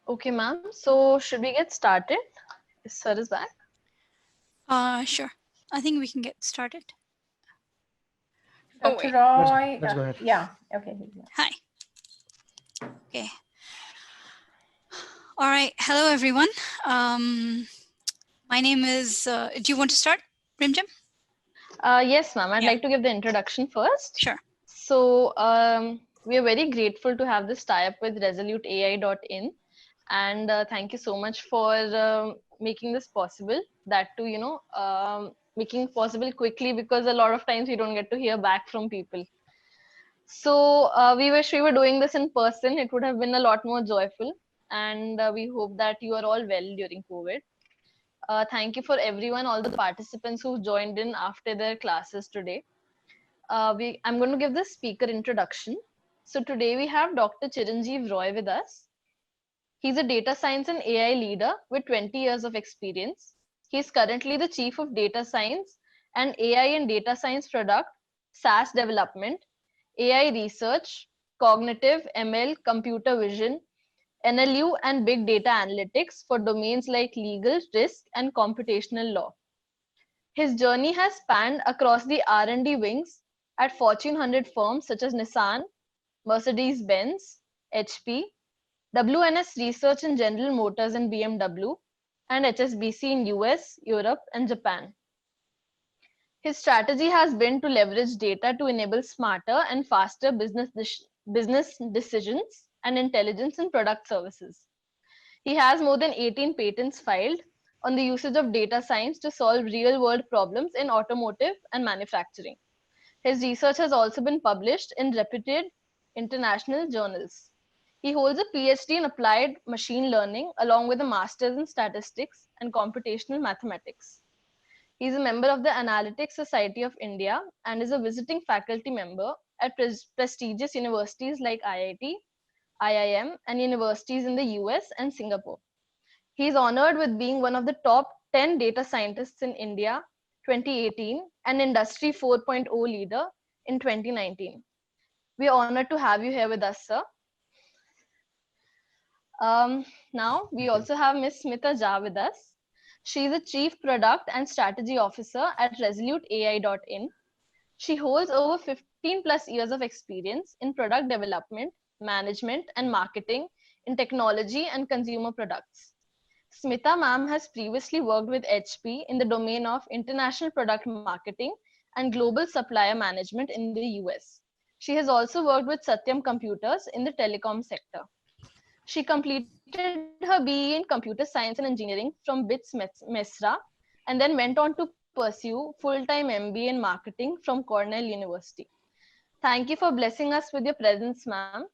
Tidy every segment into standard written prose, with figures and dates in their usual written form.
Okay, ma'am. So should we get started? Sir is back. Sure. I think we can get started. Oh, Dr. wait. Roy. Let's go ahead. Yeah. Okay. Hi. Okay. All right. Hello, everyone. My name is, do you want to start, Rimjam? Yes, ma'am. I'd Yeah. like to give the introduction first. Sure. So we are very grateful to have this tie-up with ResoluteAI.in, and thank you so much for making this possible. That too, making possible quickly, because a lot of times we don't get to hear back from people. So we wish we were doing this in person. It would have been a lot more joyful, and we hope that you are all well during COVID. Thank you for everyone, all the participants who joined in after their classes today. I'm going to give the speaker introduction. So today we have Dr. Chiranjeev Roy with us. He's a data science and AI leader with 20 years of experience. He's currently the chief of data science and AI and data science product, SaaS development, AI research, cognitive, ML, computer vision, NLU, and big data analytics for domains like legal, risk, and computational law. His journey has spanned across the R&D wings at Fortune 100 firms such as Nissan, Mercedes-Benz, HP, WNS Research in General Motors and BMW, and HSBC in US, Europe, and Japan. His strategy has been to leverage data to enable smarter and faster business decisions and intelligence in product services. He has more than 18 patents filed on the usage of data science to solve real-world problems in automotive and manufacturing. His research has also been published in reputed international journals. He holds a PhD in applied machine learning along with a master's in statistics and computational mathematics. He is a member of the Analytics Society of India and is a visiting faculty member at prestigious universities like IIT, IIM, and universities in the US and Singapore. He is honored with being one of the top 10 data scientists in India 2018 and Industry 4.0 leader in 2019. We are honored to have you here with us, sir. Now, we also have Ms. Smita Jha with us. She is the Chief Product and Strategy Officer at ResoluteAI.in. She holds over 15 plus years of experience in product development, management, and marketing in technology and consumer products. Smita ma'am has previously worked with HP in the domain of international product marketing and global supplier management in the US. She has also worked with Satyam Computers in the telecom sector. She completed her BE in Computer Science and Engineering from BITS Mesra and then went on to pursue full-time MBA in Marketing from Cornell University. Thank you for blessing us with your presence, ma'am.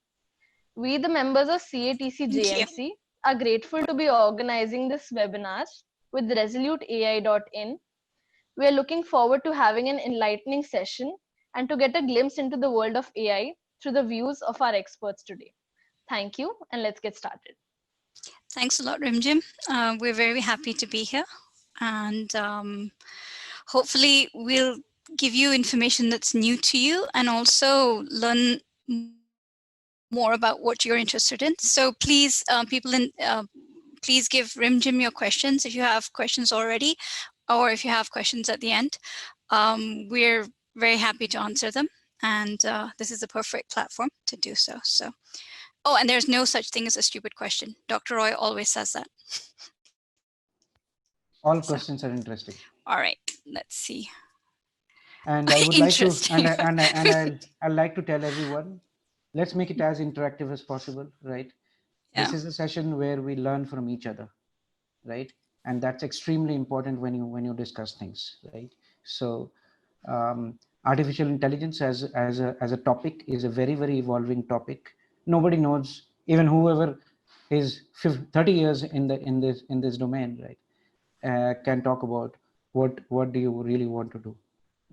We, the members of CATC Thank you. JMC, are grateful to be organizing this webinar with ResoluteAI.in. We are looking forward to having an enlightening session and to get a glimpse into the world of AI through the views of our experts today. Thank you, and let's get started. Thanks a lot, Rimjam. We're very happy to be here. And hopefully we'll give you information that's new to you and also learn more about what you're interested in. So please, please give Rimjam your questions if you have questions already, or if you have questions at the end. We're very happy to answer them. And this is the perfect platform to do so. Oh, and there's no such thing as a stupid question. Dr. Roy always says that. All questions are interesting. All right, let's see. And I would like to, I'd like to tell everyone, let's make it as interactive as possible, right? Yeah. This is a session where we learn from each other, right? And that's extremely important when you discuss things, right? So artificial intelligence as a topic is a very, very evolving topic. Nobody knows, even whoever is 30 years in this domain, right, can talk about what do you really want to do,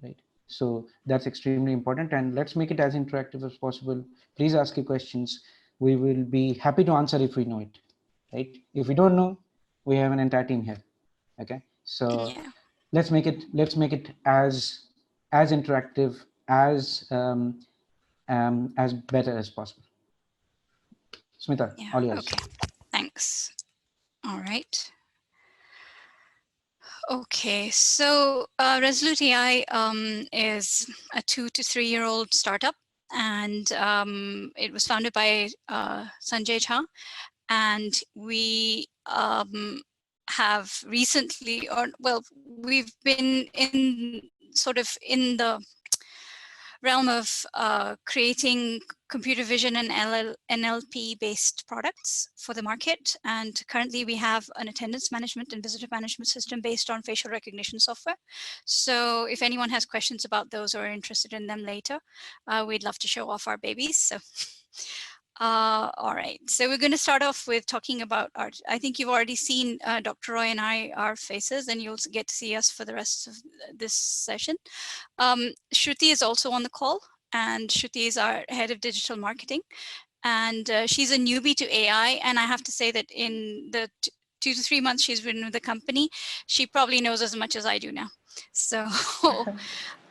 right? So that's extremely important, and let's make it as interactive as possible. Please ask your questions. We will be happy to answer if we know it, right? If we don't know, we have an entire team here. Okay, so yeah. let's make it as interactive, as better as possible. Smita, Yeah. all yours. Okay. Thanks. Thanks. All right. Okay, so Resolute AI is a 2 to 3 year old startup, and it was founded by Sanjay Jha, and we have recently, or well, we've been in sort of in the realm of creating computer vision and NLP based products for the market. And currently we have an attendance management and visitor management system based on facial recognition software. So if anyone has questions about those or are interested in them later, we'd love to show off our babies. So. All right, so we're going to start off with talking about art. I think you've already seen Dr. Roy and I, our faces, and you'll get to see us for the rest of this session. Shruti is also on the call, and Shruti is our head of digital marketing, and she's a newbie to AI. And I have to say that in the 2 to 3 months she's been with the company, she probably knows as much as I do now. So,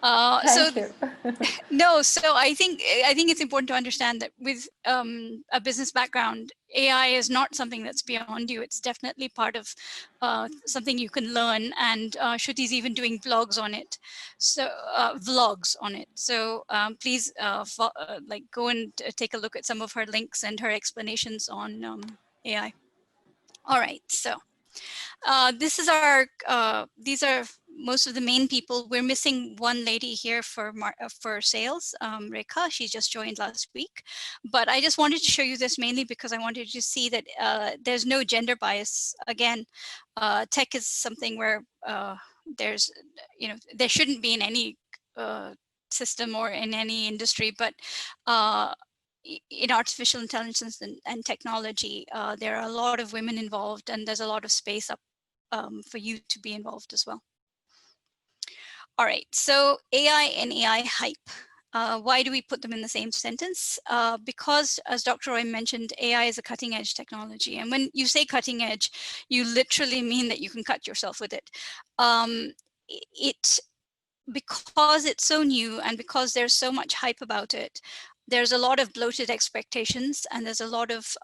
Thank you. no, so I think it's important to understand that with a business background, AI is not something that's beyond you. It's definitely part of something you can learn, and Shruti's even doing vlogs on it. So please like go and take a look at some of her links and her explanations on AI. All right, so this is our these are most of the main people. We're missing one lady here for sales, Reika. She just joined last week, but I just wanted to show you this mainly because I wanted you to see that there's no gender bias. Again, tech is something where there's, there shouldn't be in any system or in any industry, but in artificial intelligence and technology, there are a lot of women involved, and there's a lot of space up for you to be involved as well. All right, so AI and AI hype. Why do we put them in the same sentence? Because, as Dr. Roy mentioned, AI is a cutting edge technology. And when you say cutting edge, you literally mean that you can cut yourself with it. Because it's so new and because there's so much hype about it, there's a lot of bloated expectations, and there's a lot of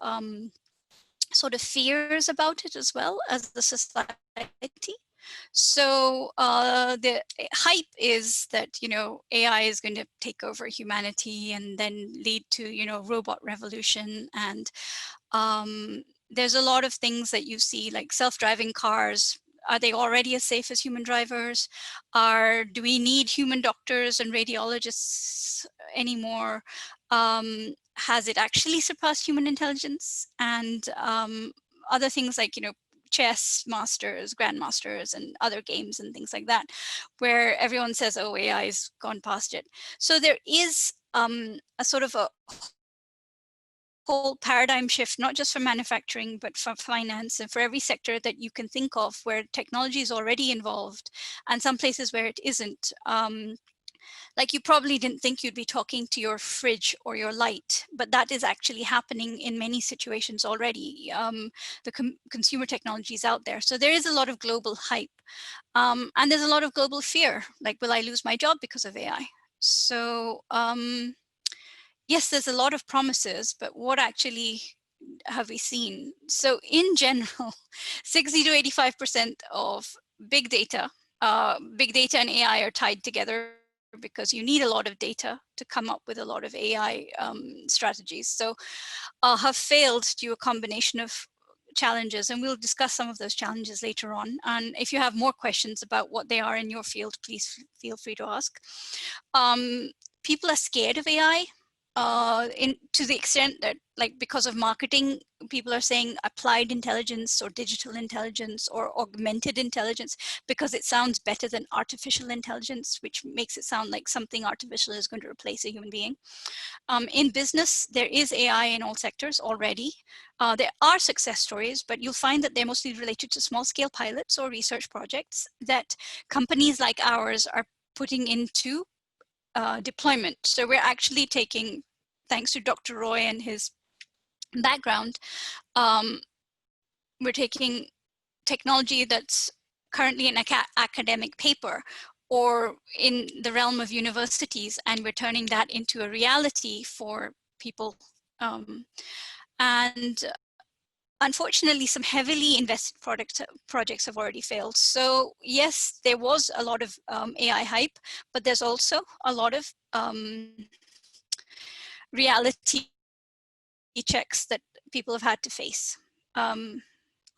sort of fears about it as well as the society. So the hype is that, AI is going to take over humanity and then lead to, robot revolution. And there's a lot of things that you see, like self-driving cars. Are they already as safe as human drivers? Do we need human doctors and radiologists anymore? Has it actually surpassed human intelligence? And other things like, chess masters, grandmasters, and other games and things like that, where everyone says, oh, AI's gone past it. So there is a sort of a whole paradigm shift, not just for manufacturing, but for finance and for every sector that you can think of, where technology is already involved, and some places where it isn't. Like, you probably didn't think you'd be talking to your fridge or your light, but that is actually happening in many situations already. The consumer technology is out there. So there is a lot of global hype. And there's a lot of global fear, like, will I lose my job because of AI? So yes, there's a lot of promises, but what actually have we seen? So in general, 60 to 85% of big data and AI are tied together because you need a lot of data to come up with a lot of AI strategies. So have failed due to a combination of challenges, and we'll discuss some of those challenges later on. And if you have more questions about what they are in your field, please feel free to ask. People are scared of AI. To the extent that, like, because of marketing, people are saying applied intelligence or digital intelligence or augmented intelligence, because it sounds better than artificial intelligence, which makes it sound like something artificial is going to replace a human being. In business, there is AI in all sectors already. There are success stories, but you'll find that they're mostly related to small scale pilots or research projects that companies like ours are putting into deployment. So we're actually taking, thanks to Dr. Roy and his background, we're taking technology that's currently in an academic paper or in the realm of universities, and we're turning that into a reality for people. And unfortunately, some heavily invested projects have already failed. So yes, there was a lot of AI hype, but there's also a lot of reality checks that people have had to face.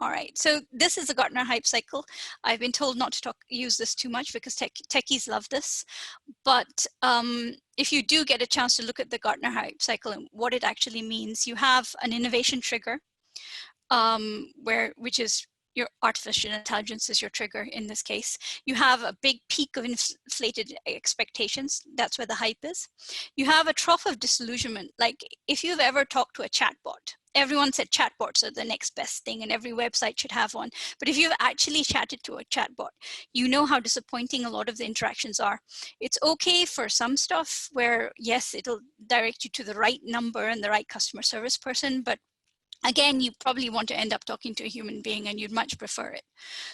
All right, so this is the Gartner hype cycle. I've been told not to use this too much because techies love this. But if you do get a chance to look at the Gartner hype cycle and what it actually means, you have an innovation trigger, which is your artificial intelligence is your trigger in this case. You have a big peak of inflated expectations. That's where the hype is. You have a trough of disillusionment. Like if you've ever talked to a chatbot, everyone said chatbots are the next best thing and every website should have one. But if you've actually chatted to a chatbot, you know how disappointing a lot of the interactions are. It's okay for some stuff where, yes, it'll direct you to the right number and the right customer service person, but again, you probably want to end up talking to a human being and you'd much prefer it.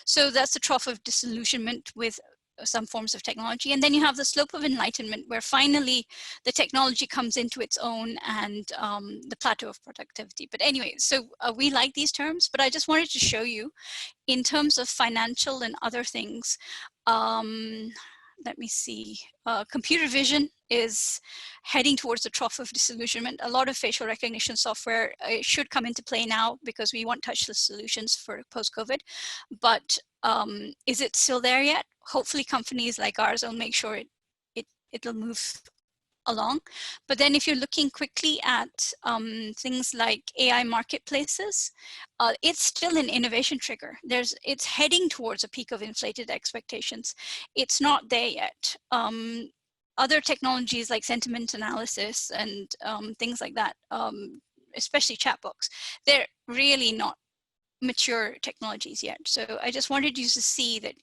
So that's the trough of disillusionment with some forms of technology. And then you have the slope of enlightenment where finally the technology comes into its own and the plateau of productivity. But anyway, so we like these terms, but I just wanted to show you in terms of financial and other things. Let me see, computer vision is heading towards the trough of disillusionment. A lot of facial recognition software should come into play now because we want touchless solutions for post-COVID. But is it still there yet? Hopefully companies like ours will make sure it'll move along. But then if you're looking quickly at things like AI marketplaces, it's still an innovation trigger. It's heading towards a peak of inflated expectations. It's not there yet. Other technologies like sentiment analysis and things like that, especially chatbots, they're really not mature technologies yet. So I just wanted you to see that,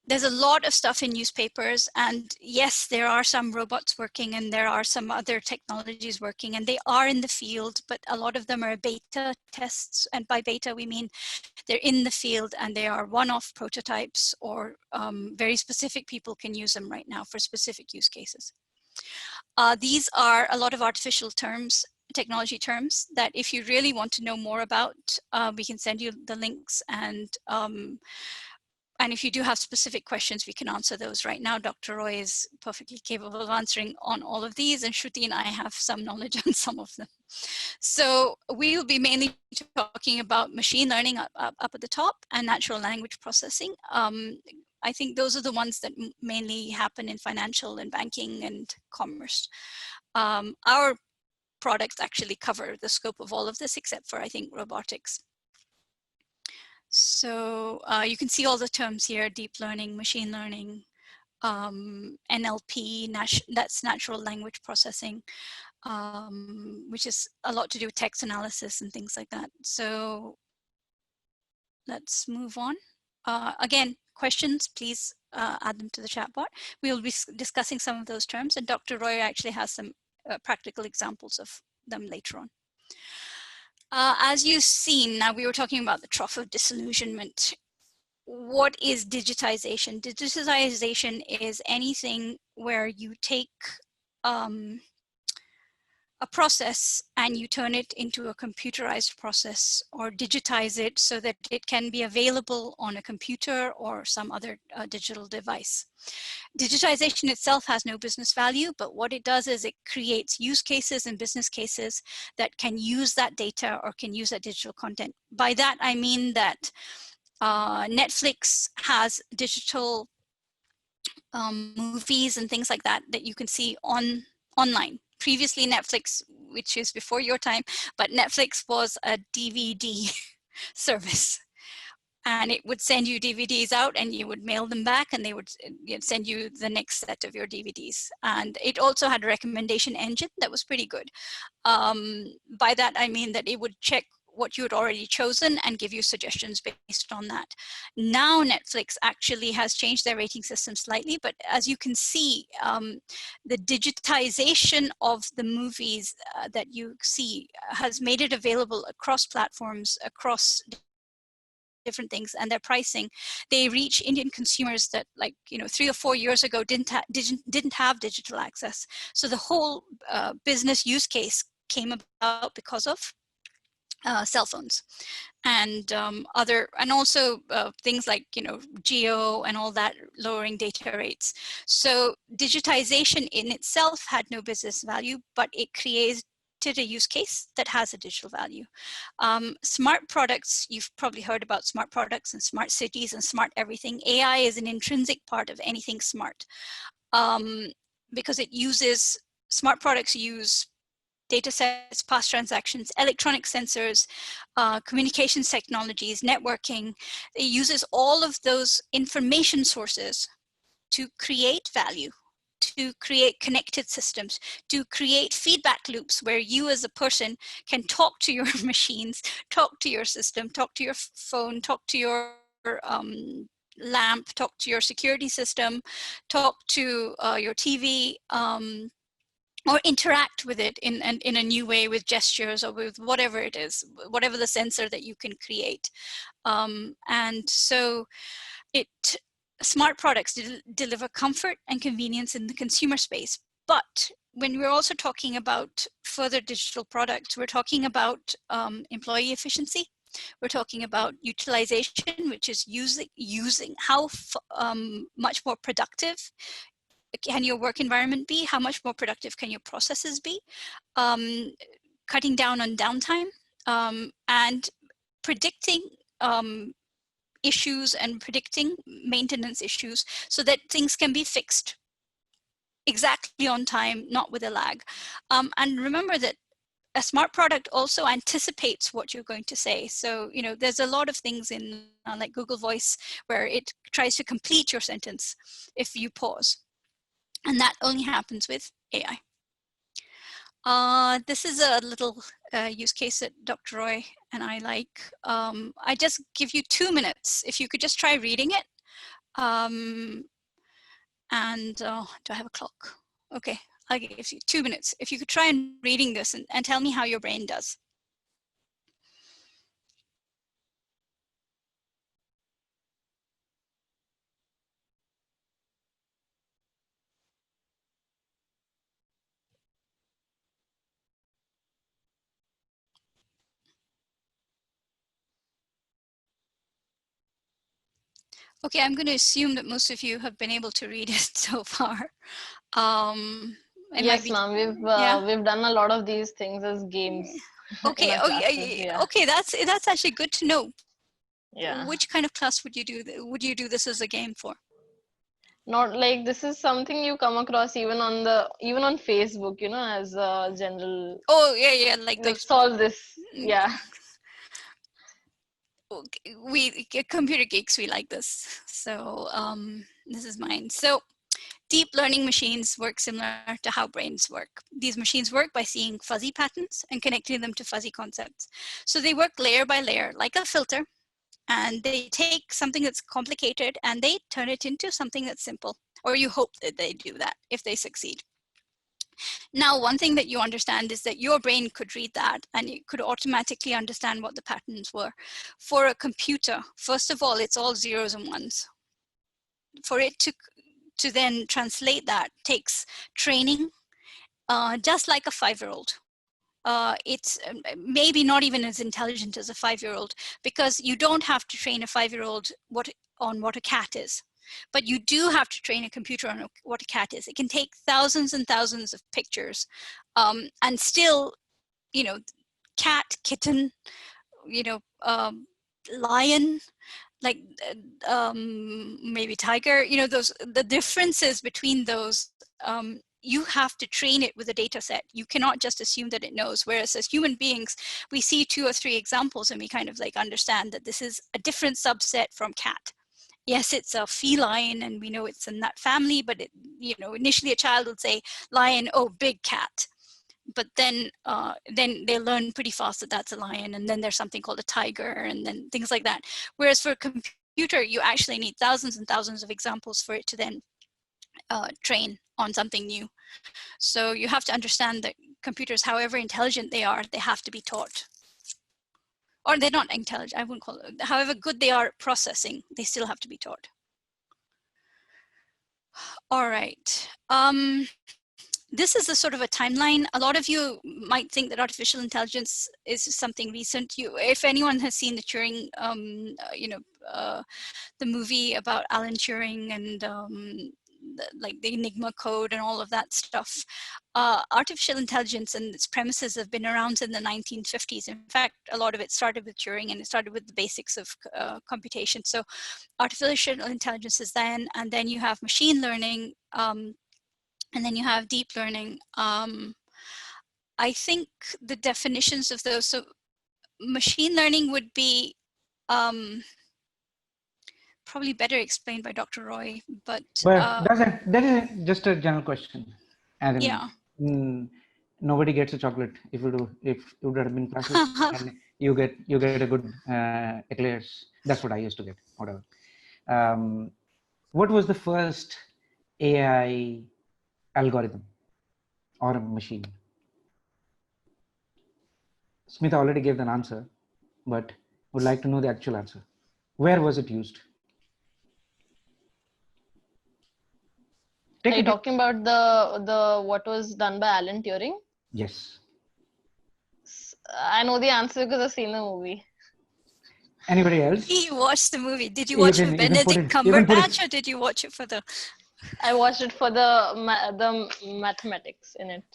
there's a lot of stuff in newspapers, and yes, there are some robots working and there are some other technologies working and they are in the field, but a lot of them are beta tests. And by beta, we mean they're in the field and they are one-off prototypes, or very specific people can use them right now for specific use cases. These are a lot of artificial terms, technology terms that if you really want to know more about, we can send you the links, and if you do have specific questions, we can answer those right now. Dr. Roy is perfectly capable of answering on all of these, and Shruti and I have some knowledge on some of them. So we will be mainly talking about machine learning up at the top and natural language processing. I think those are the ones that mainly happen in financial and banking and commerce. Our products actually cover the scope of all of this, except for, I think, robotics. So you can see all the terms here: deep learning, machine learning, NLP, that's natural language processing, which is a lot to do with text analysis and things like that. So let's move on. Again, questions, please add them to the chat bar. We will be discussing some of those terms, and Dr. Roy actually has some practical examples of them later on. As you've seen, now we were talking about the trough of disillusionment. What is digitization? Digitization is anything where you take a process and you turn it into a computerized process, or digitize it so that it can be available on a computer or some other digital device. Digitization itself has no business value, but what it does is it creates use cases and business cases that can use that data or can use that digital content. By that, I mean that Netflix has digital movies and things like that that you can see online. Previously, Netflix, which is before your time, but Netflix was a DVD service. And it would send you DVDs out and you would mail them back, and they would send you the next set of your DVDs. And it also had a recommendation engine that was pretty good. By that, I mean that it would check what you had already chosen and give you suggestions based on that. Now Netflix actually has changed their rating system slightly, but as you can see, the digitization of the movies that you see has made it available across platforms, across different things, and their pricing. They reach Indian consumers that, like, 3 or 4 years ago didn't have digital access. So the whole business use case came about because of cell phones and also things like, you know, geo and all that, lowering data rates. So digitization in itself had no business value, but it created a use case that has a digital value. Smart products, you've probably heard about smart products and smart cities and smart everything. AI is an intrinsic part of anything smart, because smart products use data sets, past transactions, electronic sensors, communications technologies, networking. It uses all of those information sources to create value, to create connected systems, to create feedback loops where you as a person can talk to your machines, talk to your system, talk to your phone, talk to your lamp, talk to your security system, talk to your TV, or interact with it in a new way with gestures or with whatever it is, whatever the sensor that you can create. And so smart products deliver comfort and convenience in the consumer space. But when we're also talking about further digital products, we're talking about employee efficiency. We're talking about utilization, which is using how much more productive can your work environment be? How much more productive can your processes be? Cutting down on downtime, and predicting issues and predicting maintenance issues so that things can be fixed exactly on time, not with a lag. And remember that a smart product also anticipates what you're going to say. So, you know, there's a lot of things in like Google Voice where it tries to complete your sentence if you pause. And that only happens with AI. This is a little use case that Dr. Roy and I like. I just give you 2 minutes. If you could just try reading it. Do I have a clock? Okay, I'll give you 2 minutes. If you could try and reading this and tell me how your brain does. Okay, I'm going to assume that most of you have been able to read it so far. Yes, ma'am. We've done a lot of these things as games in Okay. our classes. Yeah. Okay, that's actually good to know. Yeah. Which kind of class would you do this as a game for? Not like this is something you come across even on Facebook, you know, as a general. Oh yeah, like Like those. solve this. Yeah. We computer geeks, we like this. So this is mine. So deep learning machines work similar to how brains work. These machines work by seeing fuzzy patterns and connecting them to fuzzy concepts. So they work layer by layer, like a filter, and they take something that's complicated and they turn it into something that's simple, or you hope that they do that if they succeed. Now, one thing that you understand is that your brain could read that and it could automatically understand what the patterns were. For a computer, first of all, it's all zeros and ones. For it to then translate that takes training, just like a 5-year-old. It's maybe not even as intelligent as a 5-year-old, because you don't have to train a 5-year-old on what a cat is. But you do have to train a computer on what a cat is. It can take thousands and thousands of pictures, and still, you know, cat, kitten, you know, lion, like maybe tiger, you know, the differences between those, you have to train it with a data set. You cannot just assume that it knows. Whereas as human beings, we see 2 or 3 examples and we kind of like understand that this is a different subset from cat. Yes, it's a feline and we know it's in that family, but it, you know, initially a child would say lion, oh, big cat. But then they learn pretty fast that that's a lion, and then there's something called a tiger, and then things like that. Whereas for a computer, you actually need thousands and thousands of examples for it to then train on something new. So you have to understand that computers, however intelligent they are, they have to be taught. Or they're not intelligent, I wouldn't call it. However good they are at processing, they still have to be taught. All right. this is a sort of a timeline. A lot of you might think that artificial intelligence is something recent. If anyone has seen the Turing, the movie about Alan Turing and like the Enigma code and all of that stuff, artificial intelligence and its premises have been around in the 1950s. In fact, a lot of it started with Turing, and it started with the basics of computation. So artificial intelligence is then, and then you have machine learning, and then you have deep learning. I think the definitions of those, so machine learning would be probably better explained by Dr. Roy, but that is just a general question. And yeah, nobody gets a chocolate if it would have been classes and you get a good eclairs. That's what I used to get. Whatever. What was the first AI algorithm or a machine? Smith already gave an answer, but would like to know the actual answer. Where was it used? Are you talking about the what was done by Alan Turing? Yes. I know the answer because I've seen the movie. Anybody else? He watched the movie. Did you watch it with Benedict Cumberbatch, or did you watch it for the? I watched it for the mathematics in it.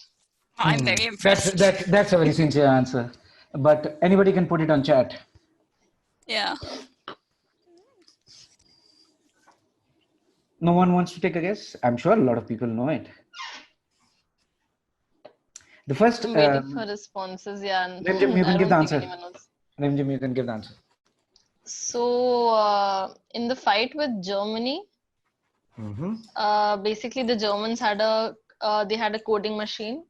Oh, I'm very impressed. That's a very sincere answer. But anybody can put it on chat. Yeah. No one wants to take a guess? I'm sure a lot of people know it. The first. I'm waiting for responses. Yeah. Rimjim, you can give the answer. Rimjim, you can give the answer. So in the fight with Germany, basically the Germans had a coding machine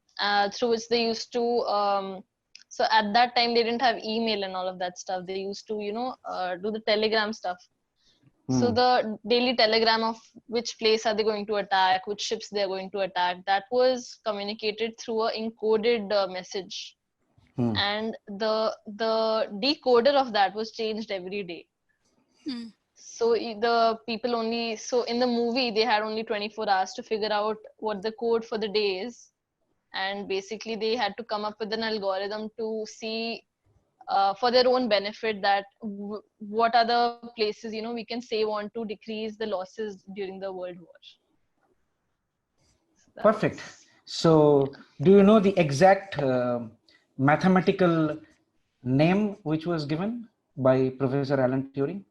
through which they used to. So at that time they didn't have email and all of that stuff. They used to do the telegram stuff. So the daily telegram of which place are they going to attack, which ships they are going to attack, that was communicated through a encoded message. And the decoder of that was changed every day. So the people so in the movie they had only 24 hours to figure out what the code for the day is, and basically they had to come up with an algorithm to see for their own benefit that what are the places we can save on to decrease the losses during the World War. So perfect. So do you know the exact mathematical name which was given by Professor Alan Turing?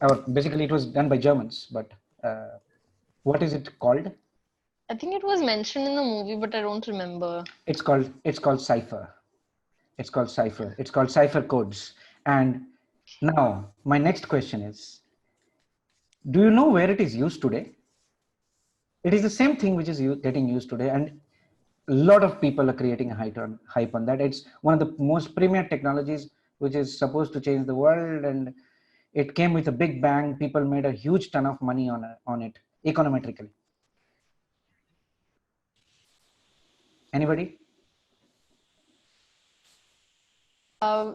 Or basically it was done by Germans, but what is it called? I think it was mentioned in the movie, but I don't remember. It's called cipher. It's called cipher. It's called cipher codes. And now my next question is, do you know where it is used today? It is the same thing which is getting used today, and a lot of people are creating a hype on that. It's one of the most premier technologies which is supposed to change the world, and it came with a big bang. People made a huge ton of money on it econometrically. Anybody?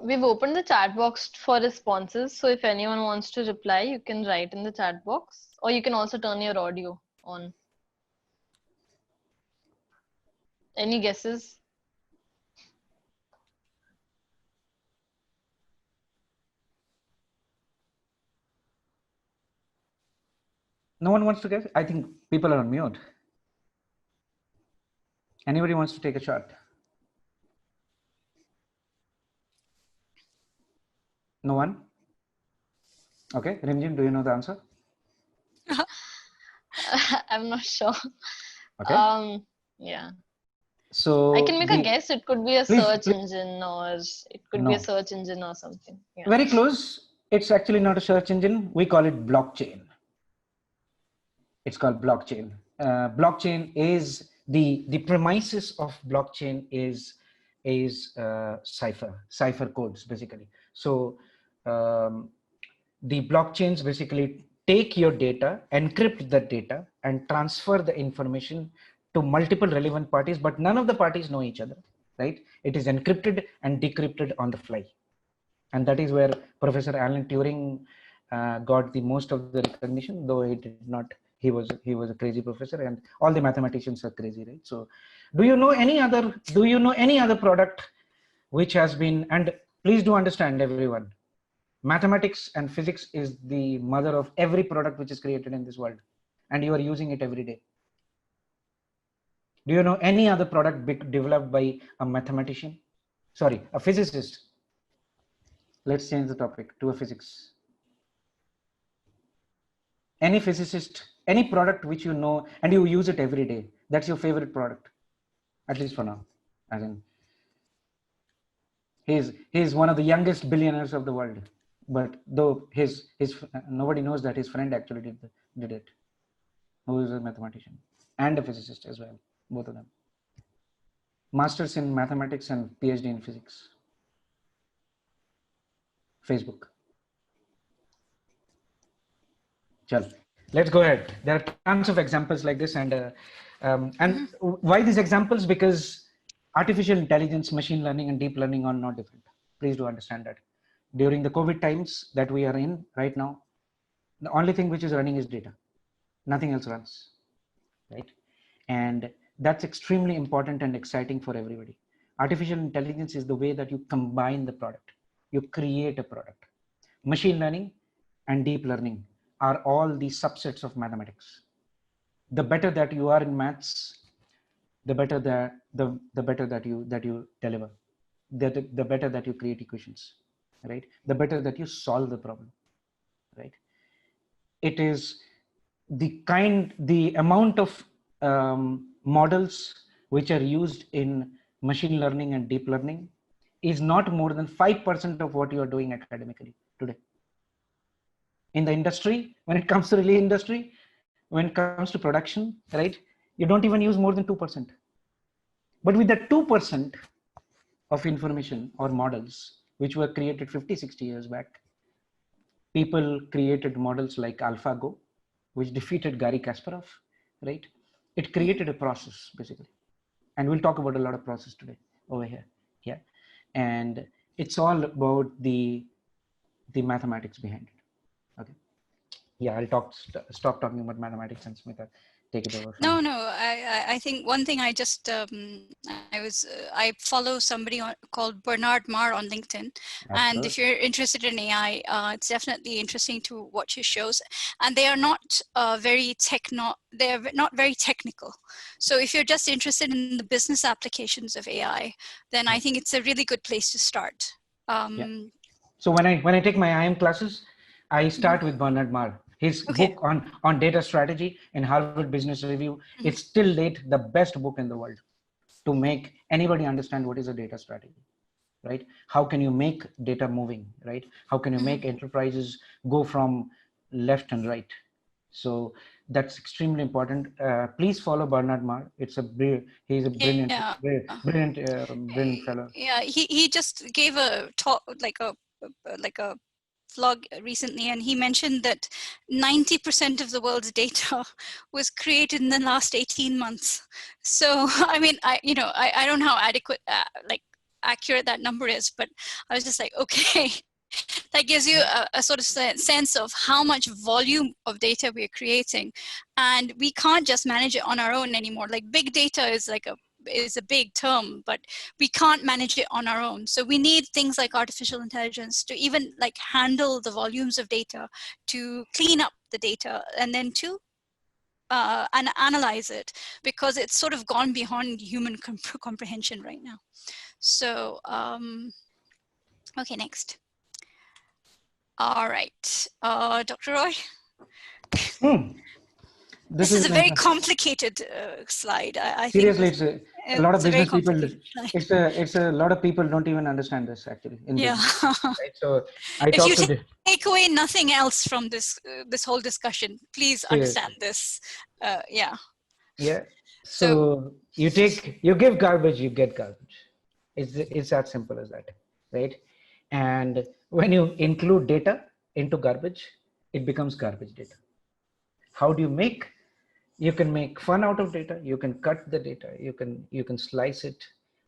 We've opened the chat box for responses. So if anyone wants to reply, you can write in the chat box, or you can also turn your audio on. Any guesses? No one wants to guess? I think people are on mute. Anybody wants to take a shot? No one? Okay, Rimjim, do you know the answer? I'm not sure. Okay. Yeah. So I can make a guess. It could be a search engine, or it could be a No. search engine or something. Yeah. Very close. It's actually not a search engine. We call it blockchain. It's called blockchain. Blockchain is the premises of blockchain is cipher codes basically. So the blockchains basically take your data, encrypt the data, and transfer the information to multiple relevant parties, but none of the parties know each other, right? It is encrypted and decrypted on the fly. And that is where Professor Alan Turing got the most of the recognition, though he he was a crazy professor, and all the mathematicians are crazy, right? So do you know any other product which has been, and please do understand everyone, mathematics and physics is the mother of every product which is created in this world, and you are using it every day. Do you know any other product developed by a mathematician? Sorry, a physicist. Let's change the topic to a physics. Any physicist, any product which you know and you use it every day, that's your favorite product, at least for now. As in, he's one of the youngest billionaires of the world, but though his nobody knows that his friend actually did it, who is a mathematician and a physicist as well, both of them. Masters in mathematics and PhD in physics. Facebook. Chal, let's go ahead. There are tons of examples like this, and why these examples? Because artificial intelligence, machine learning, and deep learning are not different. Please do understand that. During the COVID times that we are in right now, the only thing which is running is data. Nothing else runs, right? And that's extremely important and exciting for everybody. Artificial intelligence is the way that you combine the product. You create a product. Machine learning and deep learning are all the subsets of mathematics. The better that you are in maths, the better that you deliver, the better that you create equations, right? The better that you solve the problem, right? It is the amount of models which are used in machine learning and deep learning is not more than 5% of what you are doing academically today. In the industry, when it comes to really industry, when it comes to production, right, you don't even use more than 2%. But with that 2% of information or models which were created 50, 60 years back, people created models like AlphaGo, which defeated Garry Kasparov, right? It created a process basically. And we'll talk about a lot of process today over here. Yeah. And it's all about the mathematics behind it. Okay. Yeah, I'll stop talking about mathematics and Smita, take it over from No, I think one thing I just I follow somebody called Bernard Marr on LinkedIn, and if you're interested in AI, it's definitely interesting to watch his shows. And they are not they're not very technical. So if you're just interested in the business applications of AI, then I think it's a really good place to start. Yeah. So when I take my IM classes, I start with Bernard Marr. His book on data strategy in Harvard Business Review, it's till date the best book in the world to make anybody understand what is a data strategy, right? How can you make data moving, right? How can you make enterprises go from left and right? So that's extremely important. Please follow Bernard Marr. He's a brilliant fellow. Yeah, he just gave a talk, like a vlog recently, and he mentioned that 90% of the world's data was created in the last 18 months. So I mean, I don't know how adequate accurate that number is, but I was just like, okay. That gives you a sort of sense of how much volume of data we're creating, and we can't just manage it on our own anymore. Like big data is a big term, but we can't manage it on our own. So we need things like artificial intelligence to even like handle the volumes of data, to clean up the data, and then to and analyze it, because it's sort of gone beyond human comprehension right now. So okay, next. All right, Dr. Roy. This is a very complicated slide. I seriously think it's a lot of business people. It's a lot of people don't even understand this actually in business. Right? So if you take away nothing else from this whole discussion, please understand this. Yeah. So you give garbage, you get garbage. It's that simple as that, right? And when you include data into garbage, it becomes garbage data. How do you can make fun out of data, you can cut the data, you can slice it,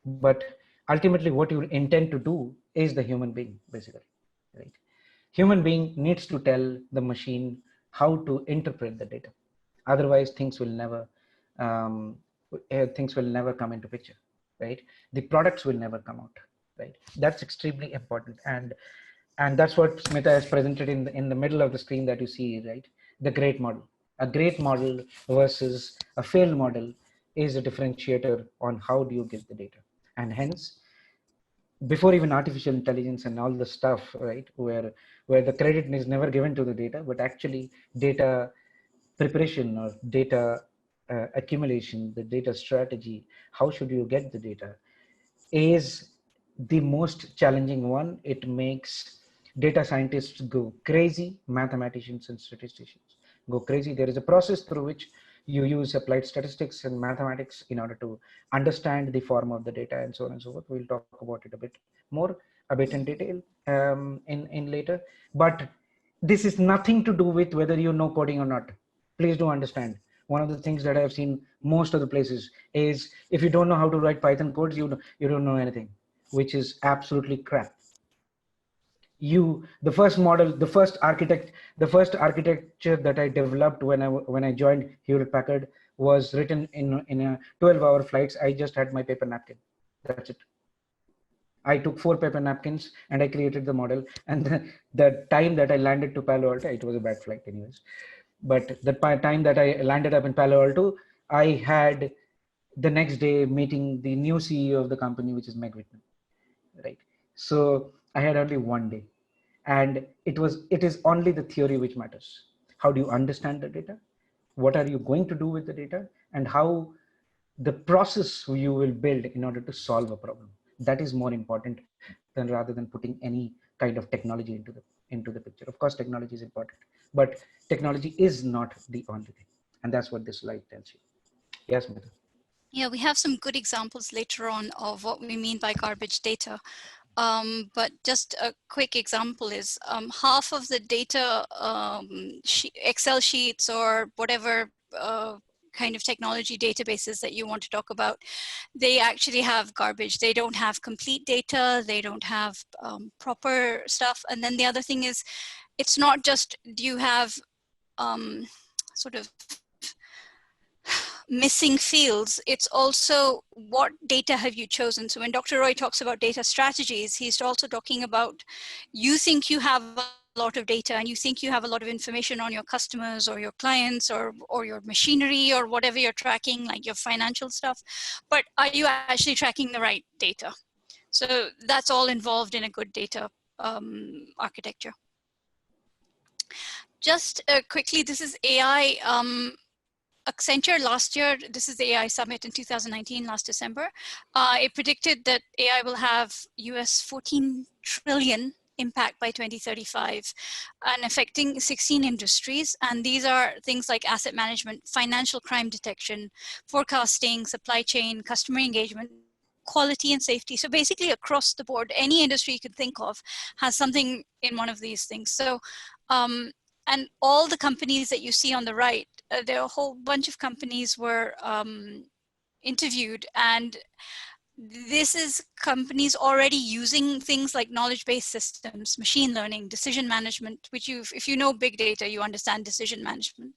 but ultimately what you intend to do is the human being basically, right? Human being needs to tell the machine how to interpret the data. Otherwise um, things will never come into picture, right? The products will never come out, right? That's extremely important. And that's what Smita has presented in the middle of the screen that you see, right? The great model. A great model versus a failed model is a differentiator on how do you give the data. And hence, before even artificial intelligence and all the stuff, right, where the credit is never given to the data, but actually data preparation or data accumulation, the data strategy, how should you get the data, is the most challenging one. It makes data scientists go crazy, mathematicians and statisticians go crazy. There is a process through which you use applied statistics and mathematics in order to understand the form of the data and so on and so forth. We'll talk about it a bit in detail in later. But this is nothing to do with whether you know coding or not. Please do understand. One of the things that I've seen most of the places is if you don't know how to write Python codes, you don't know anything, which is absolutely crap. The first model, the first architecture that I developed when I joined Hewlett Packard was written in a 12-hour flights. I just had my paper napkin. That's it. I took 4 paper napkins and I created the model. And the time that I landed to Palo Alto, it was a bad flight anyways. But the time that I landed up in Palo Alto, I had the next day meeting the new CEO of the company, which is Meg Whitman, right? So I had only one day, and it is only the theory which matters. How do you understand the data? What are you going to do with the data? And how the process you will build in order to solve a problem. That is more important than rather than putting any kind of technology into the picture. Of course, technology is important, but technology is not the only thing. And that's what this slide tells you. Yes, Mita. Yeah, we have some good examples later on of what we mean by garbage data. But just a quick example is half of the data, Excel sheets or whatever kind of technology databases that you want to talk about, they actually have garbage. They don't have complete data. They don't have proper stuff. And then the other thing is, it's not just do you have sort of missing fields, it's also what data have you chosen. So when Dr. Roy talks about data strategies, he's also talking about, you think you have a lot of data and you think you have a lot of information on your customers or your clients or your machinery or whatever you're tracking, like your financial stuff, but are you actually tracking the right data? So that's all involved in a good data architecture. Just quickly, this is AI. Accenture last year, this is the AI Summit in 2019, last December, it predicted that AI will have US 14 trillion impact by 2035 and affecting 16 industries. And these are things like asset management, financial crime detection, forecasting, supply chain, customer engagement, quality and safety. So basically across the board, any industry you could think of has something in one of these things. So, and all the companies that you see on the right, there are a whole bunch of companies were interviewed, and this is companies already using things like knowledge-based systems, machine learning, decision management, which if you know big data, you understand decision management,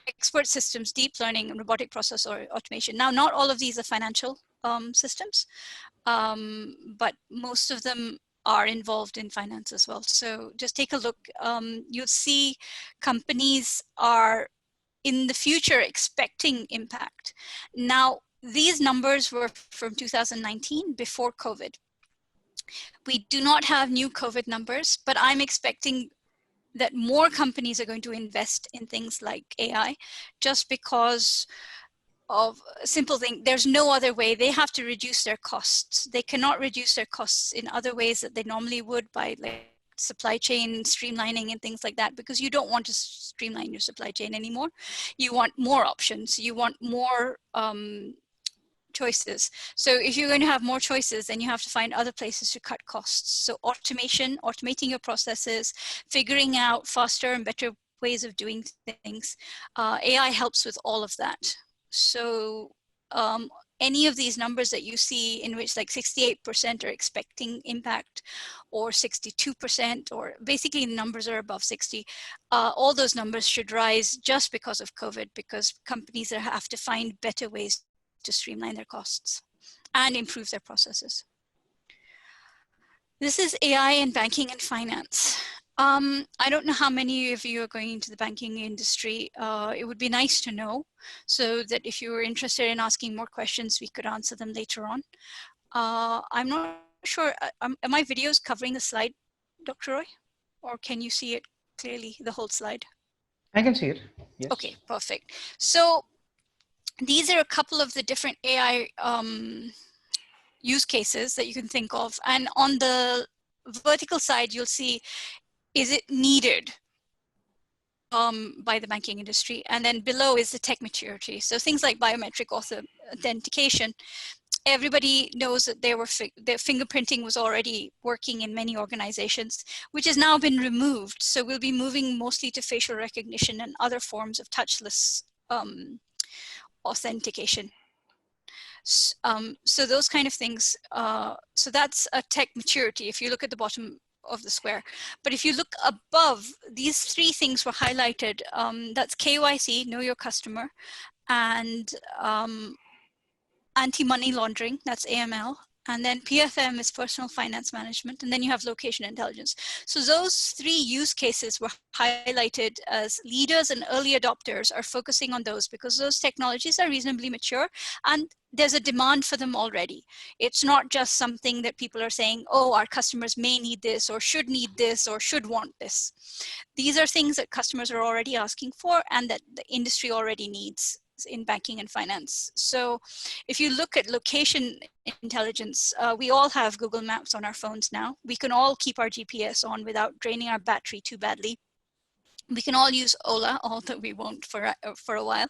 expert systems, deep learning, and robotic process or automation. Now, not all of these are financial systems, but most of them are involved in finance as well. So just take a look. You'll see companies are in the future expecting impact. Now, these numbers were from 2019, before COVID. We do not have new COVID numbers, but I'm expecting that more companies are going to invest in things like AI just because of a simple thing. There's no other way. They have to reduce their costs. They cannot reduce their costs in other ways that they normally would, by like supply chain streamlining and things like that, because you don't want to streamline your supply chain anymore. You want more options. You want more choices. So if you're going to have more choices, then you have to find other places to cut costs. So automation, automating your processes, figuring out faster and better ways of doing things. AI helps with all of that. So any of these numbers that you see in which like 68% are expecting impact, or 62%, or basically numbers are above 60, all those numbers should rise just because of COVID, because companies have to find better ways to streamline their costs and improve their processes. This is AI in banking and finance. I don't know how many of you are going into the banking industry. It would be nice to know, so that if you were interested in asking more questions, we could answer them later on. I'm not sure, are my videos covering the slide, Dr. Roy? Or can you see it clearly, the whole slide? I can see it, yes. Okay, perfect. So these are a couple of the different AI use cases that you can think of. And on the vertical side, you'll see, is it needed by the banking industry? And then below is the tech maturity. So things like biometric authentication. Everybody knows that their fingerprinting was already working in many organizations, which has now been removed. So we'll be moving mostly to facial recognition and other forms of touchless authentication. So those kind of things, so that's a tech maturity if you look at the bottom of the square. But if you look above, these three things were highlighted. That's KYC, know your customer, and anti-money laundering, that's AML. And then PFM is personal finance management. And then you have location intelligence. So those three use cases were highlighted as leaders and early adopters are focusing on those, because those technologies are reasonably mature and there's a demand for them already. It's not just something that people are saying, oh, our customers may need this or should want this. These are things that customers are already asking for and that the industry already needs in banking and finance. So if you look at location intelligence, we all have Google Maps on our phones now. We can all keep our GPS on without draining our battery too badly. We can all use Ola, although we won't for a while.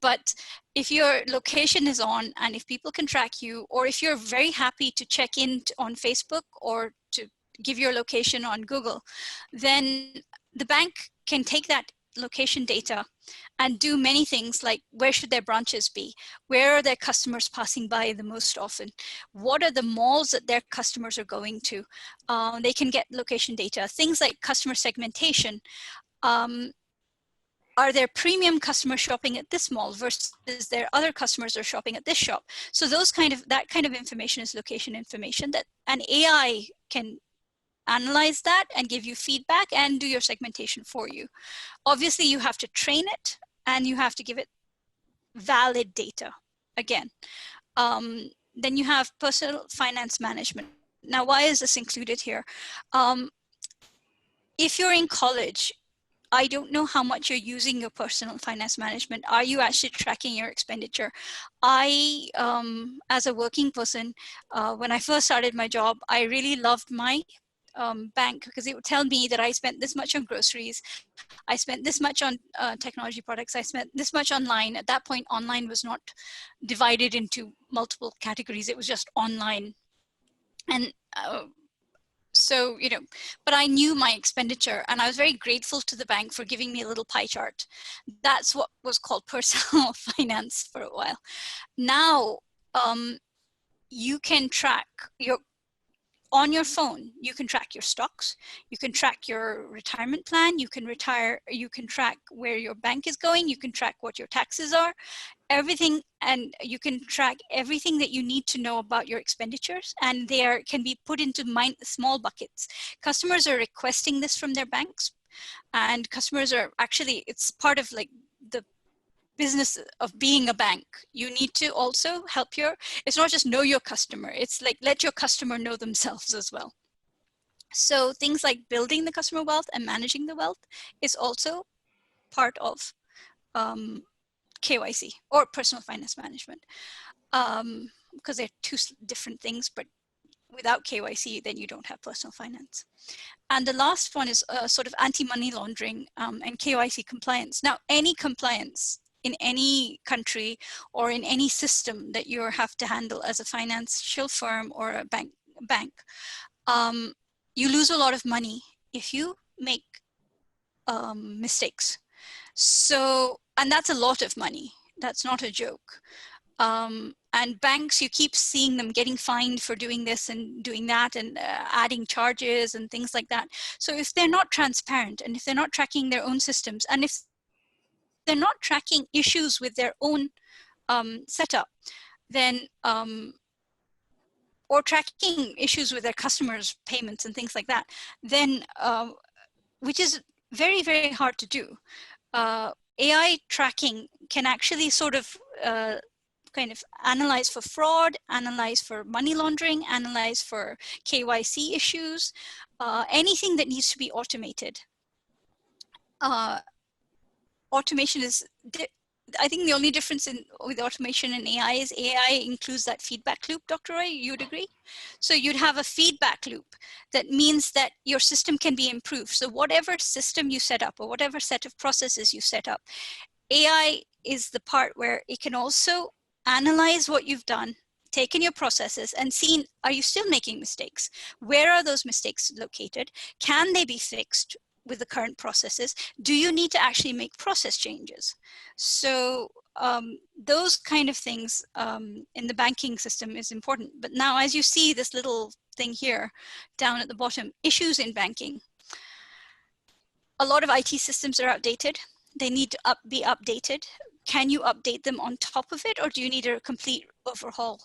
But if your location is on and if people can track you, or if you're very happy to check in on Facebook or to give your location on Google, then the bank can take that location data and do many things, like where should their branches be? Where are their customers passing by the most often? What are the malls that their customers are going to? They can get location data. Things like customer segmentation. Are there premium customers shopping at this mall versus their other customers are shopping at this shop? So that kind of information is location information that an AI can analyze that and give you feedback and do your segmentation for you. Obviously, you have to train it and you have to give it valid data again. Then you have personal finance management. Now, why is this included here? If you're in college, I don't know how much you're using your personal finance management. Are you actually tracking your expenditure? I, as a working person, when I first started my job, I really loved my bank, because it would tell me that I spent this much on groceries, I spent this much on technology products, I spent this much online. At that point, online was not divided into multiple categories, it was just online. And so, but I knew my expenditure and I was very grateful to the bank for giving me a little pie chart. That's what was called personal finance for a while. Now, you can track on your phone, you can track your stocks, you can track your retirement plan, you can track where your bank is going, you can track what your taxes are, everything, and you can track everything that you need to know about your expenditures, and they can be put into small buckets. Customers are requesting this from their banks, and customers are actually, it's part of like the business of being a bank. You need to also help it's not just know your customer, it's like let your customer know themselves as well. So things like building the customer wealth and managing the wealth is also part of KYC or personal finance management, because they're two different things, but without KYC, then you don't have personal finance. And the last one is sort of anti-money laundering and KYC compliance. Now, any compliance in any country or in any system that you have to handle as a financial firm or a bank, you lose a lot of money if you make mistakes. So, and that's a lot of money. That's not a joke. And banks, you keep seeing them getting fined for doing this and doing that and adding charges and things like that. So if they're not transparent, and if they're not tracking their own systems, and if they're not tracking issues with their own setup, then or tracking issues with their customers' payments and things like that, then which is very, very hard to do. AI tracking can actually sort of kind of analyze for fraud, analyze for money laundering, analyze for KYC issues, anything that needs to be automated. Automation is, I think the only difference with automation and AI is AI includes that feedback loop, Dr. Roy, you'd agree? So you'd have a feedback loop that means that your system can be improved. So whatever system you set up or whatever set of processes you set up, AI is the part where it can also analyze what you've done, taken your processes and seen, are you still making mistakes? Where are those mistakes located? Can they be fixed with the current processes? Do you need to actually make process changes? So those kind of things in the banking system is important. But now, as you see this little thing here down at the bottom, issues in banking. A lot of IT systems are outdated. They need to be updated. Can you update them on top of it, or do you need a complete overhaul?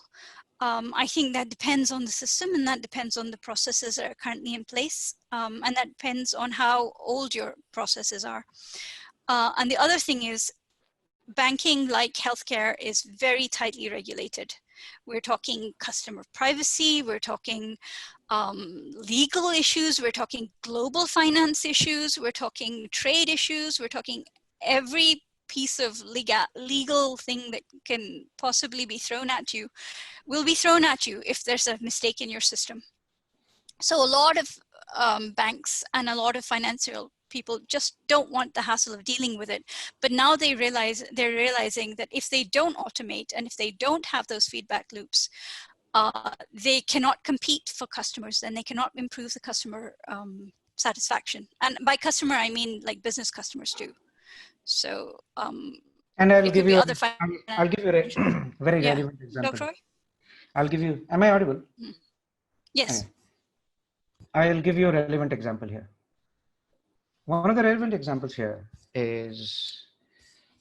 I think that depends on the system, and that depends on the processes that are currently in place, and that depends on how old your processes are. And the other thing is, banking, like healthcare, is very tightly regulated. We're talking customer privacy, we're talking legal issues, we're talking global finance issues, we're talking trade issues, we're talking every piece of legal thing that can possibly be thrown at you will be thrown at you if there's a mistake in your system. So a lot of banks and a lot of financial people just don't want the hassle of dealing with it. But now they're realizing that if they don't automate and if they don't have those feedback loops, they cannot compete for customers, and they cannot improve the customer satisfaction. And by customer, I mean like business customers too. So and it could be other I'll give you a very yeah. relevant example. Dr. Roy? I'll give you, am I audible? Yes. Okay. I'll give you a relevant example here. One of the relevant examples here is,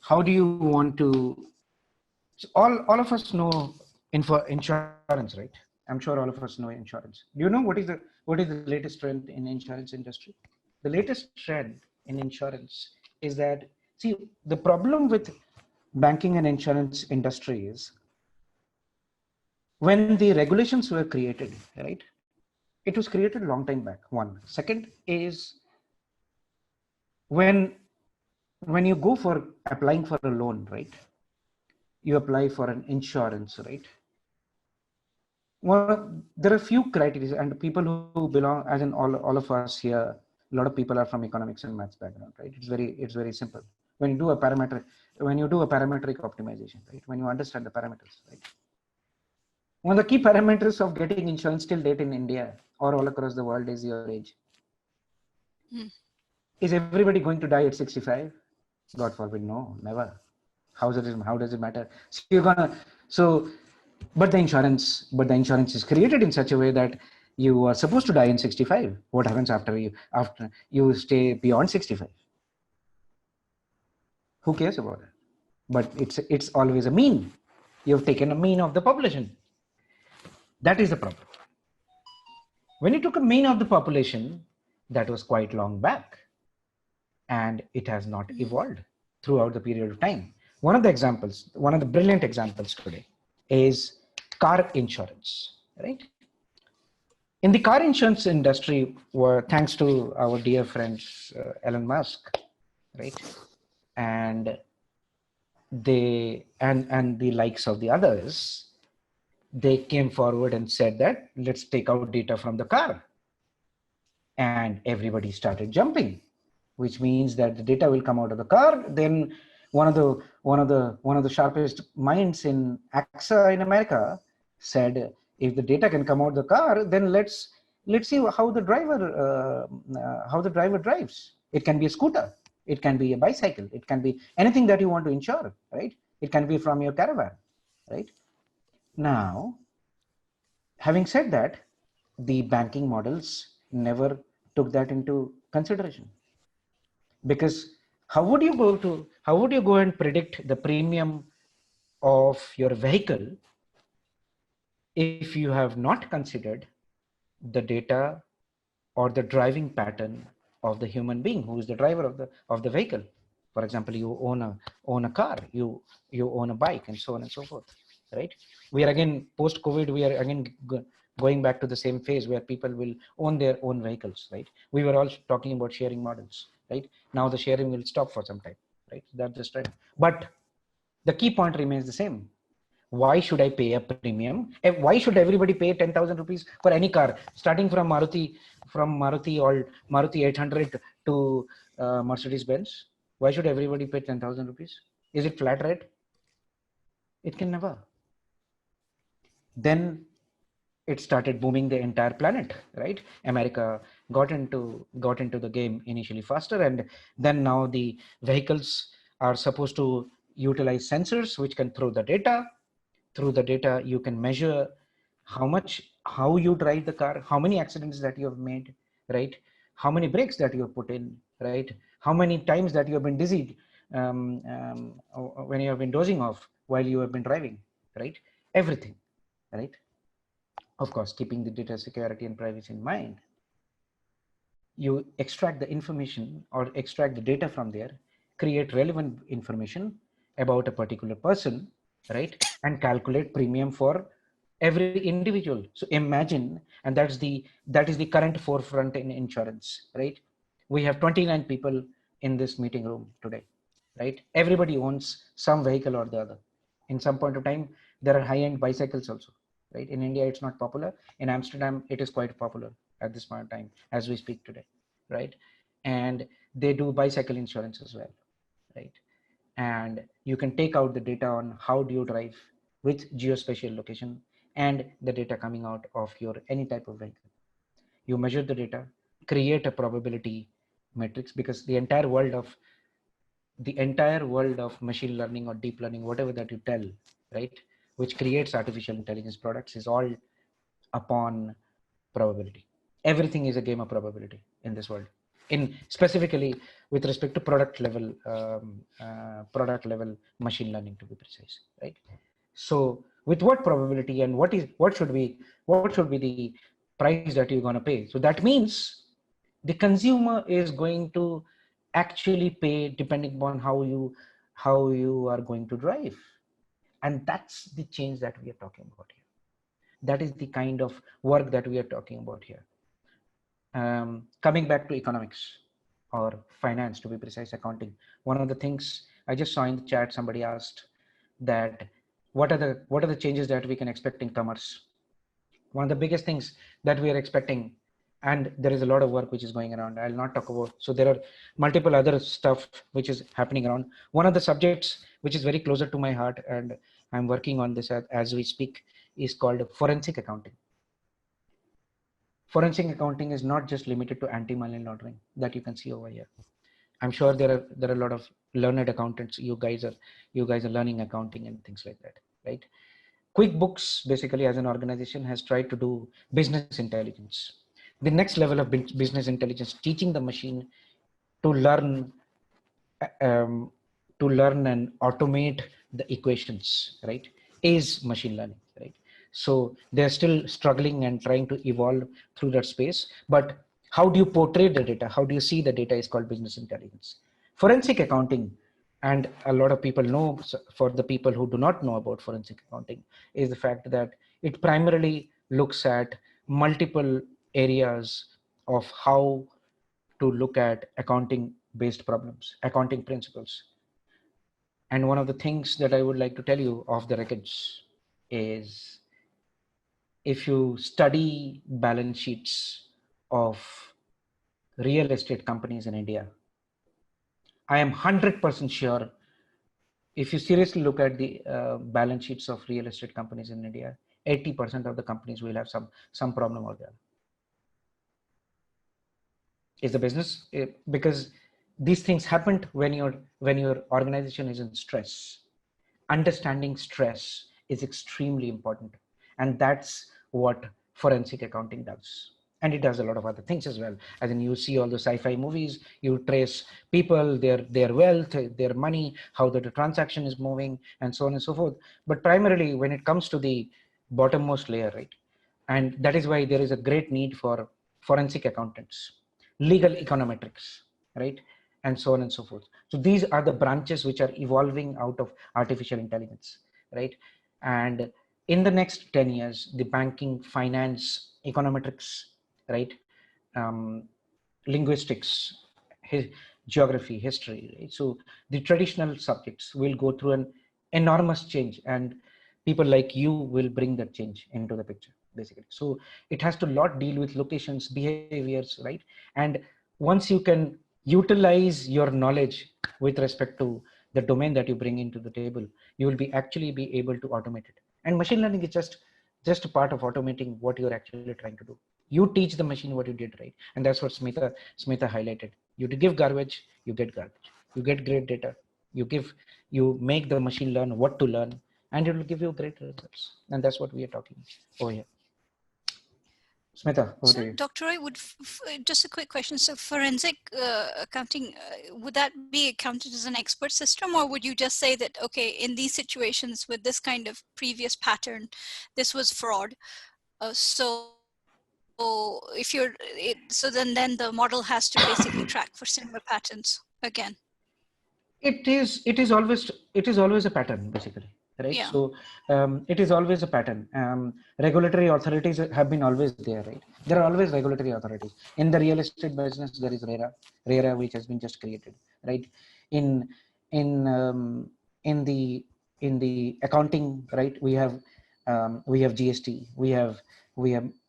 how do you want to, all of us know insurance, right? I'm sure all of us know insurance. Do you know what is the latest trend in insurance industry? The latest trend in insurance is that, see, the problem with banking and insurance industry is, when the regulations were created, right? It was created a long time back. One. Second is, when you go for applying for a loan, right? You apply for an insurance, right? Well, there are a few criteria, and people who belong, as in all of us here, a lot of people are from economics and maths background, right? It's very simple. When you do a parametric optimization, right? When you understand the parameters, right? One of the key parameters of getting insurance till date in India or all across the world is your age. Is everybody going to die at 65? God forbid, no, never. How does it matter? So you're gonna, but the insurance is created in such a way that you are supposed to die in 65. What happens after you stay beyond 65? Who cares about it? But it's always a mean. You've taken a mean of the population. That is the problem. When you took a mean of the population, that was quite long back, and it has not evolved throughout the period of time. One of the brilliant examples today is car insurance, right? In the car insurance industry, thanks to our dear friend Elon Musk, right, and the likes of the others, they came forward and said that, let's take out data from the car, and everybody started jumping, which means that the data will come out of the car. Then one of the sharpest minds in AXA in America said, if the data can come out of the car, then let's see how the driver drives. It can be a scooter, it can be a bicycle, it can be anything that you want to insure, right? It can be from your caravan, right? Now, having said that, the banking models never took that into consideration, because how would you go and predict the premium of your vehicle if you have not considered the data or the driving pattern of the human being who is the driver of the vehicle? For example, you own a car, you own a bike, and so on and so forth, right? We are again post COVID, we are again going back to the same phase where people will own their own vehicles, right? We were all talking about sharing models, right? Now the sharing will stop for some time, right? That's just right. But the key point remains the same. Why should I pay a premium? Why should everybody pay 10,000 rupees for any car, starting from Maruti or Maruti 800 to Mercedes Benz? Why should everybody pay 10,000 rupees? Is it flat rate? It can never. Then it started booming the entire planet, right? America got into the game initially faster, and then now the vehicles are supposed to utilize sensors which can throw the data. Through the data, you can measure how you drive the car, how many accidents that you have made, right? How many brakes that you have put in, right? How many times that you have been dizzied when you have been dozing off while you have been driving, right? Everything, right? Of course, keeping the data security and privacy in mind, you extract the information or extract the data from there, create relevant information about a particular person, right? And calculate premium for every individual. So imagine, and that is the current forefront in insurance, right? We have 29 people in this meeting room today, right? Everybody owns some vehicle or the other. In some point of time, there are high-end bicycles also, right? In India, it's not popular. In Amsterdam, it is quite popular at this point of time as we speak today, right? And they do bicycle insurance as well, right? And you can take out the data on how do you drive with geospatial location and the data coming out of your any type of vehicle. You measure the data, create a probability matrix, because the entire world of machine learning or deep learning, whatever that you tell, right, which creates artificial intelligence products, is all upon probability. Everything is a game of probability in this world, in specifically with respect to product level machine learning, to be precise, right? So with what probability and what should be the price that you're going to pay? So that means the consumer is going to actually pay depending upon how you are going to drive. And that's the change that we are talking about here. That is the kind of work that we are talking about here. Coming back to economics or finance, to be precise, accounting, one of the things I just saw in the chat, somebody asked that what are the changes that we can expect in commerce. One of the biggest things that we are expecting, and there is a lot of work which is going around, I'll not talk about, so there are multiple other stuff which is happening around. One of the subjects which is very closer to my heart, and I'm working on this as we speak, is called forensic accounting. Forensic accounting is not just limited to anti-money laundering that you can see over here. I'm sure there are a lot of learned accountants. You guys are learning accounting and things like that, right? QuickBooks basically as an organization has tried to do business intelligence. The next level of business intelligence, teaching the machine to learn um, and automate the equations, right, is machine learning, right? So they're still struggling and trying to evolve through that space. But how do you portray the data? How do you see the data is called business intelligence. Forensic accounting, and a lot of people know, for the people who do not know about forensic accounting, is the fact that it primarily looks at multiple areas of how to look at accounting based problems, accounting principles. And one of the things that I would like to tell you off the records is, if you study balance sheets of real estate companies in India, I am 100% sure, if you seriously look at the balance sheets of real estate companies in India, 80% of the companies will have some problem or the other. Is the business, because these things happen when your organization is in stress. Understanding stress is extremely important. And that's what forensic accounting does. And it does a lot of other things as well. As in, you see all the sci-fi movies, you trace people, their wealth, their money, how the transaction is moving, and so on and so forth. But primarily, when it comes to the bottommost layer, right? And that is why there is a great need for forensic accountants, legal econometrics, right? And so on and so forth. So these are the branches which are evolving out of artificial intelligence, right? And in the next 10 years, the banking, finance, econometrics, right? Um, linguistics, geography, history, right? So the traditional subjects will go through an enormous change, and people like you will bring that change into the picture, basically. So it has to lot deal with locations, behaviors, right? And once you can utilize your knowledge with respect to the domain that you bring into the table, you will be actually be able to automate it. And machine learning is just a part of automating what you're actually trying to do. You teach the machine what you did, right? And that's what Smita highlighted. You to give garbage, you get garbage. You get great data. You make the machine learn what to learn, and it will give you great results. And that's what we are talking over here. Smita, over to So, you. Dr. Roy, just a quick question. So, forensic accounting, would that be counted as an expert system, or would you just say that, okay, in these situations with this kind of previous pattern, this was fraud? So, then the model has to basically track for similar patterns again. It is always a pattern, basically, right? Yeah. So it is always a pattern. Regulatory authorities have been always there, right? There are always regulatory authorities in the real estate business. There is RERA, which has been just created, right? in in in the accounting, right? We have GST, we have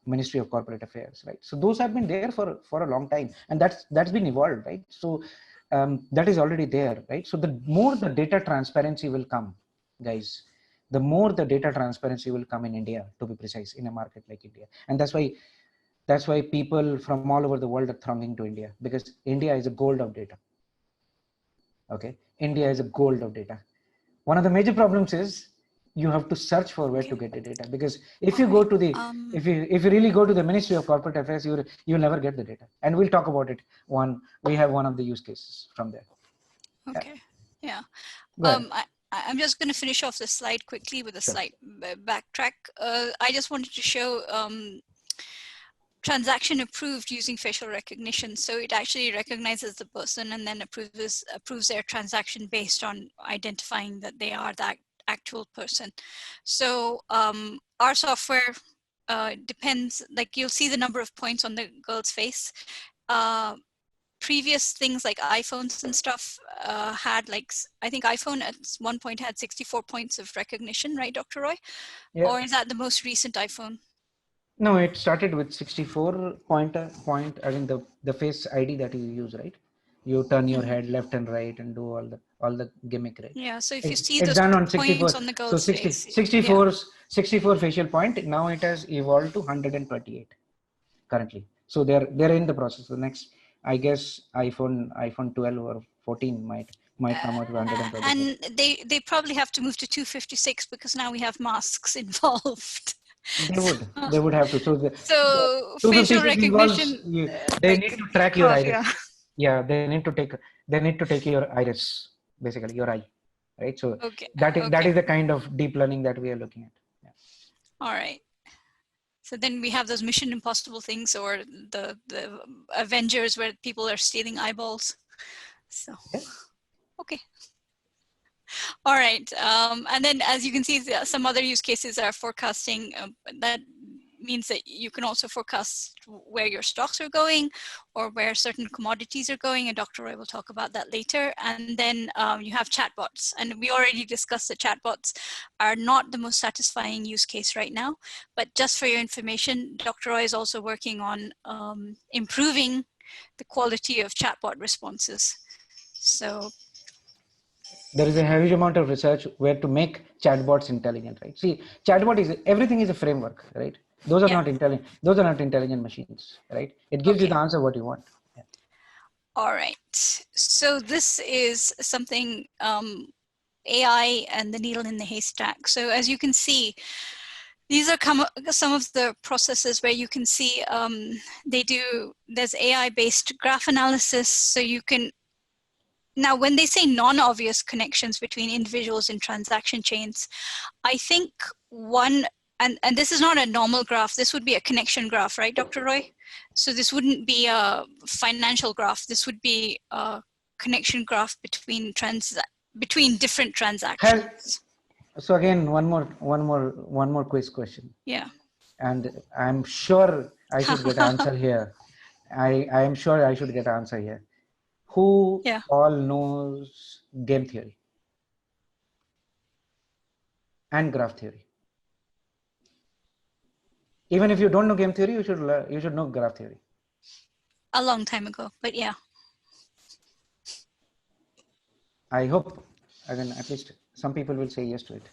Ministry of Corporate Affairs, right? So those have been there for a long time, and that's been evolved, right? So that is already there, right? So the more the data transparency will come, guys, the more the data transparency will come in India, to be precise, in a market like India. And that's why people from all over the world are thronging to India, because India is a gold of data. Okay, India is a gold of data. One of the major problems is you have to search for where Okay. to get the data, because if All you go right. to the if you really go to the Ministry of Corporate Affairs, you'll never get the data. And we'll talk about it. We have one of the use cases from there. Okay. Yeah. Go ahead. I'm just going to finish off this slide quickly with a Sure. slight backtrack. I just wanted to show transaction approved using facial recognition. So it actually recognizes the person and then approves their transaction based on identifying that they are that actual person. So our software depends, like you'll see the number of points on the girl's face. Previous things like iPhones and stuff had I think iPhone at one point had 64 points of recognition, right, Dr. Roy? Yeah. Or is that the most recent iPhone? No, it started with 64 point. I mean the face ID that you use, right? You turn your head left and right and do all the gimmick, right? Yeah, so if you see It's those done on points 64. on the So girl's 60, face, yeah. 64 facial point. Now it has evolved to 128 currently. So they're in the process. The next, I guess, iPhone 12 or 14 might come out with 128. And they probably have to move to 256 because now we have masks involved. They would have to. So the So facial 256 involves recognition, they like need to track your half, iris. yeah. Yeah, they need to take your iris, basically your eye, right? So Okay, that okay, is the kind of deep learning that we are looking at. Yeah. all right. So then we have those Mission Impossible things, or the Avengers where people are stealing eyeballs. So, Yeah. okay. All right. And then as you can see, some other use cases are forecasting. That means that you can also forecast where your stocks are going or where certain commodities are going. And Dr. Roy will talk about that later. And then you have chatbots. And we already discussed that chatbots are not the most satisfying use case right now. But just for your information, Dr. Roy is also working on improving the quality of chatbot responses. So There is a huge amount of research where to make chatbots intelligent, right? See, everything is a framework, right? Those are yeah. not intelligent. Those are not intelligent machines, right? It gives you Okay. the answer what you want. All right. So this is something AI and the needle in the haystack. So as you can see, these are some of the processes where you can see there's AI-based graph analysis. So you can, now when they say non-obvious connections between individuals in transaction chains, I think and this is not a normal graph, this would be a connection graph, right, Dr. Roy? So this wouldn't be a financial graph, this would be a connection graph between different transactions. So again, one more quiz question. Yeah. And I'm sure I should get answer here. I am sure I should get answer here. Who all knows game theory and graph theory? Even if you don't know game theory, you should know graph theory. A long time ago, but yeah. I hope, again, at least some people will say yes to it.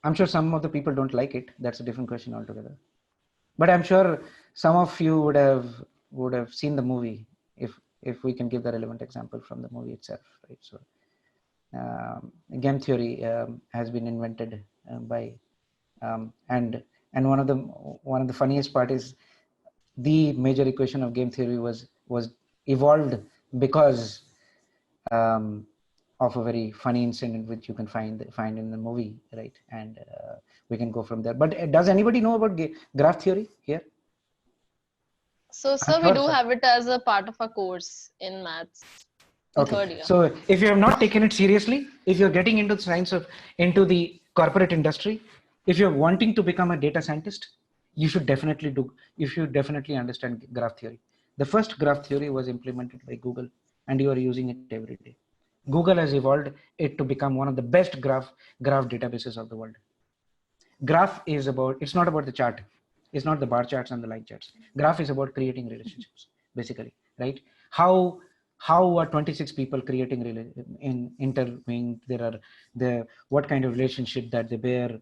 I'm sure some of the people don't like it. That's a different question altogether. But I'm sure some of you would have seen the movie if we can give the relevant example from the movie itself, right? So game theory has been invented by and one of the funniest part is the major equation of game theory was evolved because of a very funny incident which you can find in the movie, right? And we can go from there. But does anybody know about graph theory here? So, sir, we do have it as a part of a course in maths. Okay. So if you have not taken it seriously, if you're getting into the science into the corporate industry, if you're wanting to become a data scientist, you should definitely understand graph theory. The first graph theory was implemented by Google, and you are using it every day. Google has evolved it to become one of the best graph databases of the world. Graph is it's not about the chart. It's not the bar charts and the line charts. Graph is about creating relationships, basically, right? How are 26 people creating interlinked? What kind of relationship that they bear,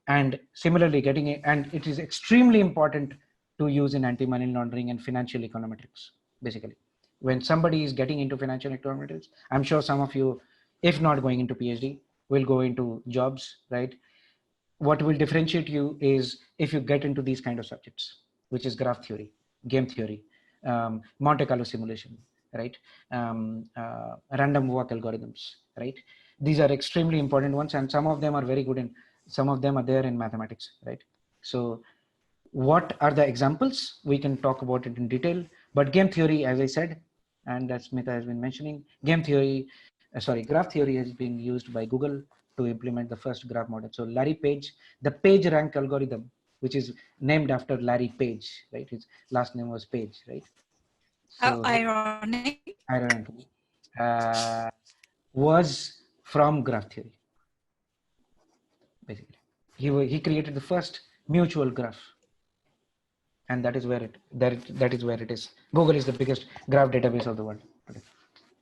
and similarly getting it, and it is extremely important to use in anti-money laundering and financial econometrics, basically. When somebody is getting into financial econometrics, I'm sure some of you, if not going into PhD, will go into jobs, right? What will differentiate you is if you get into these kind of subjects, which is graph theory, game theory, Monte Carlo simulation, right? Random walk algorithms, right? These are extremely important ones, and some of them are very good in, some of them are there in mathematics, right? So what are the examples? We can talk about it in detail, but game theory, as I said, and that Smita has been mentioning, graph theory has been used by Google to implement the first graph model. So Larry Page, the page rank algorithm, which is named after Larry Page, right? His last name was Page, right? So ironic. Ironically, was from graph theory, basically. He created the first mutual graph, and that is where it is. Google is the biggest graph database of the world today.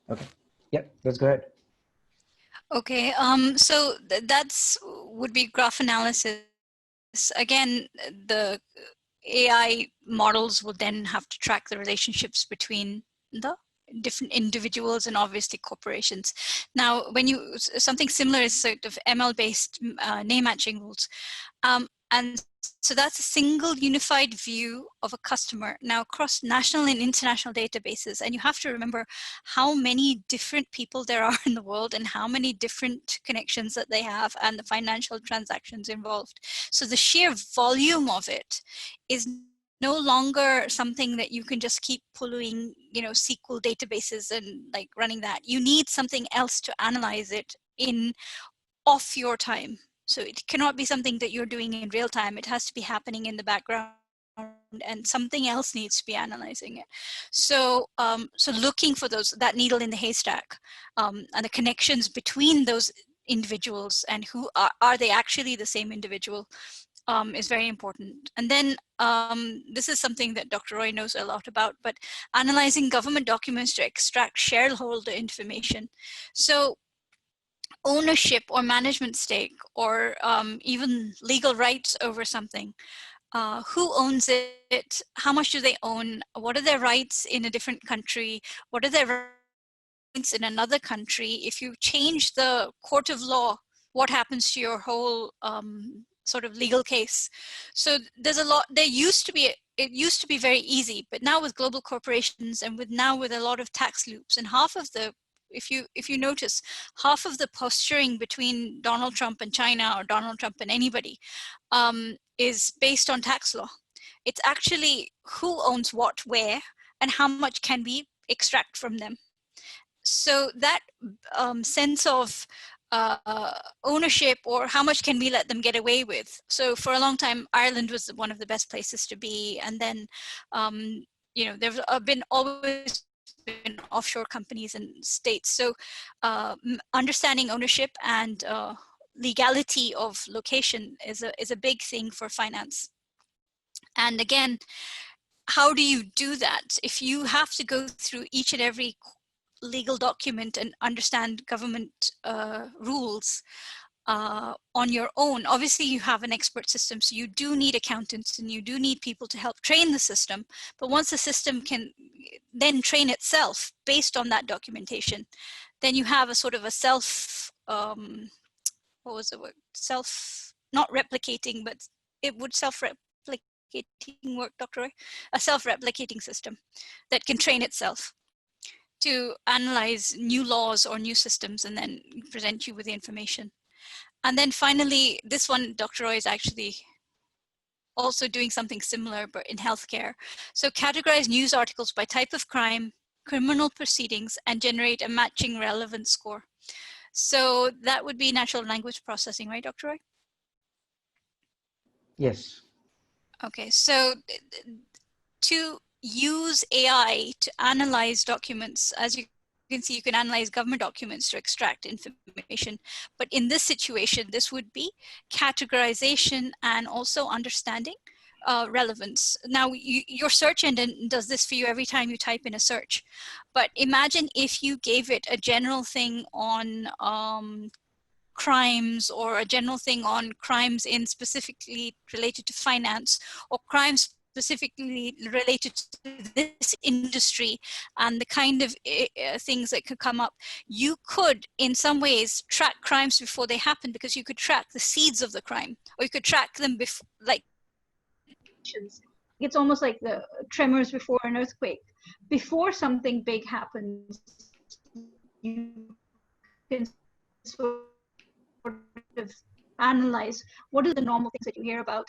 Okay, yeah, let's go ahead. Okay, so that's would be graph analysis. Again, the AI models will then have to track the relationships between the different individuals and obviously corporations. Now, when something similar is sort of ML-based name matching rules. And so that's a single unified view of a customer now across national and international databases. And you have to remember how many different people there are in the world and how many different connections that they have and the financial transactions involved. So the sheer volume of it is no longer something that you can just keep pulling, SQL databases and like running that. You need something else to analyze it in off your time. So it cannot be something that you're doing in real time. It has to be happening in the background and something else needs to be analyzing it. So so looking for that needle in the haystack and the connections between those individuals and who are they actually the same individual is very important. And then this is something that Dr. Roy knows a lot about, but analyzing government documents to extract shareholder information. So ownership or management stake or even legal rights over something. Who owns it? How much do they own? What are their rights in a different country? What are their rights in another country, if you change the court of law, what happens to your whole sort of legal case? So there's a lot. It used to be very easy, but now with global corporations and with a lot of tax loops, and half of the, if you notice, half of the posturing between Donald Trump and China, or Donald Trump and anybody, is based on tax law. It's actually who owns what, where, and how much can we extract from them. So that sense of ownership, or how much can we let them get away with. So for a long time, Ireland was one of the best places to be. And then, there's always been offshore companies and states. So understanding ownership and legality of location is a big thing for finance. And again, how do you do that? If you have to go through each and every legal document and understand government rules on your own, obviously you have an expert system, so you do need accountants and you do need people to help train the system. But once the system can then train itself based on that documentation, then you have a sort of a self, what was the word? Not replicating, but it would self-replicating work, Dr. Roy? A self-replicating system that can train itself to analyze new laws or new systems and then present you with the information. And then finally, this one, Dr. Roy is actually also doing something similar, but in healthcare. So categorize news articles by type of crime, criminal proceedings, and generate a matching relevance score. So that would be natural language processing, right, Dr. Roy? Yes. Okay, so to use AI to analyze documents, as you can see, you can analyze government documents to extract information. But in this situation, this would be categorization and also understanding relevance. Now, your search engine does this for you every time you type in a search. But imagine if you gave it a general thing on crimes, or a general thing on crimes in specifically related to finance, or crimes specifically related to this industry, and the kind of things that could come up. You could, in some ways, track crimes before they happen, because you could track the seeds of the crime, or you could track them before, like, it's almost like the tremors before an earthquake. Before something big happens, you can sort of analyze what are the normal things that you hear about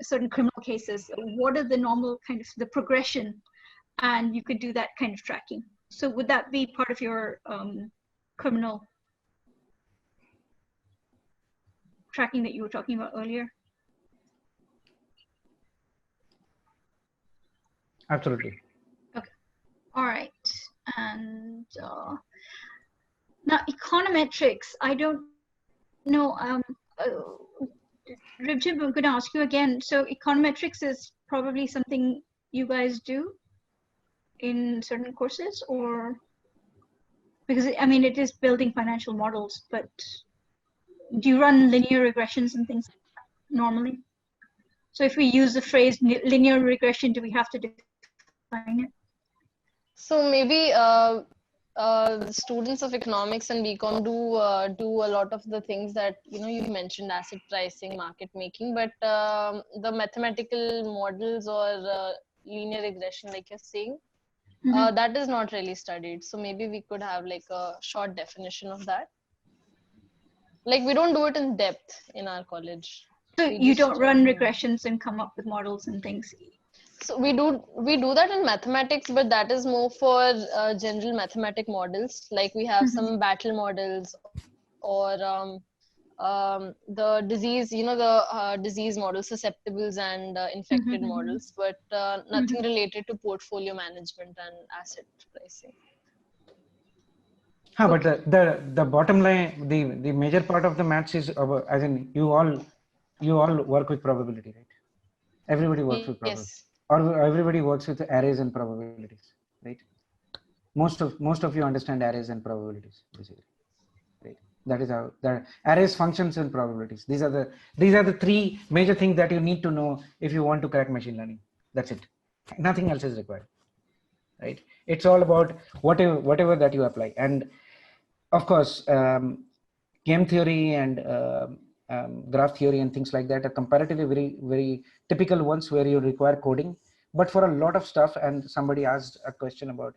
certain criminal cases, what are the normal kind of the progression, and you could do that kind of tracking. So would that be part of your criminal tracking that you were talking about earlier? Absolutely. Okay. All right. And now econometrics, I don't know. Ribjib, I'm going to ask you again. So econometrics is probably something you guys do in certain courses, or because I mean it is building financial models, but do you run linear regressions and things normally? So if we use the phrase linear regression, do we have to define it? So maybe the students of economics and BCom do a lot of the things that you mentioned, asset pricing, market making, but the mathematical models or linear regression, like you're saying, that is not really studied. So maybe we could have like a short definition of that. Like we don't do it in depth in our college. So you don't run regressions and come up with models and things? So we do that in mathematics, but that is more for general mathematic models. Like we have some battle models, or the disease, the disease models, susceptibles and infected models, but nothing related to portfolio management and asset pricing. But the bottom line, the major part of the maths is as in you all work with probability, right? Everybody works with probability, or everybody works with arrays and probabilities, right? Most of you understand arrays and probabilities, basically, right? That is how the arrays, functions, and probabilities. These are the three major things that you need to know if you want to crack machine learning. That's it. Nothing else is required. right? It's all about whatever that you apply. And of course, game theory and graph theory and things like that are comparatively very typical ones where you require coding. But for a lot of stuff, and somebody asked a question about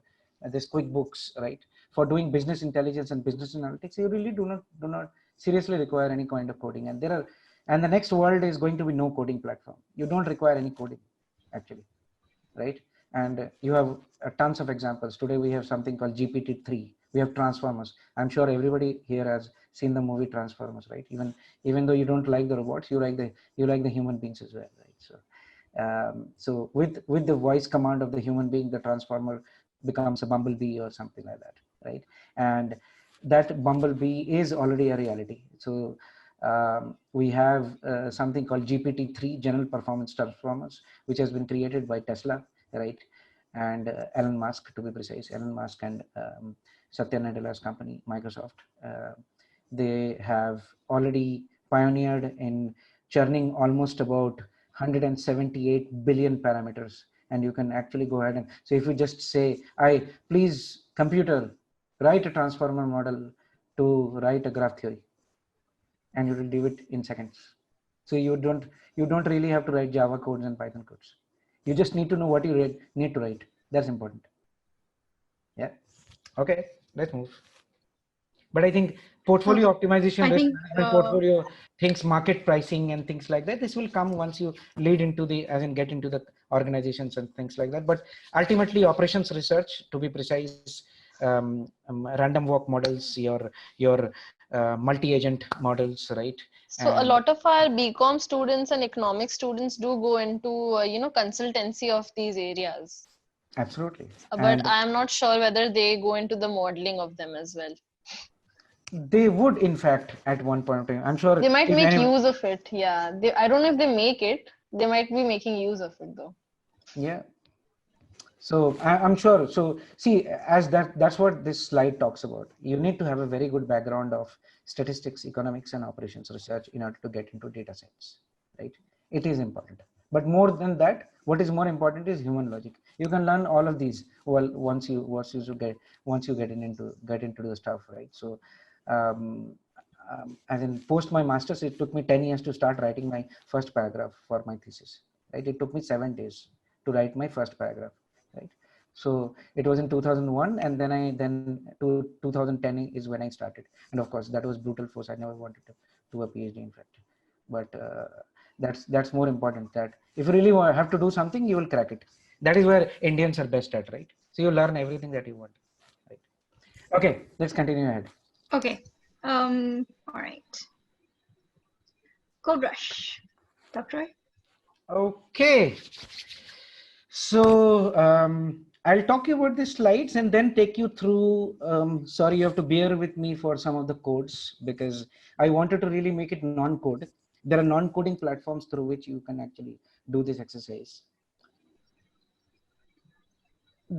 this QuickBooks, right? For doing business intelligence and business analytics, you really do not seriously require any kind of coding. And the next world is going to be no coding platform. You don't require any coding, actually, right? And you have tons of examples. Today we have something called GPT-3. We have transformers. I'm sure everybody here has seen the movie Transformers, right? Even though you don't like the robots, you like the human beings as well, right? So with the voice command of the human being, the transformer becomes a bumblebee or something like that, right? And that bumblebee is already a reality. So we have something called GPT-3, General Performance Transformers, which has been created by Tesla, right? And Elon Musk, to be precise, Elon Musk and Satya Nadella's company, Microsoft. They have already pioneered in churning almost about 178 billion parameters. And you can actually go ahead and, so if you just say, please computer, write a transformer model to write a graph theory, and you will do it in seconds. So you don't really have to write Java codes and Python codes. You just need to know what you need to write. That's important. Yeah. Okay, let's move. But I think portfolio optimization, risk management, portfolio things, market pricing and things like that, this will come once you lead into get into the organizations and things like that. But ultimately operations research, to be precise, random walk models, your multi-agent models, right? So a lot of our BCom students and economics students do go into, consultancy of these areas. Absolutely. But I'm not sure whether they go into the modeling of them as well. They would, in fact, at one point in time. I'm sure they might make use of it. Yeah. I don't know if they make it. They might be making use of it though. Yeah. So I'm sure. So see, as that's what this slide talks about. You need to have a very good background of statistics, economics, and operations research in order to get into data science, right? It is important. But more than that, what is more important is human logic. You can learn all of these once you get into the stuff, right? So as in post my master's, it took me 10 years to start writing my first paragraph for my thesis, right? It took me 7 days to write my first paragraph, right? So it was in 2001, and then to 2010 is when I started. And of course that was brutal force. I never wanted to do a PhD, in fact. But that's more important, that if you really have to do something, you will crack it. That is where Indians are best at, right? So you learn everything that you want, right? Okay, let's continue ahead. Okay. All right. Code Rush. Dr. Roy? Okay. So I'll talk you about the slides and then take you through, sorry, you have to bear with me for some of the codes, because I wanted to really make it non-code. There are non-coding platforms through which you can actually do this exercise.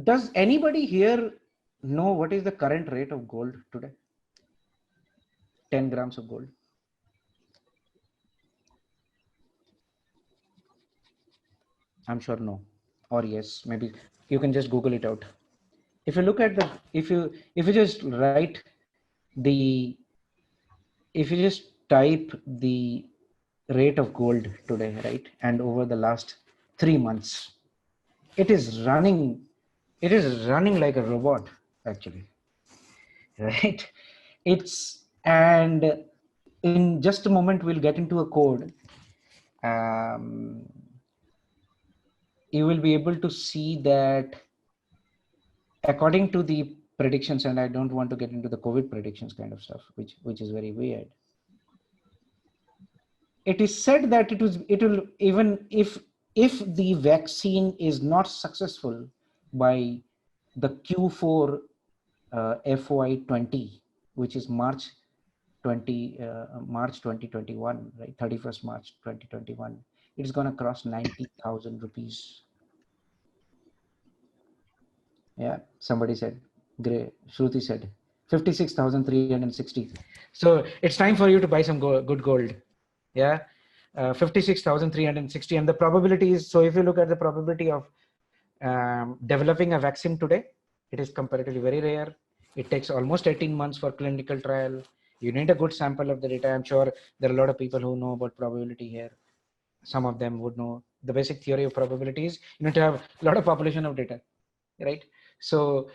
Does anybody here know what is the current rate of gold today? 10 grams of gold. I'm sure no, or yes, maybe you can just Google it out. If you look at if you just write the, if you just type the rate of gold today, right, and over the last 3 months, it is running like a robot, actually, right? And in just a moment we'll get into a code. You will be able to see that according to the predictions, and I don't want to get into the COVID predictions kind of stuff, which is very weird. It is said that it will, even if the vaccine is not successful by the Q4 FY20, which is March 2021, right? 31st March 2021, it's going to cross 90,000 rupees. Yeah, somebody said, Shruti said 56,360. So it's time for you to buy some good gold. Yeah, 56,360, and the probability is, so if you look at the probability of Developing a vaccine today, it is comparatively very rare. It takes almost 18 months for clinical trial. You need a good sample of the data. I'm sure there are a lot of people who know about probability here. Some of them would know the basic theory of probability is you need to have a lot of population of data, right? So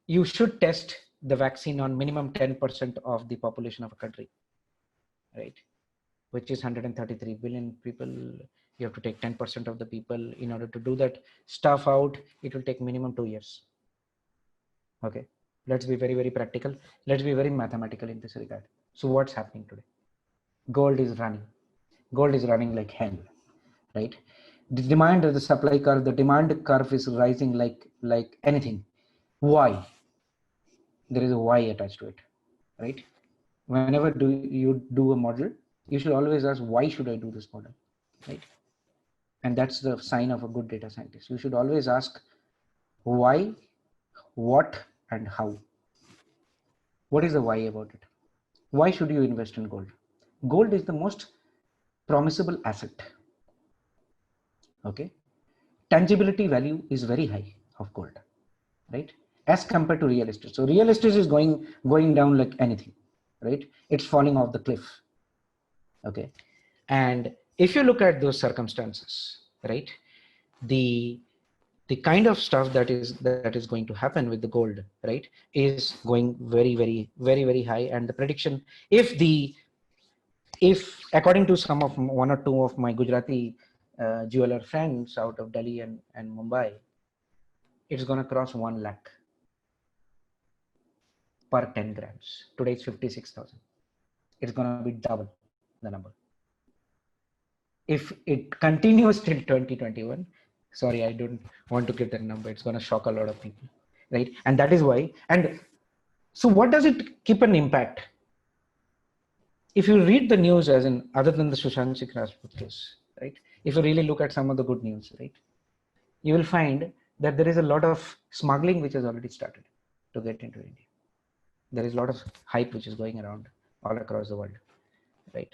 you should test the vaccine on minimum 10% of the population of a country, right? Which is 133 billion people. You have to take 10% of the people. In order to do that stuff out, it will take minimum 2 years. Okay, let's be very, very practical. Let's be very mathematical in this regard. So what's happening today? Gold is running like hell, right? The demand of the supply curve, the demand curve is rising like anything. Why? There is a why attached to it, right? Whenever you do a model, you should always ask, why should I do this model, right? And that's the sign of a good data scientist. You should always ask why, what, and how. What is the why about it? Why should you invest in gold? Gold is the most promisable asset. Okay, tangibility value is very high of gold, right? As compared to real estate. So real estate is going down like anything, right? It's falling off the cliff. Okay, and if you look at those circumstances, right, the kind of stuff that is going to happen with the gold, right, is going very high. And the prediction, if according to some of one or two of my Gujarati jeweler friends out of Delhi and Mumbai, it's going to cross 1 lakh per 10 grams. Today it's 56,000. It's going to be double the number. If it continues till 2021, sorry, I don't want to give that number. It's going to shock a lot of people, right? And that is why. And so what does it keep an impact? If you read the news, as in other than the Sushant Singh Rajput case, right? If you really look at some of the good news, right, you will find that there is a lot of smuggling which has already started to get into India. There is a lot of hype which is going around all across the world, right?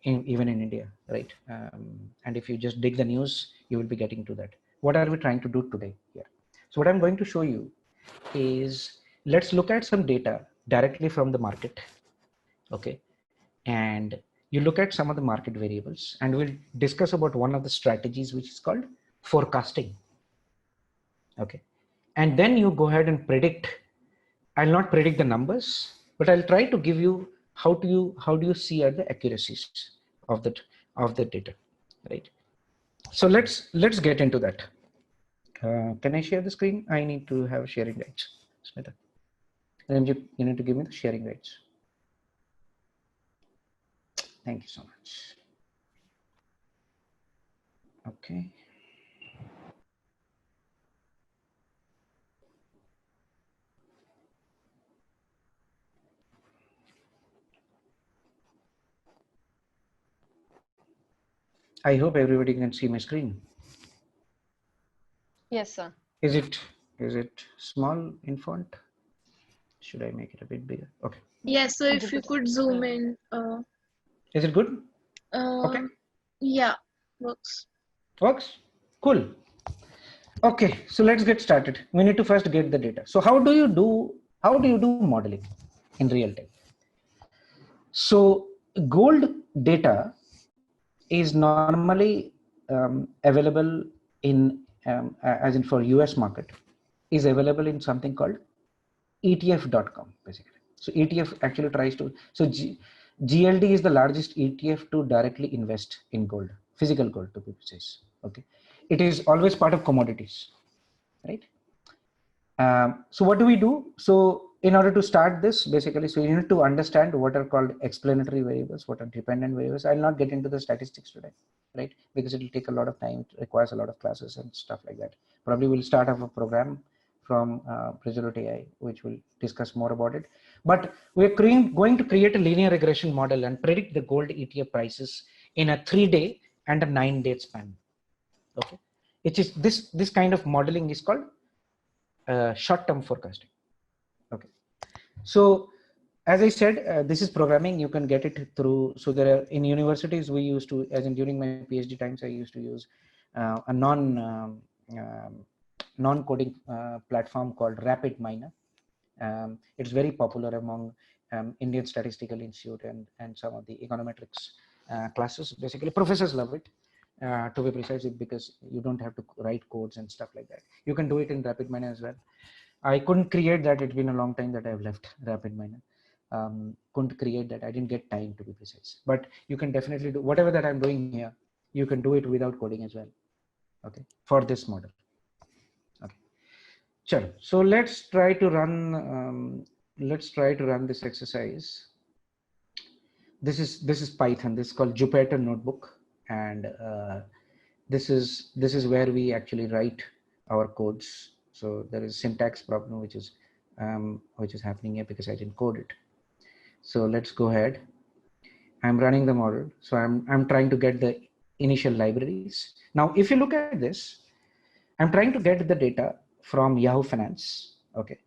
Even in India, right? And if you just dig the news, you will be getting to that. What are we trying to do today here? So what I'm going to show you is, let's look at some data directly from the market, okay? And you look at some of the market variables, and we'll discuss about one of the strategies which is called forecasting, okay? And then you go ahead and predict. I'll not predict the numbers, but I'll try to give you how do you see are the accuracies of the data, right? So let's get into that. Can I share the screen? I need to have sharing rights. Smita, you need to give me the sharing rights. Thank you so much. Okay. I hope everybody can see my screen. Yes, sir. Is it small in font? Should I make it a bit bigger? Okay. Yes, so if you could zoom in. Is it good? Okay. Yeah, works. Works? Cool. Okay, so let's get started. We need to first get the data. So how do you do modeling in real time? So gold data is normally available in, as in for US market, is available in something called ETF.com basically. So ETF actually tries to, so GLD is the largest ETF to directly invest in gold, physical gold to be precise. Okay, it is always part of commodities, right? So what do we do? So in order to start this, basically, so you need to understand what are called explanatory variables, what are dependent variables. I'll not get into the statistics today, right? Because it will take a lot of time. It requires a lot of classes and stuff like that. Probably we'll start off a program from ResoluteAI, which will discuss more about it. But we're going to create a linear regression model and predict the gold ETF prices in a 3-day and a 9-day span. Okay, it is this kind of modeling is called short-term forecasting. Okay, so as I said, this is programming. You can get it through. So there are, in universities we used to, as in during my PhD times, I used to use a non-coding platform called RapidMiner. It's very popular among Indian Statistical Institute and some of the econometrics classes. Basically, professors love it. To be precise, because you don't have to write codes and stuff like that. You can do it in RapidMiner as well. I couldn't create that. It's been a long time that I've left RapidMiner. Couldn't create that. I didn't get time, to be precise. But you can definitely do whatever that I'm doing here. You can do it without coding as well. Okay, for this model. Okay, sure. So let's try to run. Let's try to run this exercise. This is Python. This is called Jupyter Notebook, and this is where we actually write our codes. So there is a syntax problem which is happening here because I didn't code it. So let's go ahead. I'm running the model. So I'm trying to get the initial libraries. Now, if you look at this, I'm trying to get the data from Yahoo Finance. Okay.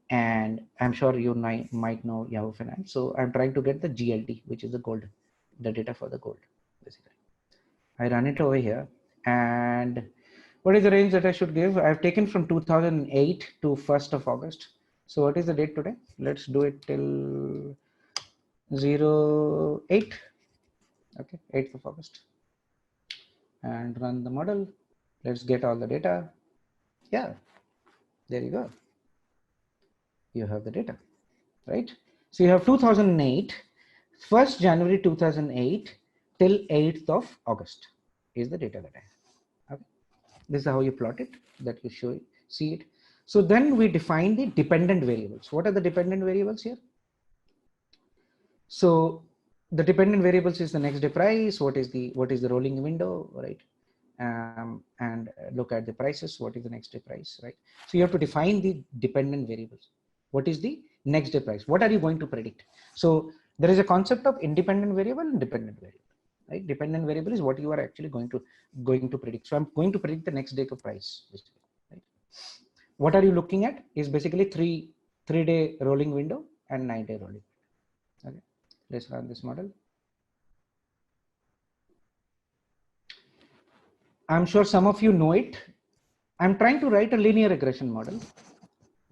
And I'm sure you might know Yahoo Finance. So I'm trying to get the GLD, which is the gold, the data for the gold, basically. I run it over here. And what is the range that I should give? I've taken from 2008 to 1st of August. So what is the date today? Let's do it till 08. Okay, 8th of August. And run the model. Let's get all the data. Yeah, there you go. You have the data, right? So you have 2008, 1st January 2008 till 8th of August is the data that I have. Okay. This is how you plot it, that you see it. So then we define the dependent variables. What are the dependent variables here? So the dependent variables is the next day price. What is the rolling window, right? And look at the prices. What is the next day price, right? So you have to define the dependent variables. What is the next day price? What are you going to predict? So there is a concept of independent variable and dependent variable, right? Dependent variable is what you are actually going to predict. So I'm going to predict the next day of price, basically, right? What are you looking at is basically three-day rolling window and 9-day rolling. Okay, let's run this model. I'm sure some of you know it. I'm trying to write a linear regression model.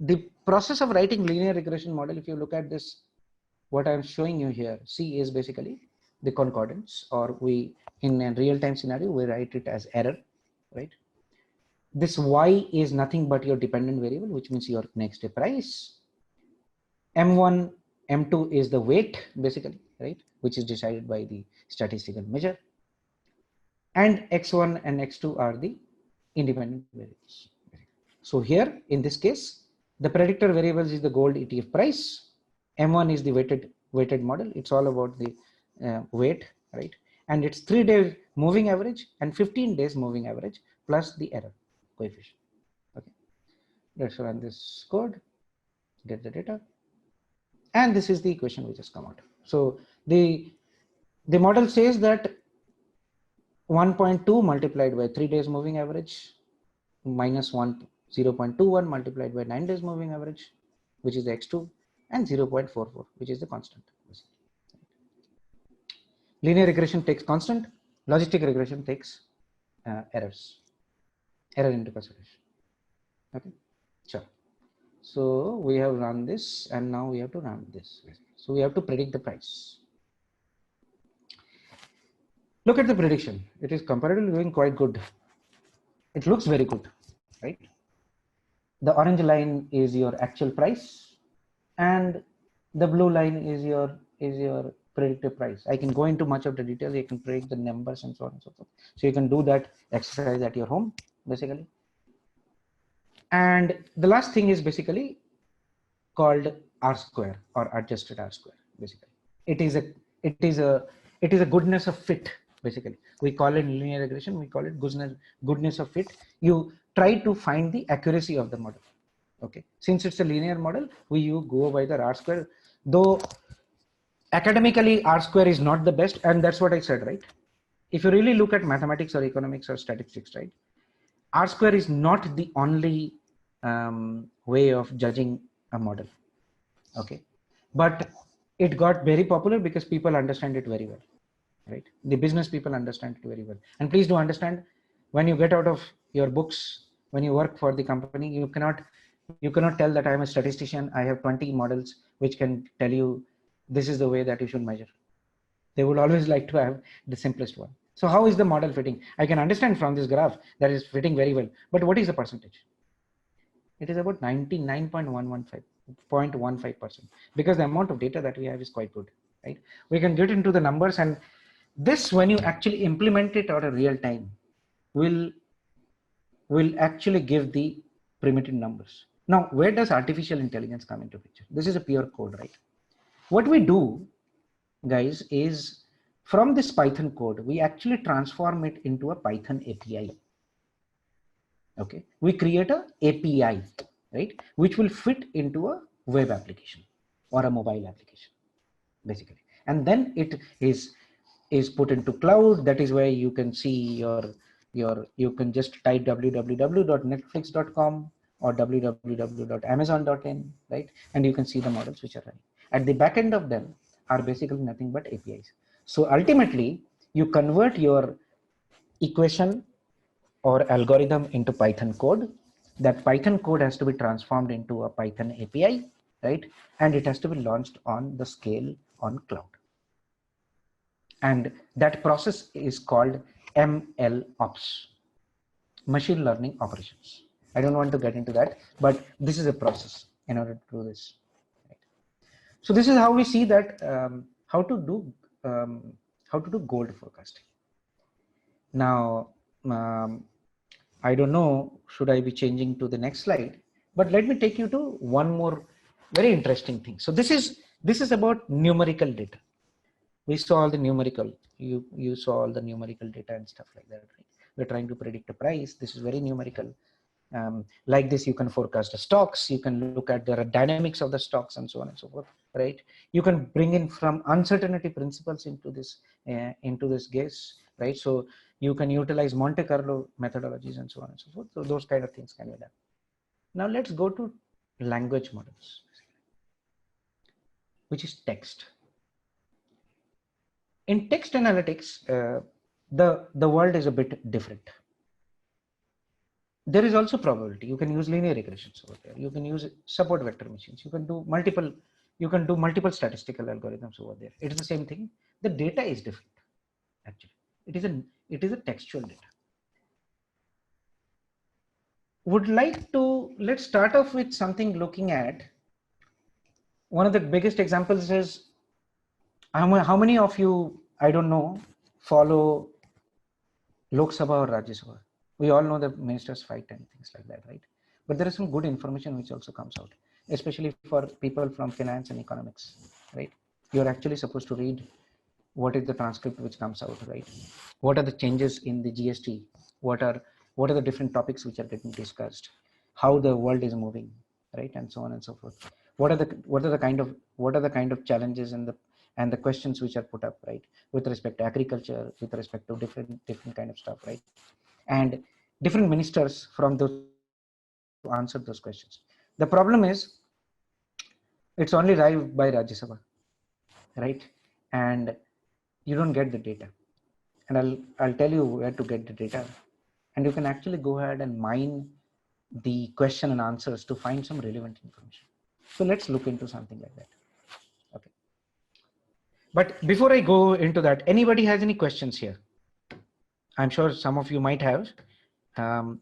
The process of writing linear regression model, if you look at this, what I'm showing you here, C is basically the concordance, or in a real-time scenario, we write it as error, right? This Y is nothing but your dependent variable, which means your next day price. M1, M2 is the weight, basically, right? Which is decided by the statistical measure. And X1 and X2 are the independent variables. So here, in this case, the predictor variables is the gold ETF price. M1 is the weighted model. It's all about the weight, right? And it's 3 days moving average and 15 days moving average plus the error coefficient. Okay, let's run this code, get the data, and this is the equation which has come out. So the model says that 1.2 multiplied by 3 days moving average minus 0.21 multiplied by 9 days moving average, which is the X2, and 0.44, which is the constant. Linear regression takes constant, logistic regression takes error into consideration. Okay, sure. So we have run this, and now we have to run this. So we have to predict the price. Look at the prediction. It is comparatively doing quite good. It looks very good, right? The orange line is your actual price, and the blue line is your predicted price. I can go into much of the details. You can predict the numbers and so on and so forth. So you can do that exercise at your home, basically. And the last thing is basically called R square, or adjusted R square. Basically, it is a goodness of fit. Basically, we call it linear regression. We call it goodness of fit. You try to find the accuracy of the model. Okay, since it's a linear model, you go by the R square. Though academically, R square is not the best, and that's what I said, right? If you really look at mathematics or economics or statistics, right, R square is not the only way of judging a model. Okay, but it got very popular because people understand it very well, right? The business people understand it very well. And please do understand, when you get out of your books, when you work for the company, you cannot tell that I am a statistician, I have 20 models which can tell you this is the way that you should measure. They would always like to have the simplest one. So how is the model fitting? I can understand from this graph that is fitting very well, but what is the percentage? It is about 99.115%, because the amount of data that we have is quite good, right? We can get into the numbers, and this, when you actually implement it at a real time, will actually give the primitive numbers. Now, where does artificial intelligence come into picture? This is a pure code, right? What we do, guys, is from this Python code, we actually transform it into a Python API. Okay, we create a API, right, which will fit into a web application or a mobile application, basically, and then it is put into cloud. That is where you can see you can just type www.netflix.com or www.amazon.in, right, and you can see the models which are running. At the back end of them are basically nothing but APIs. So ultimately, you convert your equation or algorithm into Python code. That Python code has to be transformed into a Python API, right? And it has to be launched on the scale on cloud. And that process is called ML ops, machine learning operations. I don't want to get into that, but this is a process in order to do this. Right? So this is how we see that how to do gold forecasting. Now, I don't know, should I be changing to the next slide? But let me take you to one more very interesting thing. So this is about numerical data. We saw all the numerical. You saw all the numerical data and stuff like that. Right? We're trying to predict a price. This is very numerical. Like this, you can forecast the stocks. You can look at the dynamics of the stocks and so on and so forth. Right? You can bring in from uncertainty principles into this guess. Right? So you can utilize Monte Carlo methodologies and so on and so forth. So those kind of things can be done. Now let's go to language models, which is text. In text analytics, the world is a bit different. There is also probability. You can use linear regressions over there. You can use support vector machines. You can do multiple statistical algorithms over there. It is the same thing. The data is different. Actually, it is a textual data. Let's start off with something looking at one of the biggest examples is how many of you, I don't know, follow Lok Sabha or Rajya Sabha? We all know the ministers fight and things like that, right? But there is some good information which also comes out, especially for people from finance and economics, right? You're actually supposed to read what is the transcript which comes out, right? What are the changes in the GST? What are the different topics which are getting discussed? How the world is moving, right? And so on and so forth. What are the kind of challenges and the questions which are put up, right? With respect to agriculture, with respect to different kind of stuff, right? And different ministers from those states are supposed to answer those questions. The problem is it's only arrived by Rajya Sabha, right? And you don't get the data. And I'll tell you where to get the data. And you can actually go ahead and mine the question and answers to find some relevant information. So let's look into something like that. Okay. But before I go into that, anybody has any questions here? I'm sure some of you might have.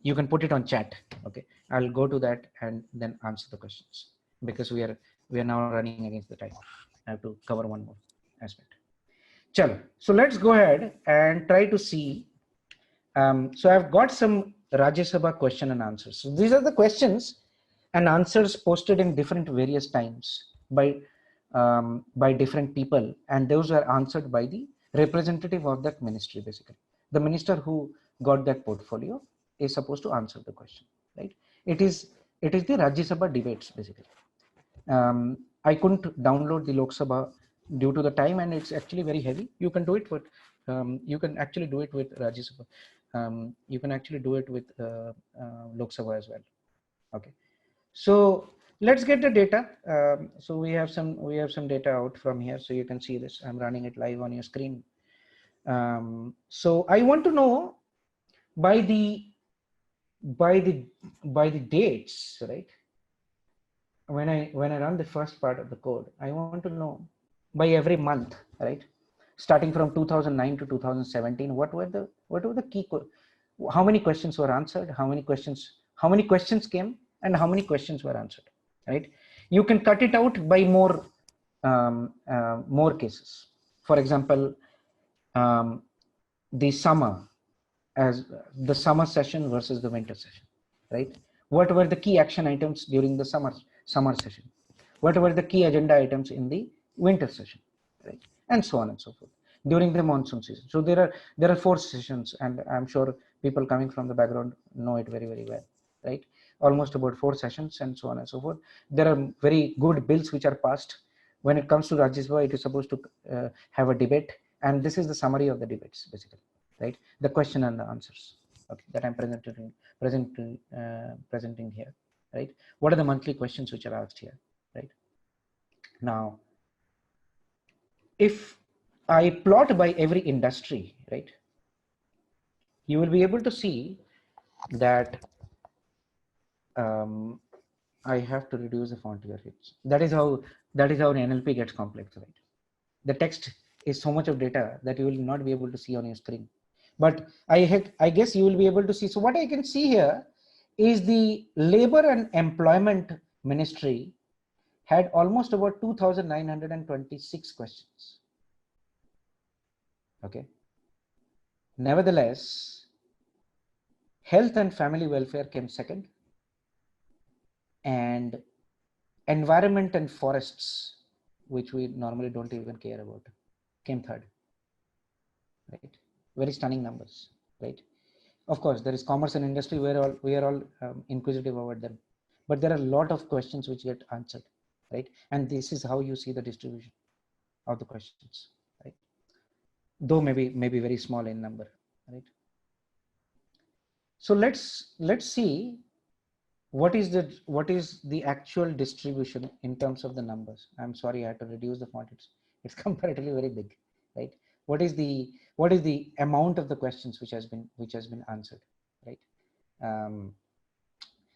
You can put it on chat. Okay, I'll go to that and then answer the questions, because we are now running against the time. I have to cover one more aspect. Chalo. So let's go ahead and try to see. So I've got some Rajya Sabha question and answers. So these are the questions and answers posted in different various times by different people, and those are answered by the representative of that ministry. Basically, the minister who got that portfolio is supposed to answer the question, right? It is the Rajya Sabha debates, basically. I couldn't download the Lok Sabha due to the time, and it's actually very heavy. You can do it with you can actually do it with Rajya Sabha. You can actually do it with Lok Sabha as well. Okay, so let's get the data. So we have some data out from here, so you can see this. I'm running it live on your screen. So I want to know by the by the dates, right? When I run the first part of the code, I want to know by every month, right? Starting from 2009 to 2017, what were the key, how many questions were answered, how many questions came, and how many questions were answered, right? You can cut it out by more cases. For example, the summer, as the summer session versus the winter session, right? What were the key action items during the summer session? What were the key agenda items in the winter session, right? And so on and so forth during the monsoon season. So there are 4 sessions, and I'm sure people coming from the background know it very, very well, right? Almost about 4 sessions, and so on and so forth. There are very good bills which are passed. When it comes to Rajya Sabha, it is supposed to have a debate, and this is the summary of the debates, basically, right? The question and the answers, okay, that I'm presenting here, right? What are the monthly questions which are asked here, right? Now, if I plot by every industry, right, you will be able to see that I have to reduce the font here. That is how NLP gets complex, right? The text is so much of data that you will not be able to see on your screen. But I guess you will be able to see. So what I can see here is the Labor and Employment Ministry had almost about 2,926 questions. Okay. Nevertheless, Health and Family Welfare came second, and Environment and Forests, which we normally don't even care about, came third. Right? Very stunning numbers, right? Of course, there is Commerce and Industry, where we are all inquisitive about them, but there are a lot of questions which get answered, right? And this is how you see the distribution of the questions, right? Though maybe very small in number, right? So let's see what is the actual distribution in terms of the numbers. I'm sorry, I had to reduce the font. It's comparatively very big, right? What is the amount of the questions which has been answered, right?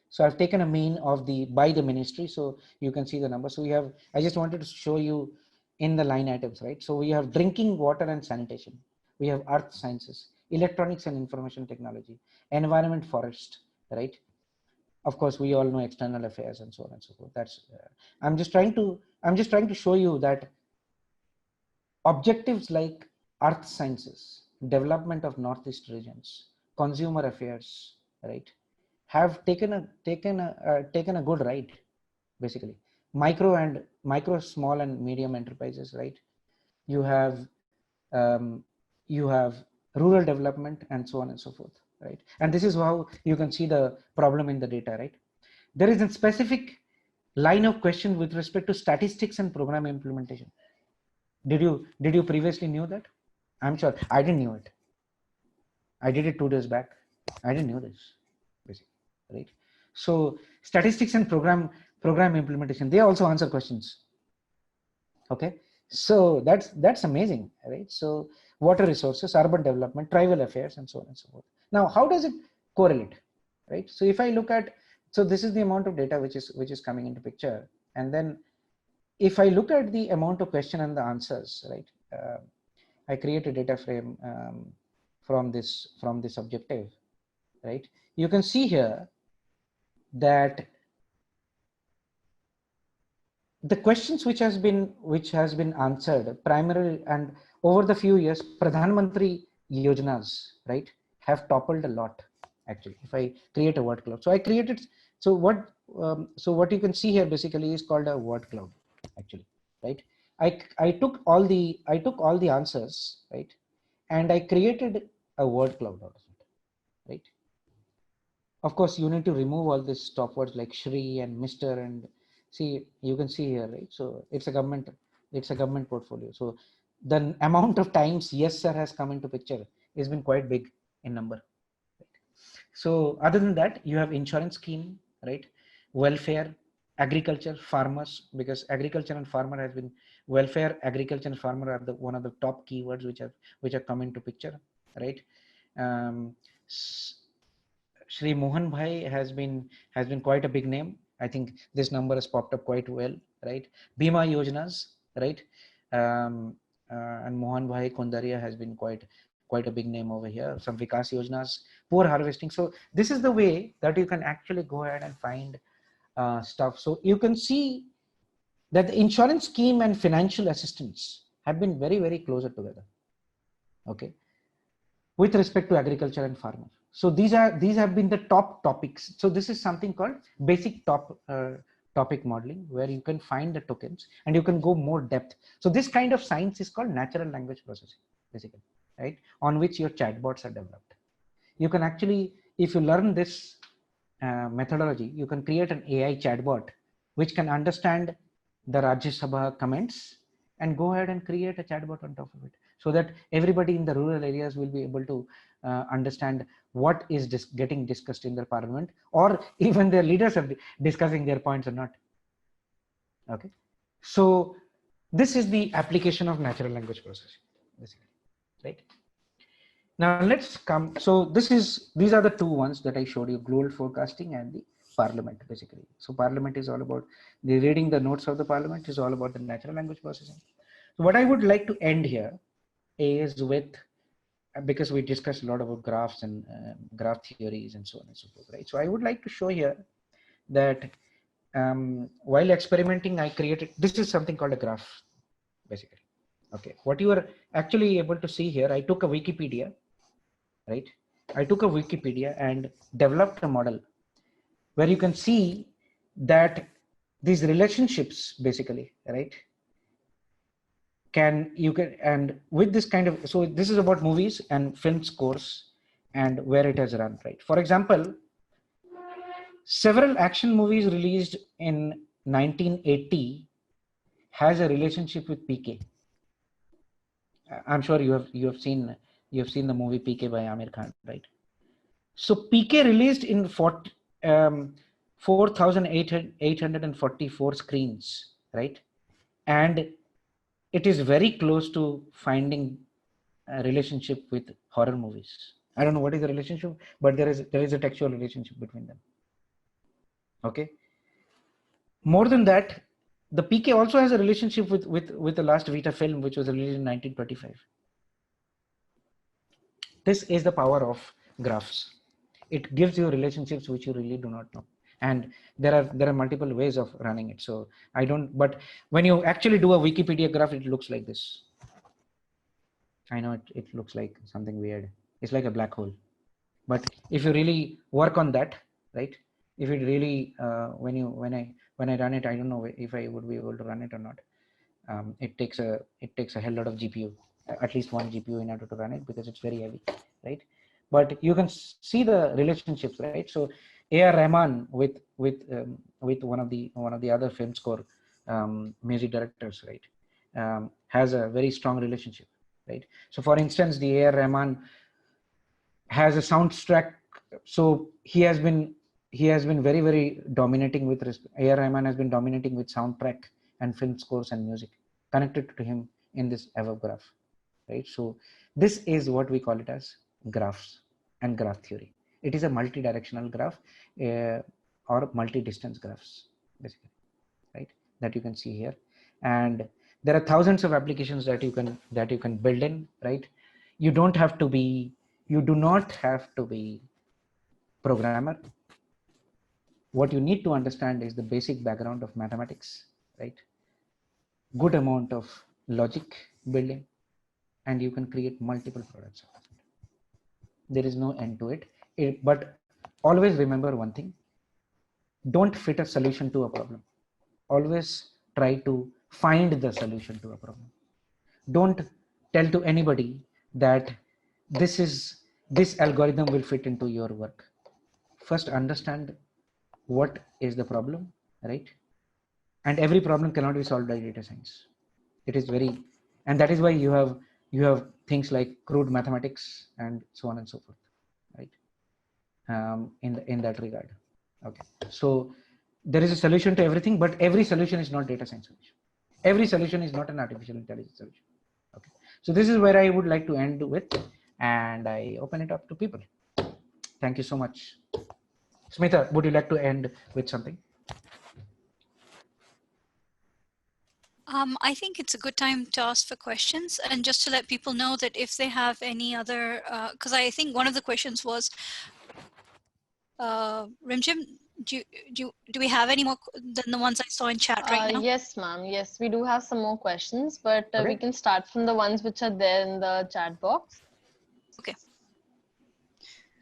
So I've taken a mean of by the ministry, so you can see the number. So I just wanted to show you in the line items, right? So we have drinking water and sanitation, we have earth sciences, electronics and information technology, environment, forest, right? Of course, we all know external affairs and so on and so forth. That's I'm just trying to show you that objectives like earth sciences, development of northeast regions, consumer affairs, right, have taken a good ride, basically. Micro, small and medium enterprises, right? You have um, rural development and so on and so forth, right? And this is how you can see the problem in the data, right? There is a specific line of question with respect to statistics and program implementation. Did you previously knew that? I'm sure I didn't knew it. I did it 2 days back. I didn't know this, basically, right? So statistics and program implementation, they also answer questions. Okay, so that's amazing, right? So water resources, urban development, tribal affairs, and so on and so forth. Now, how does it correlate, right? So if I look at, so this is the amount of data which is coming into picture, and then if I look at the amount of question and the answers, right? I create a data frame from this objective, right? You can see here that the questions which has been answered primarily, and over the few years, Pradhan Mantri Yojanas, right, have toppled a lot, actually. If I create a word cloud, so I created, so what you can see here basically is called a word cloud, actually, right? I took all the answers, right, and I created a word cloud out of it, right? Of course, you need to remove all these stop words like Shri and Mr. and see, you can see here, right? So it's a government portfolio. So the amount of times yes sir has come into picture has been quite big in number. So other than that, you have insurance scheme, right? Welfare, agriculture, farmers, because agriculture and farmer has been welfare, agriculture and farmer are one of the top keywords which have come into picture, right? Um, Shri Mohan Bhai has been quite a big name. I think this number has popped up quite well, right? Bima Yojanas, right? And Mohan Bhai Kondaria has been quite a big name over here. Some Vikas Yojanas, poor harvesting. So this is the way that you can actually go ahead and find stuff. So you can see that the insurance scheme and financial assistance have been very, very closer together. Okay, with respect to agriculture and farmer. So these have been the top topics. So this is something called basic topic modeling, where you can find the tokens and you can go more depth. So this kind of science is called natural language processing, basically, right? On which your chatbots are developed. You can actually, if you learn this methodology, you can create an AI chatbot which can understand the Rajya Sabha comments and go ahead and create a chatbot on top of it, so that everybody in the rural areas will be able to understand what is getting discussed in the parliament, or even their leaders are discussing their points or not. Okay, so this is the application of natural language processing, basically, right? Now let's come. So these are the two ones that I showed you: global forecasting and the parliament, basically. So parliament is all about the reading the notes of the parliament, is all about the natural language processing. So what I would like to end here is with, because we discussed a lot about graphs and graph theories and so on and so forth, right? So I would like to show here that while experimenting, I created, this is something called a graph, basically. Okay, what you are actually able to see here, I took a Wikipedia, right? I took a Wikipedia and developed a model where you can see that these relationships, basically, right, and with this kind of, so this is about movies and film scores and where it has run, right? For example, several action movies released in 1980 has a relationship with PK. I'm sure you have seen the movie PK by Amir Khan, right? So PK released in 4,844 screens, right? And it is very close to finding a relationship with horror movies. I don't know what is the relationship, but there is a textual relationship between them. Okay. More than that, the PK also has a relationship with the last Vita film, which was released in 1925. This is the power of graphs. It gives you relationships which you really do not know, and there are multiple ways of running it. So I don't, but when you actually do a Wikipedia graph, it looks like this. I know it looks like something weird. It's like a black hole. But if you really work on that, right? If it really when I run it, I don't know if I would be able to run it or not. It takes a hell lot of GPU, at least one GPU, in order to run it, because it's very heavy, right? But you can see the relationships, right? So A.R. Rahman with one of the other film score music directors, right, has a very strong relationship, right? So for instance, the A.R. Rahman has a soundtrack. So he has been very, very dominating with A.R. Rahman has been dominating with soundtrack and film scores and music connected to him in this above graph, right? So this is what we call it as graphs and graph theory. It is a multi-directional graph or multi-distance graphs, basically, right, that you can see here. And there are thousands of applications that you can build in, right? You do not have to be programmer. What you need to understand is the basic background of mathematics, right? Good amount of logic building, and you can create multiple products. There is no end to it. But always remember one thing: don't fit a solution to a problem. Always try to find the solution to a problem. Don't tell to anybody that this algorithm will fit into your work. First understand what is the problem, right? And every problem cannot be solved by data science. It is very, and that is why you have things like crude mathematics and so on and so forth, right? In that regard. Okay, so there is a solution to everything, but every solution is not data science solution. Every solution is not an artificial intelligence solution. Okay, so this is where I would like to end with, and I open it up to people. Thank you so much. Smita, would you like to end with something? I think it's a good time to ask for questions, and just to let people know that if they have any other, because I think one of the questions was, Rimjim, do we have any more than the ones I saw in chat right now? Yes, ma'am. Yes, we do have some more questions, but we Okay. can start from the ones which are there in the chat box. Okay.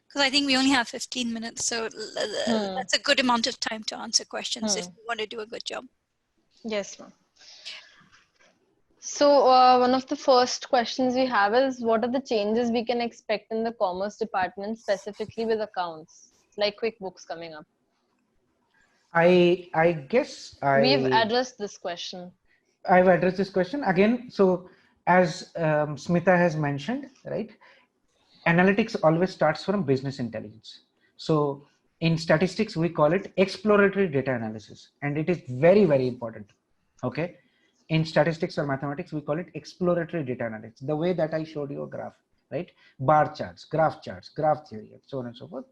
Because I think we only have 15 minutes, so that's a good amount of time to answer questions if you want to do a good job. Yes, ma'am. So one of the first questions we have is, what are the changes we can expect in the commerce department, specifically with accounts, like QuickBooks coming up? I guess We've addressed this question. I've addressed this question again. So as Smita has mentioned, right? Analytics always starts from business intelligence. So in statistics, we call it exploratory data analysis, and it is very, very important. Okay. In statistics or mathematics, we call it exploratory data analytics. The way that I showed you a graph, right? Bar charts, graph theory, and so on and so forth.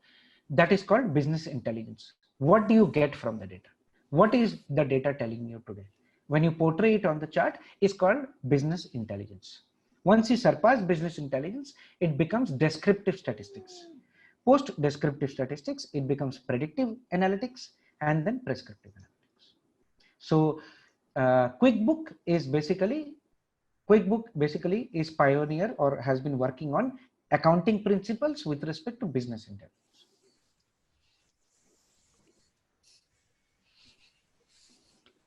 That is called business intelligence. What do you get from the data? What is the data telling you today? When you portray it on the chart, is called business intelligence. Once you surpass business intelligence, it becomes descriptive statistics. Post descriptive statistics, it becomes predictive analytics and then prescriptive analytics. So QuickBook basically is pioneer or has been working on accounting principles with respect to business intelligence.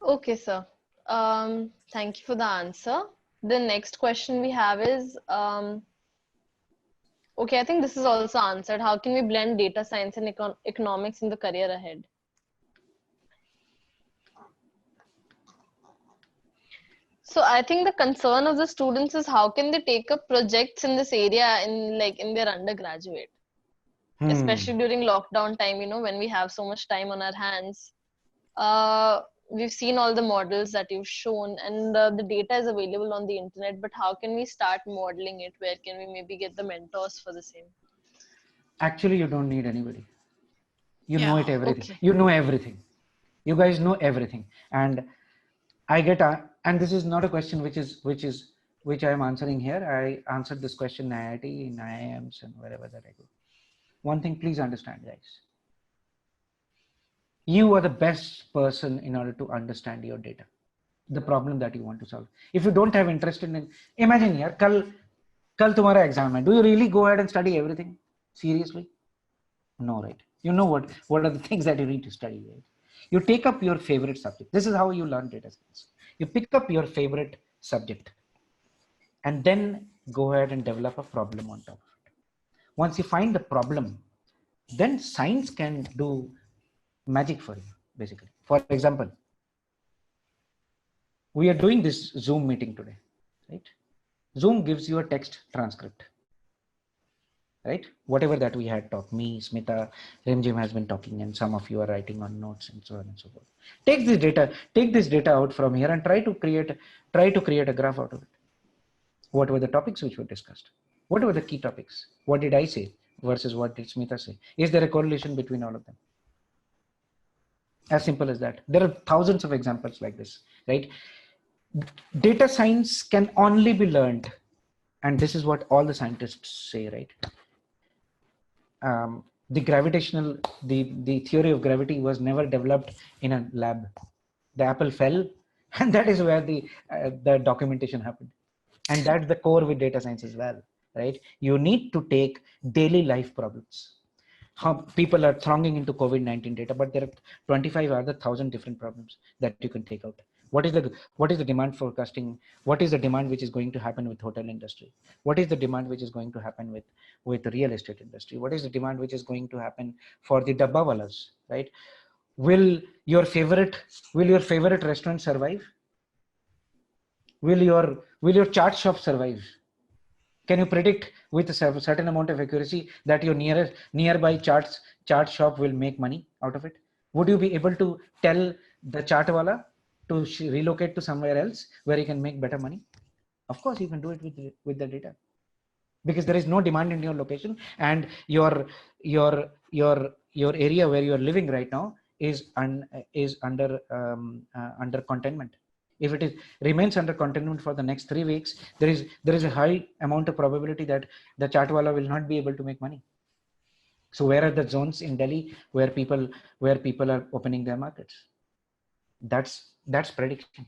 Okay, sir. Thank you for the answer. The next question we have is, okay, I think this is also answered. How can we blend data science and economics in the career ahead? So I think the concern of the students is, how can they take up projects in this area in their undergraduate, especially during lockdown time, when we have so much time on our hands. We've seen all the models that you've shown, and the data is available on the internet, but how can we start modeling it? Where can we maybe get the mentors for the same? Actually, you don't need anybody. You know it everything. Okay. You know everything. You guys know everything. And I get, and this is not a question which I am answering here. I answered this question in IIT, in IIMs, and wherever that I go. One thing, please understand, guys. You are the best person in order to understand your data, the problem that you want to solve. If you don't have interest in, imagine here, kal tumhara exam hai. Do you really go ahead and study everything seriously? No, right? You know what are the things that you need to study, right? You take up your favorite subject. This is how you learn data science. You pick up your favorite subject and then go ahead and develop a problem on top of it. Once you find the problem, then science can do magic for you, basically. For example, we are doing this Zoom meeting today, right? Zoom gives you a text transcript, right? Whatever that we had talked, me, Smita, Rimjim has been talking, and some of you are writing on notes and so on and so forth. Take this data out from here and try to create a graph out of it. What were the topics which were discussed? What were the key topics? What did I say versus what did Smita say? Is there a correlation between all of them? As simple as that. There are thousands of examples like this, right? Data science can only be learned, and this is what all the scientists say, right? The theory of gravity was never developed in a lab. The apple fell, and that is where the documentation happened. And that's the core with data science as well, right? You need to take daily life problems. How people are thronging into COVID-19 data, but there are 25 other 1,000 different problems that you can take out. What is the demand forecasting? What is the demand which is going to happen with hotel industry? What is the demand which is going to happen with the real estate industry? What is the demand which is going to happen for the dabbawalas, right? Will your favorite restaurant survive? Will your chart shop survive? Can you predict with a certain amount of accuracy that your nearby chart shop will make money out of it? Would you be able to tell the chartwala to relocate to somewhere else where he can make better money? Of course, you can do it with the data. because there is no demand in your location, and your area where you are living right now is under containment. If it is remains under containment for the next 3 weeks, there is a high amount of probability that the chatwala will not be able to make money. So where are the zones in Delhi where people are opening their markets? That's prediction.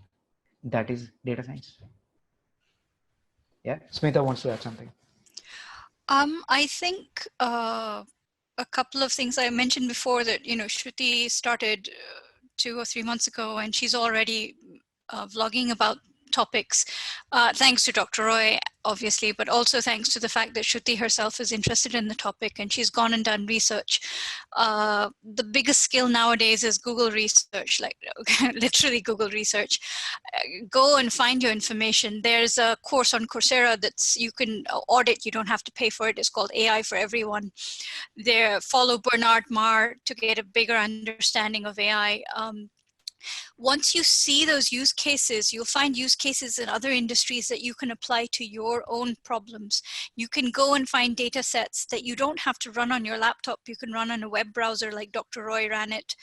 That is data science. Yeah, Smita wants to add something. I think a couple of things I mentioned before that, Shruti started 2 or 3 months ago, and she's already vlogging about topics, thanks to Dr. Roy, obviously, but also thanks to the fact that Shruti herself is interested in the topic and she's gone and done research. The biggest skill nowadays is Google research, like literally Google research. Go and find your information. There's a course on Coursera that's you can audit, you don't have to pay for it. It's called AI for Everyone. There, follow Bernard Marr to get a bigger understanding of AI. Once you see those use cases, you'll find use cases in other industries that you can apply to your own problems. You can go and find data sets that you don't have to run on your laptop. You can run on a web browser like Dr. Roy ran it.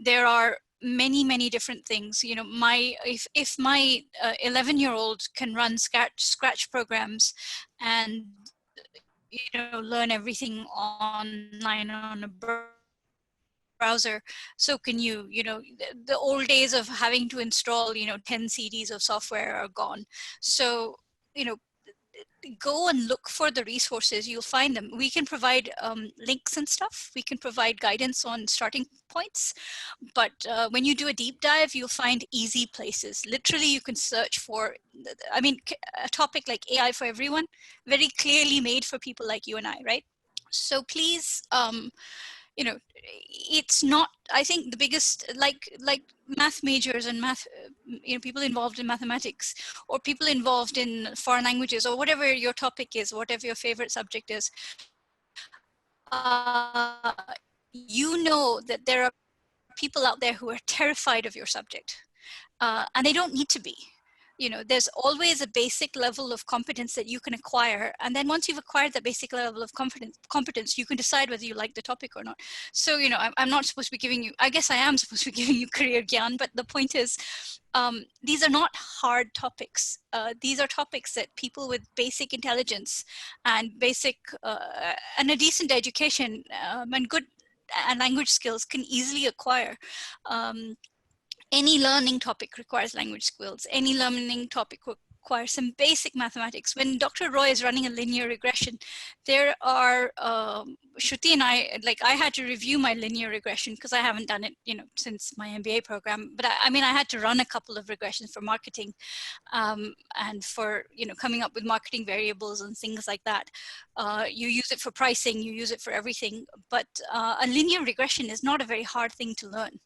There are many different things. If my 11-year-old can run scratch programs and learn everything online on a browser, so can you. The old days of having to install 10 CDs of software are gone. So go and look for the resources. You'll find them. We can provide links and stuff. We can provide guidance on starting points, but when you do a deep dive, you'll find easy places. Literally, you can search for, a topic like AI for Everyone, very clearly made for people like you and I, right? So please, it's not, I think the biggest, like math majors and people involved in mathematics, or people involved in foreign languages, or whatever your topic is, whatever your favorite subject is, that there are people out there who are terrified of your subject, and they don't need to be. There's always a basic level of competence that you can acquire. And then once you've acquired that basic level of competence, you can decide whether you like the topic or not. So, I'm not supposed to be giving you, I guess I am supposed to be giving you career gyan, but the point is, these are not hard topics. These are topics that people with basic intelligence and and a decent education and good language skills can easily acquire. Any learning topic requires language skills. Any learning topic requires some basic mathematics. When Dr. Roy is running a linear regression, there are, Shruti and I had to review my linear regression because I haven't done it, since my MBA program. But I had to run a couple of regressions for marketing, and for, coming up with marketing variables and things like that. You use it for pricing, you use it for everything. But a linear regression is not a very hard thing to learn.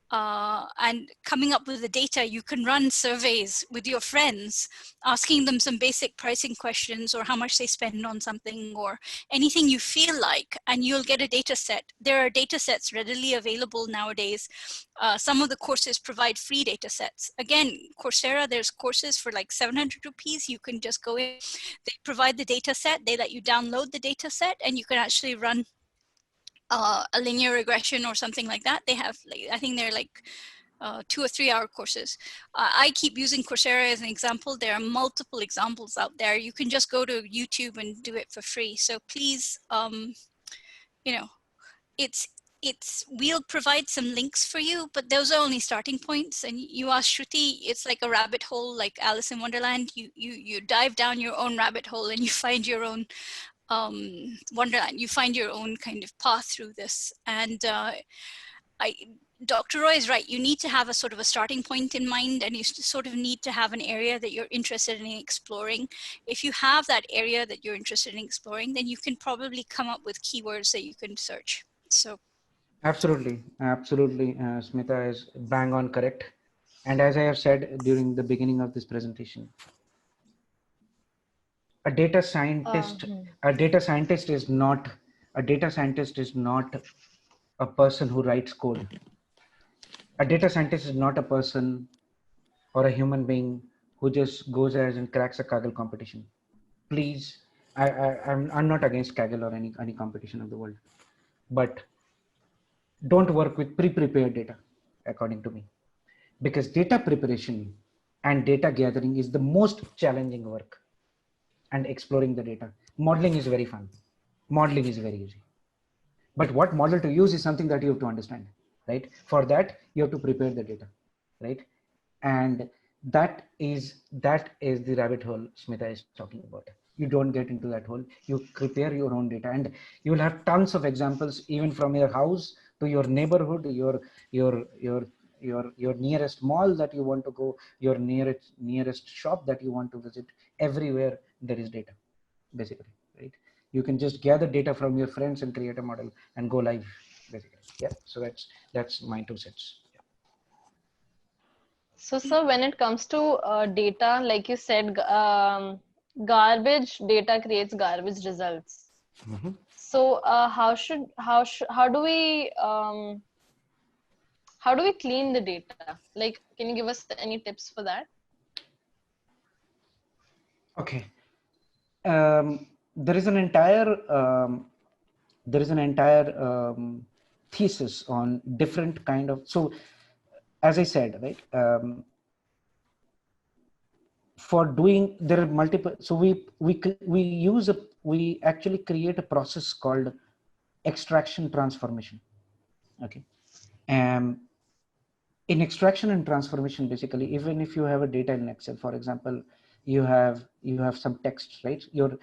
And coming up with the data, you can run surveys with your friends, asking them some basic pricing questions, or how much they spend on something, or anything you feel like, and you'll get a data set. There are data sets readily available nowadays. Some of the courses provide free data sets. Again, Coursera, there's courses for like 700 rupees. You can just go in, they provide the data set, they let you download the data set, and you can actually run a linear regression or something like that. They have, I think they're like 2 or 3 hour courses. I keep using Coursera as an example. There are multiple examples out there. You can just go to YouTube and do it for free. So please, we'll provide some links for you, but those are only starting points. And you ask Shruti, it's like a rabbit hole, like Alice in Wonderland. You dive down your own rabbit hole and you find your own Wonderland. You find your own kind of path through this. And Dr. Roy is right. You need to have a sort of a starting point in mind, and you sort of need to have an area that you're interested in exploring. If you have that area that you're interested in exploring, then you can probably come up with keywords that you can search. So Absolutely, Smita is bang on correct. And as I have said during the beginning of this presentation, a data scientist is not a person who writes code. A data scientist is not a person or a human being who just goes ahead and cracks a Kaggle competition. please, I'm not against Kaggle or any competition of the world, but don't work with pre-prepared data, according to me, because data preparation and data gathering is the most challenging work, and exploring the data. Modeling is very fun. Modeling is very easy. But what model to use is something that you have to understand, right? For that, you have to prepare the data, right? And that is the rabbit hole Smita is talking about. You don't get into that hole. You prepare your own data, and you will have tons of examples, even from your house to your neighborhood, your nearest mall that you want to go, your nearest shop that you want to visit. Everywhere there is data, basically, right? You can just gather data from your friends and create a model and go live, basically. Yeah, so that's my 2 cents. So, sir, when it comes to data, like you said, garbage data creates garbage results. Mm-hmm. So, how do we clean the data? Like, can you give us any tips for that? Okay. There is an entire thesis on different kind of, so as I said, right, for doing, there are multiple, so we use a, we actually create a process called extraction transformation. Okay. um in extraction and transformation, basically, even if you have a data in Excel, for example, you have some text, right? You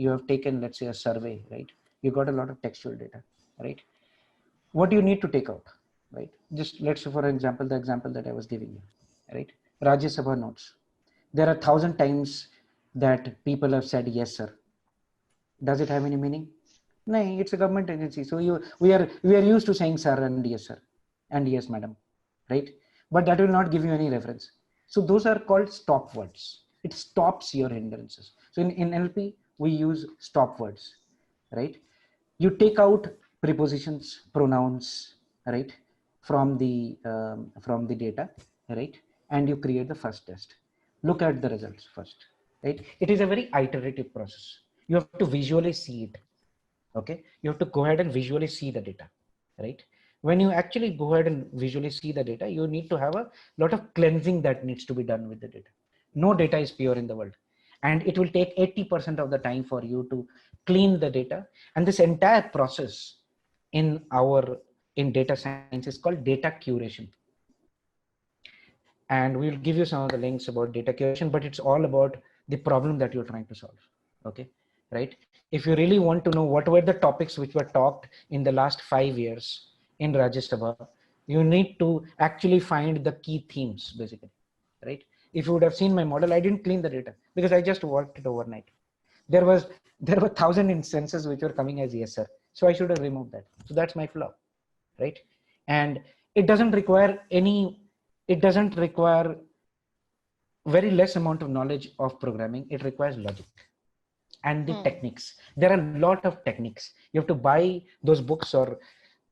have taken, let's say, a survey, right? You got a lot of textual data, right? What do you need to take out, right? Just let's say, for example, the example that I was giving you, right? Rajya Sabha notes. There are 1,000 times that people have said yes, sir. Does it have any meaning? No, it's a government agency. So we are used to saying sir and yes, sir, and yes, madam, right? But that will not give you any reference. So those are called stop words. It stops your hindrances. So in NLP, we use stop words, right? You take out prepositions, pronouns, right, from the data, right, and you create the first test. Look at the results first, right? It is a very iterative process. You have to visually see it. Okay, you have to go ahead and visually see the data, right? When you actually go ahead and visually see the data, you need to have a lot of cleansing that needs to be done with the data. No data is pure in the world, and it will take 80% of the time for you to clean the data. And this entire process in data science is called data curation. And we'll give you some of the links about data curation, but it's all about the problem that you're trying to solve. Okay, right? If you really want to know what were the topics which were talked in the last 5 years in Rajya Sabha, you need to actually find the key themes, basically, right? If you would have seen my model, I didn't clean the data because I just worked it overnight. There were 1,000 instances which were coming as yes sir, so I should have removed that. So that's my flaw, right? And it doesn't require very less amount of knowledge of programming. It requires logic and the techniques. There are a lot of techniques. You have to buy those books, or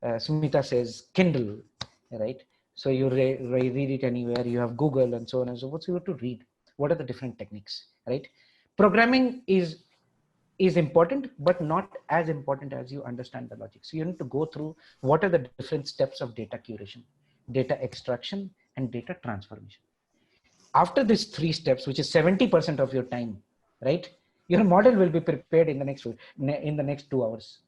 Smita says Kindle, right? So you read it anywhere. You have Google and so on and so forth. So you have to read what are the different techniques, right? Programming is important, but not as important as you understand the logic. So you need to go through what are the different steps of data curation, data extraction, and data transformation. After these 3 steps, which is 70% of your time, right, your model will be prepared in the next 2 hours.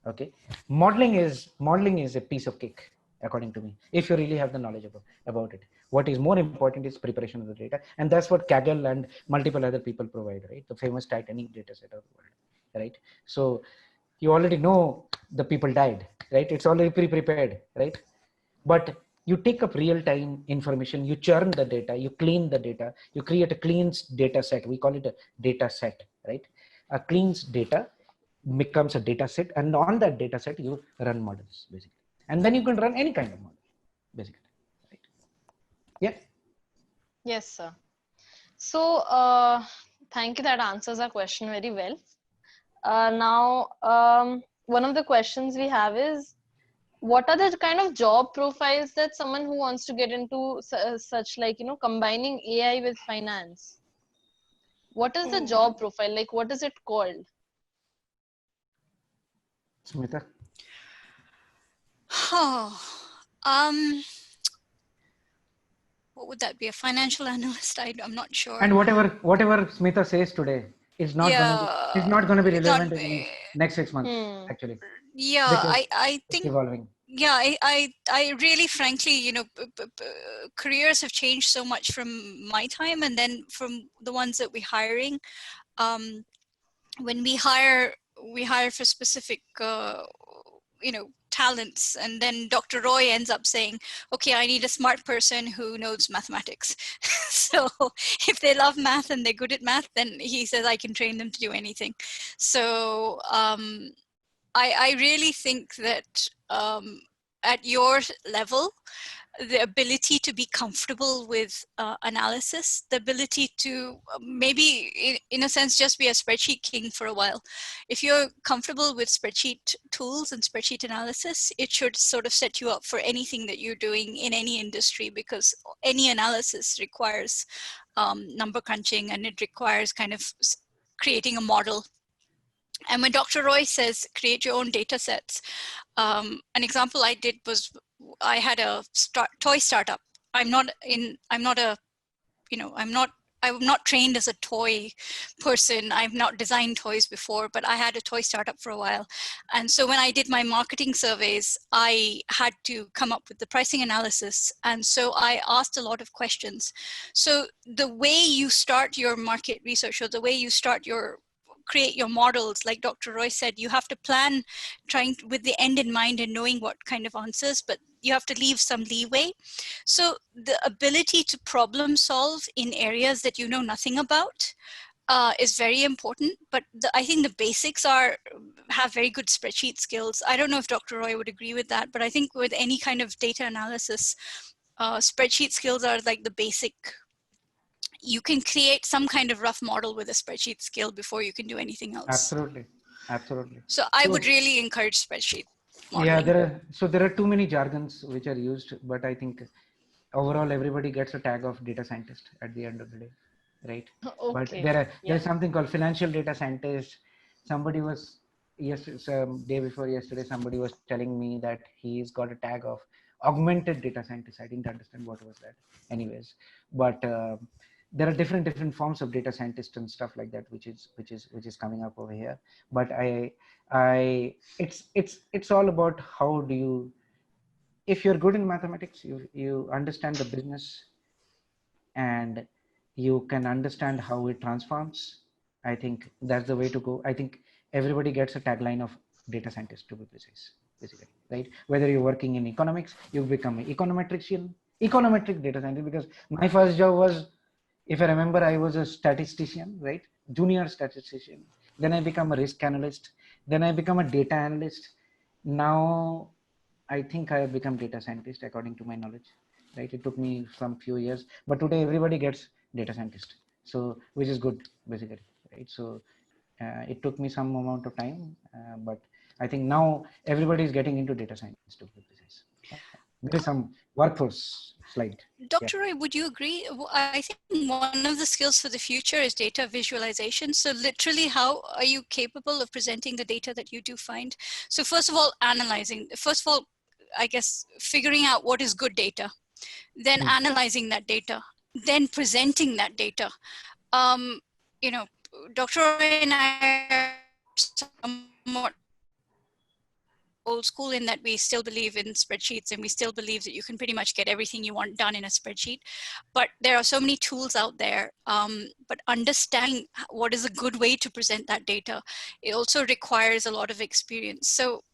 Okay, modeling is a piece of cake, according to me, if you really have the knowledge about it. What is more important is preparation of the data, and that's what Kaggle and multiple other people provide, right? The famous Titanic data set of the world, right? So you already know the people died, right? It's already pre-prepared, right? But you take up real-time information, you churn the data, you clean the data, you create a clean data set. We call it a data set, right? A clean data becomes a data set, and on that data set you run models, basically, and then you can run any kind of model, basically, right? Yeah. Yes, sir. So, thank you. That answers our question very well. Now, one of the questions we have is, what are the kind of job profiles that someone who wants to get into such, like, combining AI with finance? What is the job profile? Like, what is it called? Smita? Oh, um, what would that be? A financial analyst? I'm not sure. And whatever Smita says today is not going to be It's not. relevant in next 6 months, actually, Yeah, because I it's think. evolving. Yeah, I really, frankly, careers have changed so much from my time, and then from the ones that we're hiring. Um, when we hire for specific talents, and then Dr. Roy ends up saying, okay, I need a smart person who knows mathematics. So if they love math and they're good at math, then he says I can train them to do anything. So I really think that at your level, the ability to be comfortable with analysis, the ability to maybe in a sense just be a spreadsheet king for a while. If you're comfortable with spreadsheet tools and spreadsheet analysis, it should sort of set you up for anything that you're doing in any industry, because any analysis requires number crunching, and it requires kind of creating a model. And when Dr. Roy says create your own data sets, an example I did was I had a toy startup. I'm not trained as a toy person. I've not designed toys before, but I had a toy startup for a while. And so when I did my marketing surveys, I had to come up with the pricing analysis. And so I asked a lot of questions. So the way you start your market research, or the way you create your models, like Dr. Roy said, you have to plan trying with the end in mind and knowing what kind of answers, but you have to leave some leeway. So the ability to problem solve in areas that you know nothing about is very important. But I think the basics have very good spreadsheet skills. I don't know if Dr. Roy would agree with that, but I think with any kind of data analysis, spreadsheet skills are like the basic. You can create some kind of rough model with a spreadsheet skill before you can do anything else. Absolutely. So I would really encourage spreadsheet modeling. Yeah, there are too many jargons which are used, but I think overall everybody gets a tag of data scientist at the end of the day, right? But Okay. there's something called financial data scientist. Somebody was day before yesterday, somebody was telling me that he's got a tag of augmented data scientist. I didn't understand what was that, anyways. But there are different forms of data scientist and stuff like that, which is coming up over here. But it's all about how do you, if you're good in mathematics, you understand the business and you can understand how it transforms. I think that's the way to go. I think everybody gets a tagline of data scientist, to be precise, basically, right? Whether you're working in economics, you become an econometric data scientist, because my first job was, if I remember, I was a statistician, right? Junior statistician. Then I become a risk analyst. Then I become a data analyst. Now I think I have become data scientist according to my knowledge, right? It took me some few years, but today everybody gets data scientist. So, which is good, basically, right? So it took me some amount of time, but I think now everybody is getting into data science, to be precise. There is some workforce slide. Dr. Roy, would you agree? I think one of the skills for the future is data visualization. So literally, how are you capable of presenting the data that you do find? So first of all, I guess, figuring out what is good data, then analyzing that data, then presenting that data. Dr. Roy and I are somewhat old school in that we still believe in spreadsheets, and we still believe that you can pretty much get everything you want done in a spreadsheet. But there are so many tools out there. But understanding what is a good way to present that data, it also requires a lot of experience. So,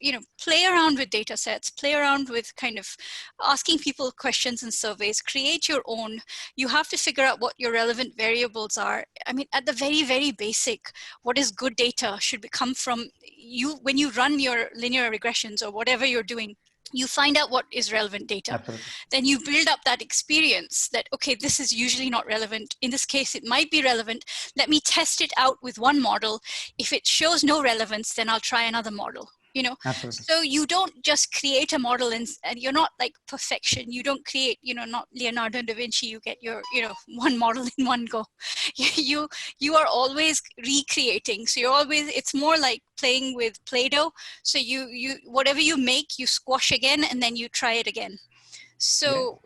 play around with data sets, play around with kind of asking people questions and surveys, create your own. You have to figure out what your relevant variables are. I mean, at the very, very basic, what is good data should come from you. When you run your linear regressions or whatever you're doing, you find out what is relevant data. Absolutely. Then you build up that experience that, okay, this is usually not relevant. In this case, it might be relevant. Let me test it out with one model. If it shows no relevance, then I'll try another model. Absolutely. So you don't just create a model and you're not like perfection. You don't create, not Leonardo da Vinci, you get your, one model in one go. You are always recreating. So you're always, it's more like playing with Play-Doh. So you whatever you make, you squash again and then you try it again. So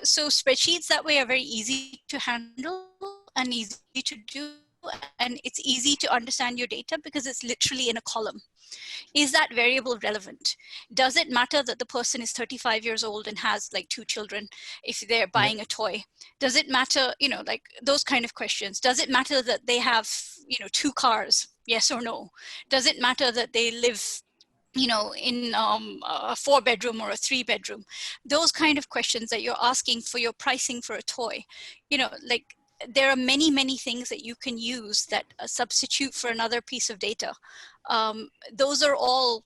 so spreadsheets that way are very easy to handle and easy to do, and it's easy to understand your data because it's literally in a column. Is that variable relevant? Does it matter that the person is 35 years old and has like 2 children if they're buying a Yeah. toy? Does it matter, like those kind of questions? Does it matter that they have, 2 cars? Yes or no? Does it matter that they live, in a 4-bedroom or a 3-bedroom? Those kind of questions that you're asking for your pricing for a toy, like there are many things that you can use that substitute for another piece of data. Those are all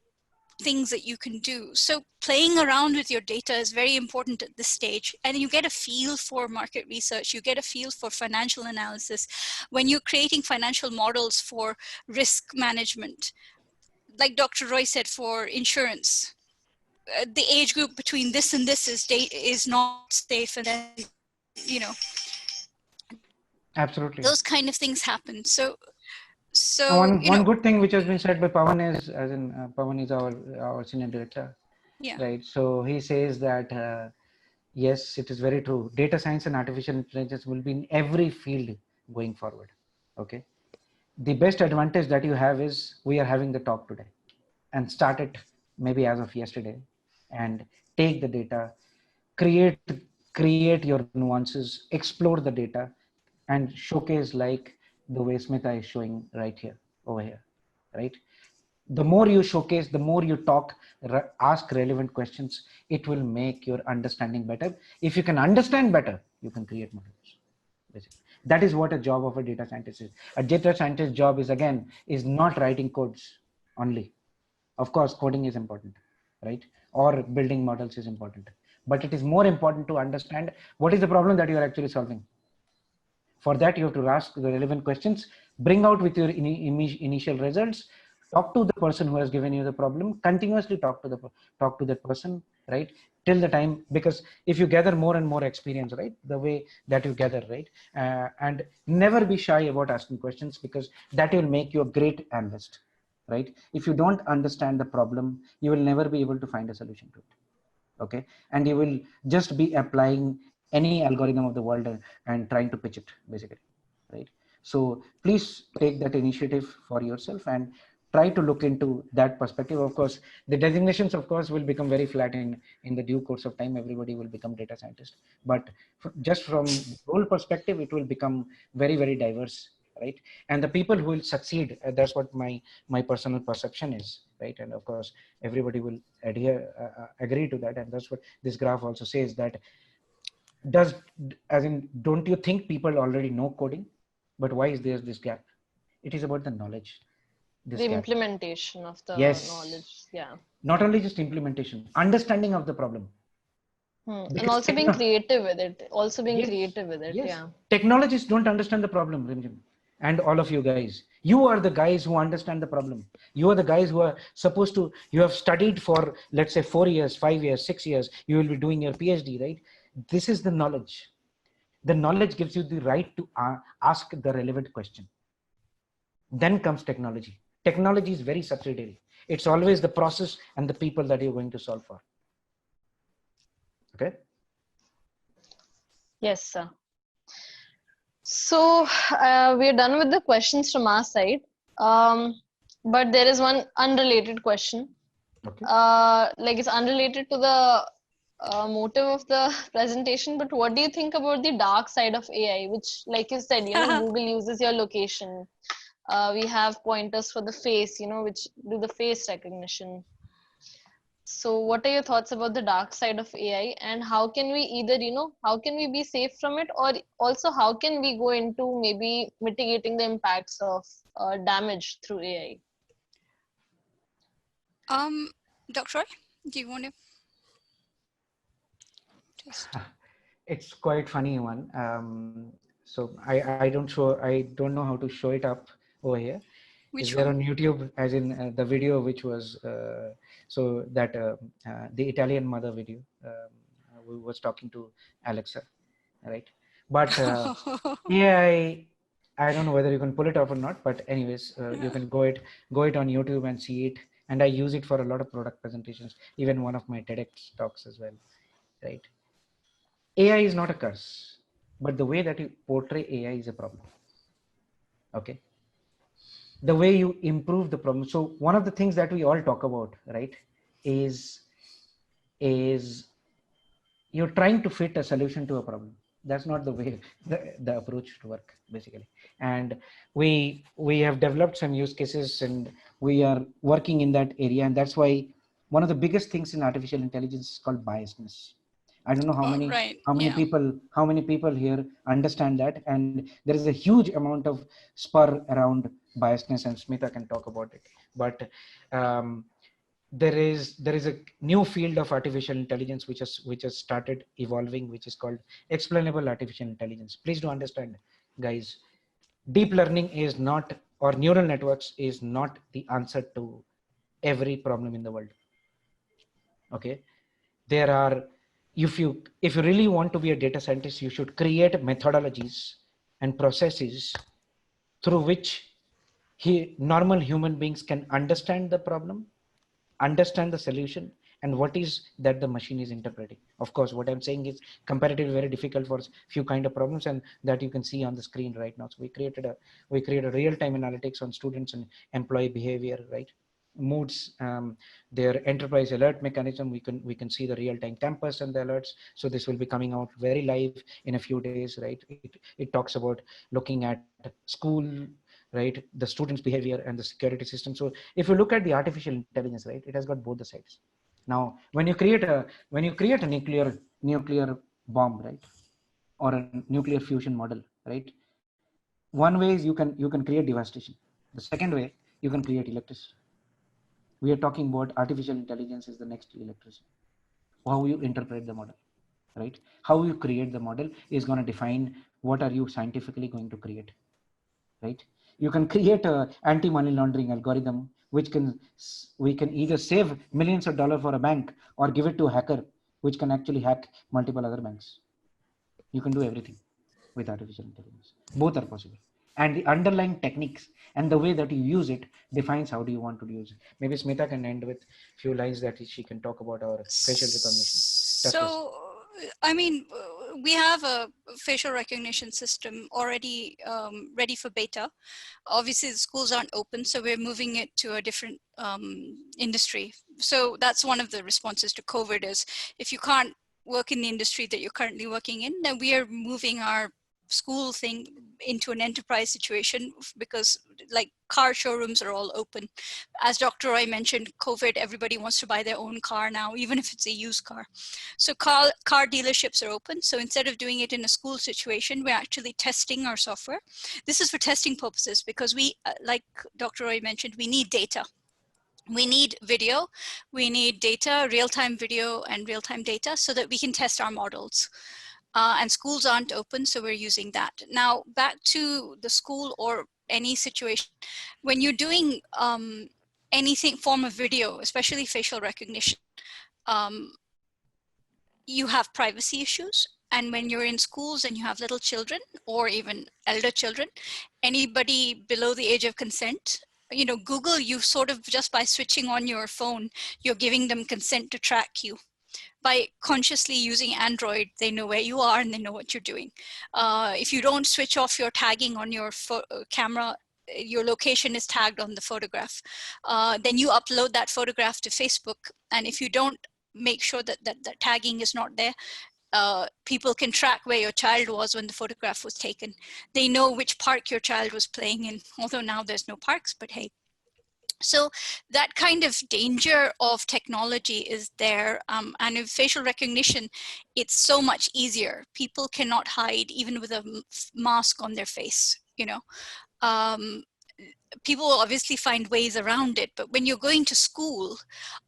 things that you can do. So playing around with your data is very important at this stage. And you get a feel for market research, you get a feel for financial analysis. When you're creating financial models for risk management, like Dr. Roy said, for insurance, the age group between this and this is not safe, and then, Absolutely. those kind of things happen. So One good thing which has been said by Pawan is, as in Pawan is our senior director, yeah. right? So he says that yes, it is very true. Data science and artificial intelligence will be in every field going forward. Okay. The best advantage that you have is we are having the talk today, and start it maybe as of yesterday, and take the data, create create your nuances, explore the data, and showcase like the way Smita is showing right here, over here, right? The more you showcase, the more you talk, ask relevant questions, it will make your understanding better. If you can understand better, you can create models. Basically, that is what a job of a data scientist is. A data scientist job is, again, is not writing codes only. Of course, coding is important, right? Or building models is important, but it is more important to understand what is the problem that you are actually solving. For that, you have to ask the relevant questions, bring out with your initial results, talk to the person who has given you the problem, continuously talk to that person, right? Till the time, because if you gather more and more experience, right, the way that you gather, right, and never be shy about asking questions, because that will make you a great analyst, right? If you don't understand the problem, you will never be able to find a solution to it. Okay, and you will just be applying any algorithm of the world and trying to pitch it, basically, right? So please take that initiative for yourself and try to look into that perspective. Of course, the designations, of course, will become very flat in the due course of time. Everybody will become data scientist, but just from role perspective, it will become very diverse, right? And the people who will succeed, that's what my personal perception is, right? And of course, everybody will agree to that, and that's what this graph also says, that does, as in, don't you think people already know coding, but why is there this gap? It is about the knowledge, The this gap. implementation of the Yes, knowledge. Yeah. not only just implementation, understanding of the problem. And Because also being creative with it. Also being yes, creative with it. yes, Yeah. technologists don't understand the problem, Rimjim. And all of you guys, you are the guys who understand the problem. You are the guys who are supposed to, you have studied for, let's say, 4 years, 5 years, 6 years, you will be doing your PhD, right? This is the knowledge. The knowledge gives you the right to ask the relevant question. Then comes technology. Technology is very subsidiary. It's always the process and the people that you're going to solve for. Okay. Yes, sir. So we're done with the questions from our side. But there is one unrelated question. Okay. Like it's unrelated to the motive of the presentation, but what do you think about the dark side of AI, which, like you said, Google uses your location. We have pointers for the face, which do the face recognition. So what are your thoughts about the dark side of AI, and how can we either, how can we be safe from it, or also how can we go into maybe mitigating the impacts of damage through AI? Dr. Roy, do you want to just? It's quite funny one. So I don't know how to show it up over here. Which there one? on YouTube, as in the video which was so that the Italian mother video who was talking to Alexa, right? But AI, I don't know whether you can pull it off or not, but anyways, you can go it on YouTube and see it. And I use it for a lot of product presentations, even one of my TEDx talks as well, right? AI is not a curse, but the way that you portray AI is a problem. Okay, the way you improve the problem. So one of the things that we all talk about, right, is you're trying to fit a solution to a problem. That's not the way the approach to work, basically. And we have developed some use cases, and we are working in that area. And that's why one of the biggest things in artificial intelligence is called biasness. I don't know Oh, right. Yeah. how many people here understand that. And there is a huge amount of spur around biasness, and Smita can talk about it. But um, there is a new field of artificial intelligence which has started evolving, which is called explainable artificial intelligence. Please do understand, guys, deep learning is not, or neural networks is not the answer to every problem in the world. Okay, there are, if you really want to be a data scientist, you should create methodologies and processes through which normal human beings can understand the problem, understand the solution, and what is that the machine is interpreting. Of course, what I'm saying is comparatively very difficult for few kind of problems, and that you can see on the screen right now. So we created real-time analytics on students and employee behavior, right? Moods, their enterprise alert mechanism. We can see the real-time campus and the alerts. So this will be coming out very live in a few days, right? It talks about looking at school, right, the students behavior and the security system. So if you look at the artificial intelligence, right, it has got both the sides. Now when you create a nuclear bomb, right, or a nuclear fusion model, right, one way is you can create devastation. The second way, you can create electricity. We are talking about artificial intelligence is the next electricity. How you interpret the model, right, how you create the model is going to define what are you scientifically going to create, right? You can create a anti-money laundering algorithm which we can either save millions of dollars for a bank or give it to a hacker which can actually hack multiple other banks. You can do everything with artificial intelligence. Both are possible. And the underlying techniques and the way that you use it defines how do you want to use it. Maybe Smita can end with a few lines that she can talk about our facial recognition. Trust us. So, I mean, we have a facial recognition system already ready for beta. Obviously, the schools aren't open, so we're moving it to a different industry. So that's one of the responses to COVID is if you can't work in the industry that you're currently working in, then we are moving our school thing into an enterprise situation because like car showrooms are all open. As Dr. Roy mentioned, COVID, everybody wants to buy their own car now, even if it's a used car. So car dealerships are open. So instead of doing it in a school situation, we're actually testing our software. This is for testing purposes because we, like Dr. Roy mentioned, we need data. We need video, we need data, real-time video and real-time data so that we can test our models. And schools aren't open, so we're using that. Now, back to the school or any situation. When you're doing anything form of video, especially facial recognition, um, you have privacy issues. And when you're in schools and you have little children or even elder children, anybody below the age of consent, you know, Google, you sort of just by switching on your phone, you're giving them consent to track you. By consciously using Android, they know where you are and they know what you're doing. If you don't switch off your tagging on your camera, your location is tagged on the photograph. Then you upload that photograph to Facebook. And if you don't make sure that tagging is not there, people can track where your child was when the photograph was taken. They know which park your child was playing in, although now there's no parks, but hey. So that kind of danger of technology is there. And in facial recognition, it's so much easier. People cannot hide even with a mask on their face, you know. people will obviously find ways around it, but when you're going to school,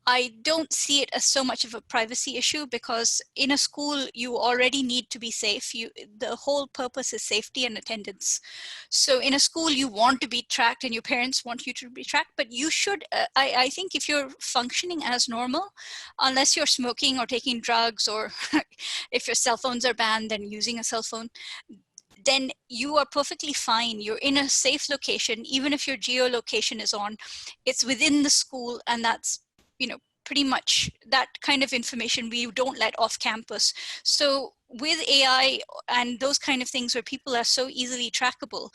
I don't see it as so much of a privacy issue, because in a school you already need to be safe. The whole purpose is safety and attendance. So in a school you want to be tracked and your parents want you to be tracked, but you should, I think if you're functioning as normal, unless you're smoking or taking drugs, or if your cell phones are banned and using a cell phone, then you are perfectly fine. You're in a safe location. Even if your geolocation is on, it's within the school, and that's, pretty much that kind of information we don't let off campus. So with AI and those kind of things where people are so easily trackable,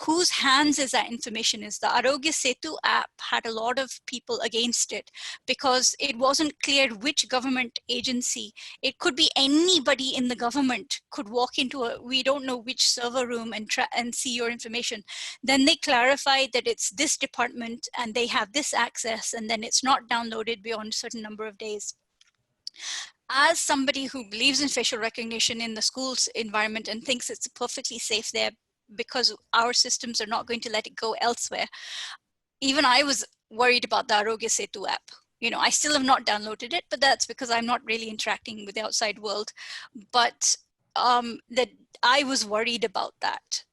whose hands is that information? Is the Arogya Setu app had a lot of people against it because it wasn't clear which government agency. It could be anybody in the government could walk into we don't know which server room and see your information. Then they clarified that it's this department and they have this access, and then it's not downloaded beyond a certain number of days. As somebody who believes in facial recognition in the school's environment and thinks it's perfectly safe there because our systems are not going to let it go elsewhere, even I was worried about the Arogya Setu app. I still have not downloaded it, but that's because I'm not really interacting with the outside world. But that I was worried about that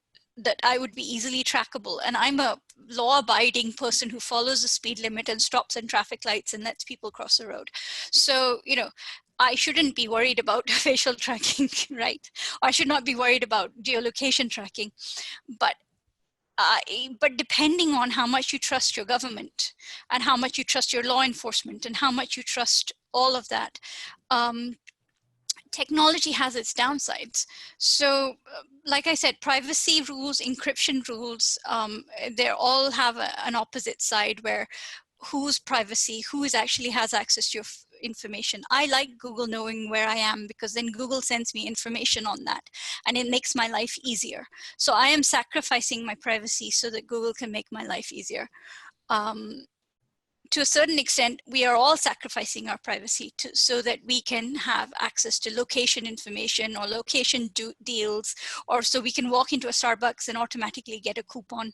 I would be easily trackable. And I'm a law-abiding person who follows the speed limit and stops in traffic lights and lets people cross the road. So, I shouldn't be worried about facial tracking, right? Or I should not be worried about geolocation tracking. But depending on how much you trust your government and how much you trust your law enforcement and how much you trust all of that, technology has its downsides. So like I said, privacy rules, encryption rules, they all have an opposite side, where whose privacy, actually has access to your information. I like Google knowing where I am, because then Google sends me information on that and it makes my life easier. So I am sacrificing my privacy so that Google can make my life easier. To a certain extent, we are all sacrificing our privacy so that we can have access to location information or location deals, or so we can walk into a Starbucks and automatically get a coupon,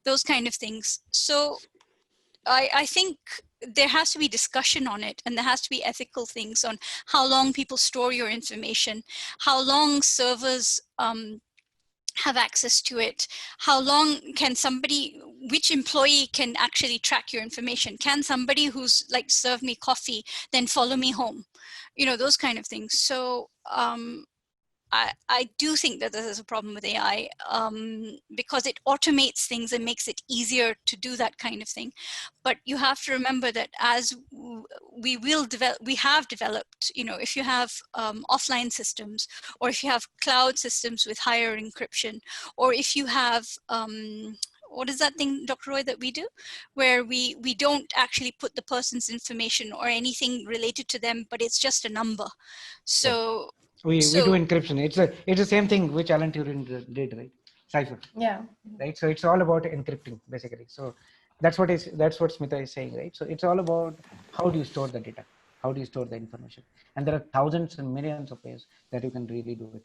those kind of things. So I think there has to be discussion on it, and there has to be ethical things on how long people store your information, how long servers have access to it, how long can which employee can actually track your information? Can somebody who's like served me coffee then follow me home? Those kind of things. So I do think that this is a problem with AI, because it automates things and makes it easier to do that kind of thing. But you have to remember that as we have developed, if you have offline systems, or if you have cloud systems with higher encryption, or if you have what is that thing, Dr. Roy, that we do, where we don't actually put the person's information or anything related to them, but it's just a number. So we do encryption. It's the same thing which Alan Turing did, right? Cipher. Yeah. Right. So it's all about encrypting, basically. So that's what Smita is saying, right? So it's all about how do you store the data, how do you store the information, and there are thousands and millions of ways that you can really do it.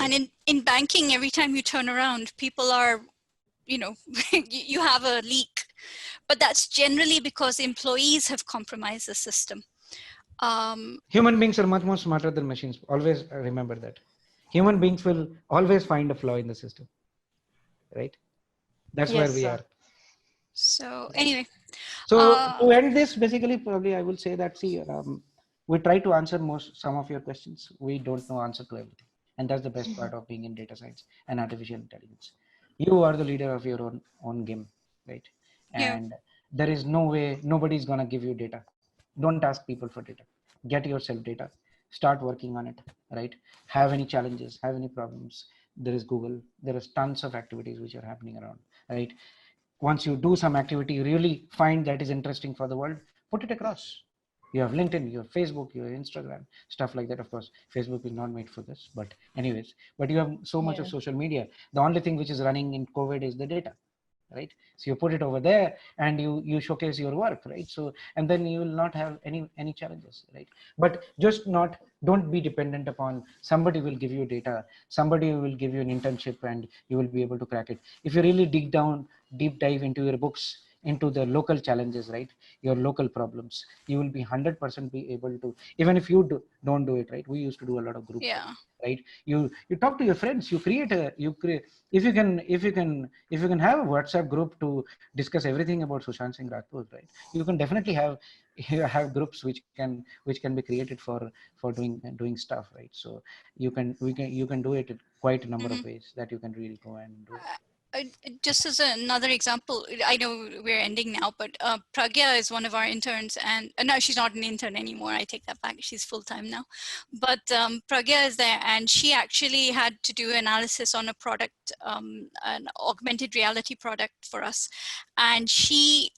Right? And in banking, every time you turn around, people are, you have a leak, but that's generally because employees have compromised the system. Human beings are much more smarter than machines. Always remember that. Human beings will always find a flaw in the system, right? That's where we are. So anyway. So to end this, basically, probably I will say that, see, we try to answer some of your questions. We don't know answer to everything. And that's the best part of being in data science and artificial intelligence. You are the leader of your own game, right? And there is no way, nobody's going to give you data. Don't ask people for data. Get yourself data. Start working on it, right? Have any challenges, have any problems. There is Google. There is tons of activities which are happening around, right? Once you do some activity, you really find that is interesting for the world, put it across. You have LinkedIn, you have Facebook, you have Instagram, stuff like that. Of course, Facebook is not made for this, but anyways, but you have so much of social media. The only thing which is running in COVID is the data, right? So you put it over there and you showcase your work, right? So, and then you will not have any challenges, right? But just not, don't be dependent upon somebody will give you data, somebody will give you an internship and you will be able to crack it. If you really deep dive into your books, into the local challenges, right, your local problems, you will be 100% be able to, even if you don't do it, right? We used to do a lot of group work, Yeah. right? You talk to your friends, you create if you can have a WhatsApp group to discuss everything about Sushant Singh Rajput, right? You can definitely have groups which can be created for doing stuff, right? So you can do it in quite a number of ways that you can really go and do it. Just as another example, I know we're ending now, but Pragya is one of our interns, and no, she's not an intern anymore. I take that back. She's full-time now. But Pragya is there, and she actually had to do analysis on a product, an augmented reality product for us. And she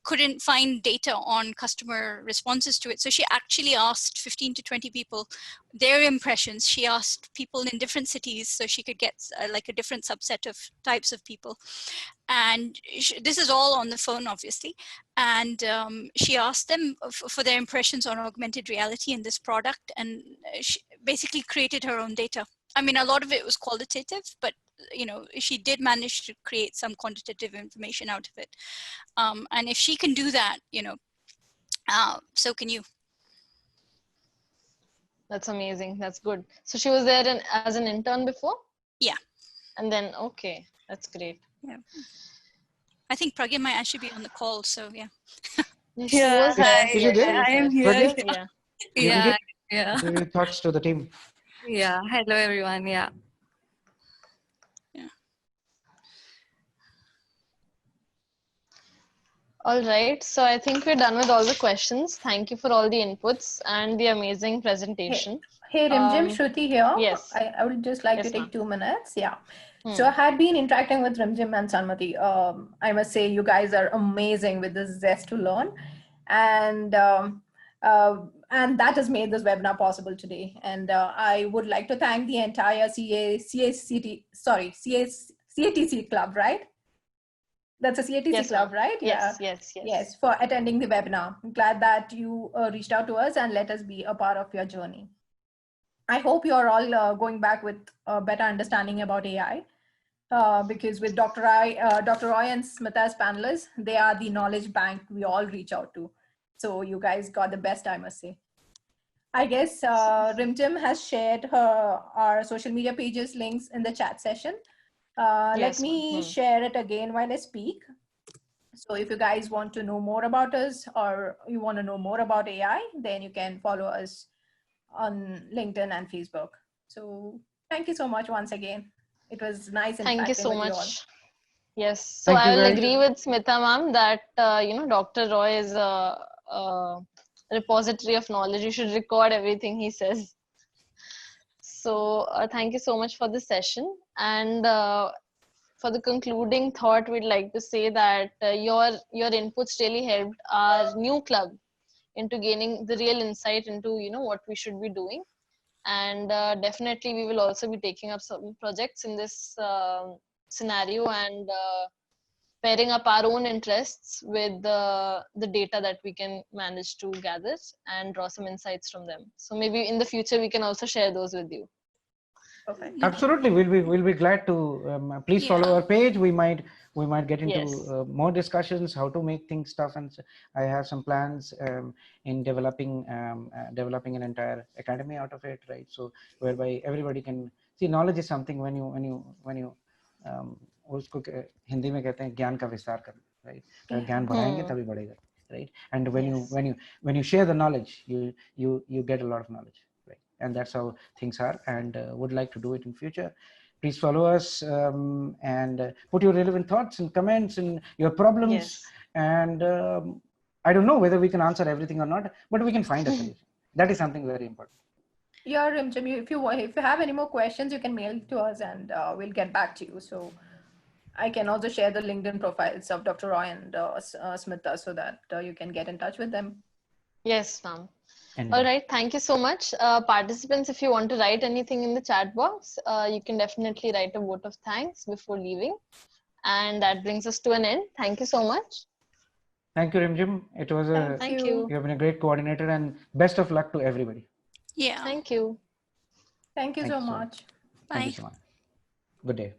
couldn't find data on customer responses to it. So she actually asked 15 to 20 people their impressions. She asked people in different cities so she could get like a different subset of types of people. And this is all on the phone, obviously. And she asked them for their impressions on augmented reality in this product, and she basically created her own data. I mean, a lot of it was qualitative, but she did manage to create some quantitative information out of it. And if she can do that, so can you. That's amazing. That's good. So she was there as an intern before? Yeah. And then, okay, that's great. Yeah. I think Pragya might actually be on the call, so yeah. She was Is here. she there? She was I am here. here. Yeah. You Yeah, give yeah, your thoughts to the team. yeah. Hello, everyone. Yeah. All right. So I think we're done with all the questions. Thank you for all the inputs and the amazing presentation. Hey, Rimjim, Shruti here. Yes. I would just like to Yes, take 2 minutes. Yeah. Hmm. So I had been interacting with Rimjim and Sanmati. I must say you guys are amazing with this zest to learn. And that has made this webinar possible today. And I would like to thank the entire CATC club, right? That's a CATC Yes, club, ma'am. right? Yes, Yeah. yes. Yes, for attending the webinar. I'm glad that you reached out to us and let us be a part of your journey. I hope you're all going back with a better understanding about AI, because with Dr. Roy and Smita as panelists, they are the knowledge bank we all reach out to. So you guys got the best, I must say. I guess Rimjim has shared our social media pages links in the chat session. Let me share it again while I speak. So if you guys want to know more about us or you want to know more about AI, then you can follow us on LinkedIn and Facebook. So thank you so much once again. It was nice Thank you interacting so with you all. much. Yes. So Thank you, I will guys. agree with Smita ma'am that, Dr. Roy is a repository of knowledge. You should record everything he says. So thank you so much for this session. And for the concluding thought, we'd like to say that your inputs really helped our new club into gaining the real insight into what we should be doing. And definitely we will also be taking up some projects in this scenario and pairing up our own interests with the data that we can manage to gather and draw some insights from them. So maybe in the future we can also share those with you. Okay. Absolutely, we'll be glad to. Please follow our page. We might get into more discussions how to make things tough, and I have some plans in developing an entire academy out of it, right? So whereby everybody can see knowledge is something when you उसको हिंदी में कहते हैं ज्ञान का विस्तार करना, right? अगर ज्ञान बढ़ाएंगे तभी बढ़ेगा, right? And when you share the knowledge, you get a lot of knowledge. And that's how things are, and would like to do it in future. Please follow us and put your relevant thoughts and comments and your problems. And I don't know whether we can answer everything or not, but we can find a solution. That is something very important. Yeah, Rimjim, if you have any more questions, you can mail to us and we'll get back to you. So I can also share the LinkedIn profiles of Dr. Roy and Smita so that you can get in touch with them. Yes, ma'am. All right, thank you so much. Participants, if you want to write anything in the chat box, you can definitely write a vote of thanks before leaving. And that brings us to an end. Thank you so much. Thank you, Rimjim. It was a, Thank you. you have been a great coordinator, and best of luck to everybody. Yeah. Thank you. Thank you Thank so you so much. Thank you Bye. so much. Good day.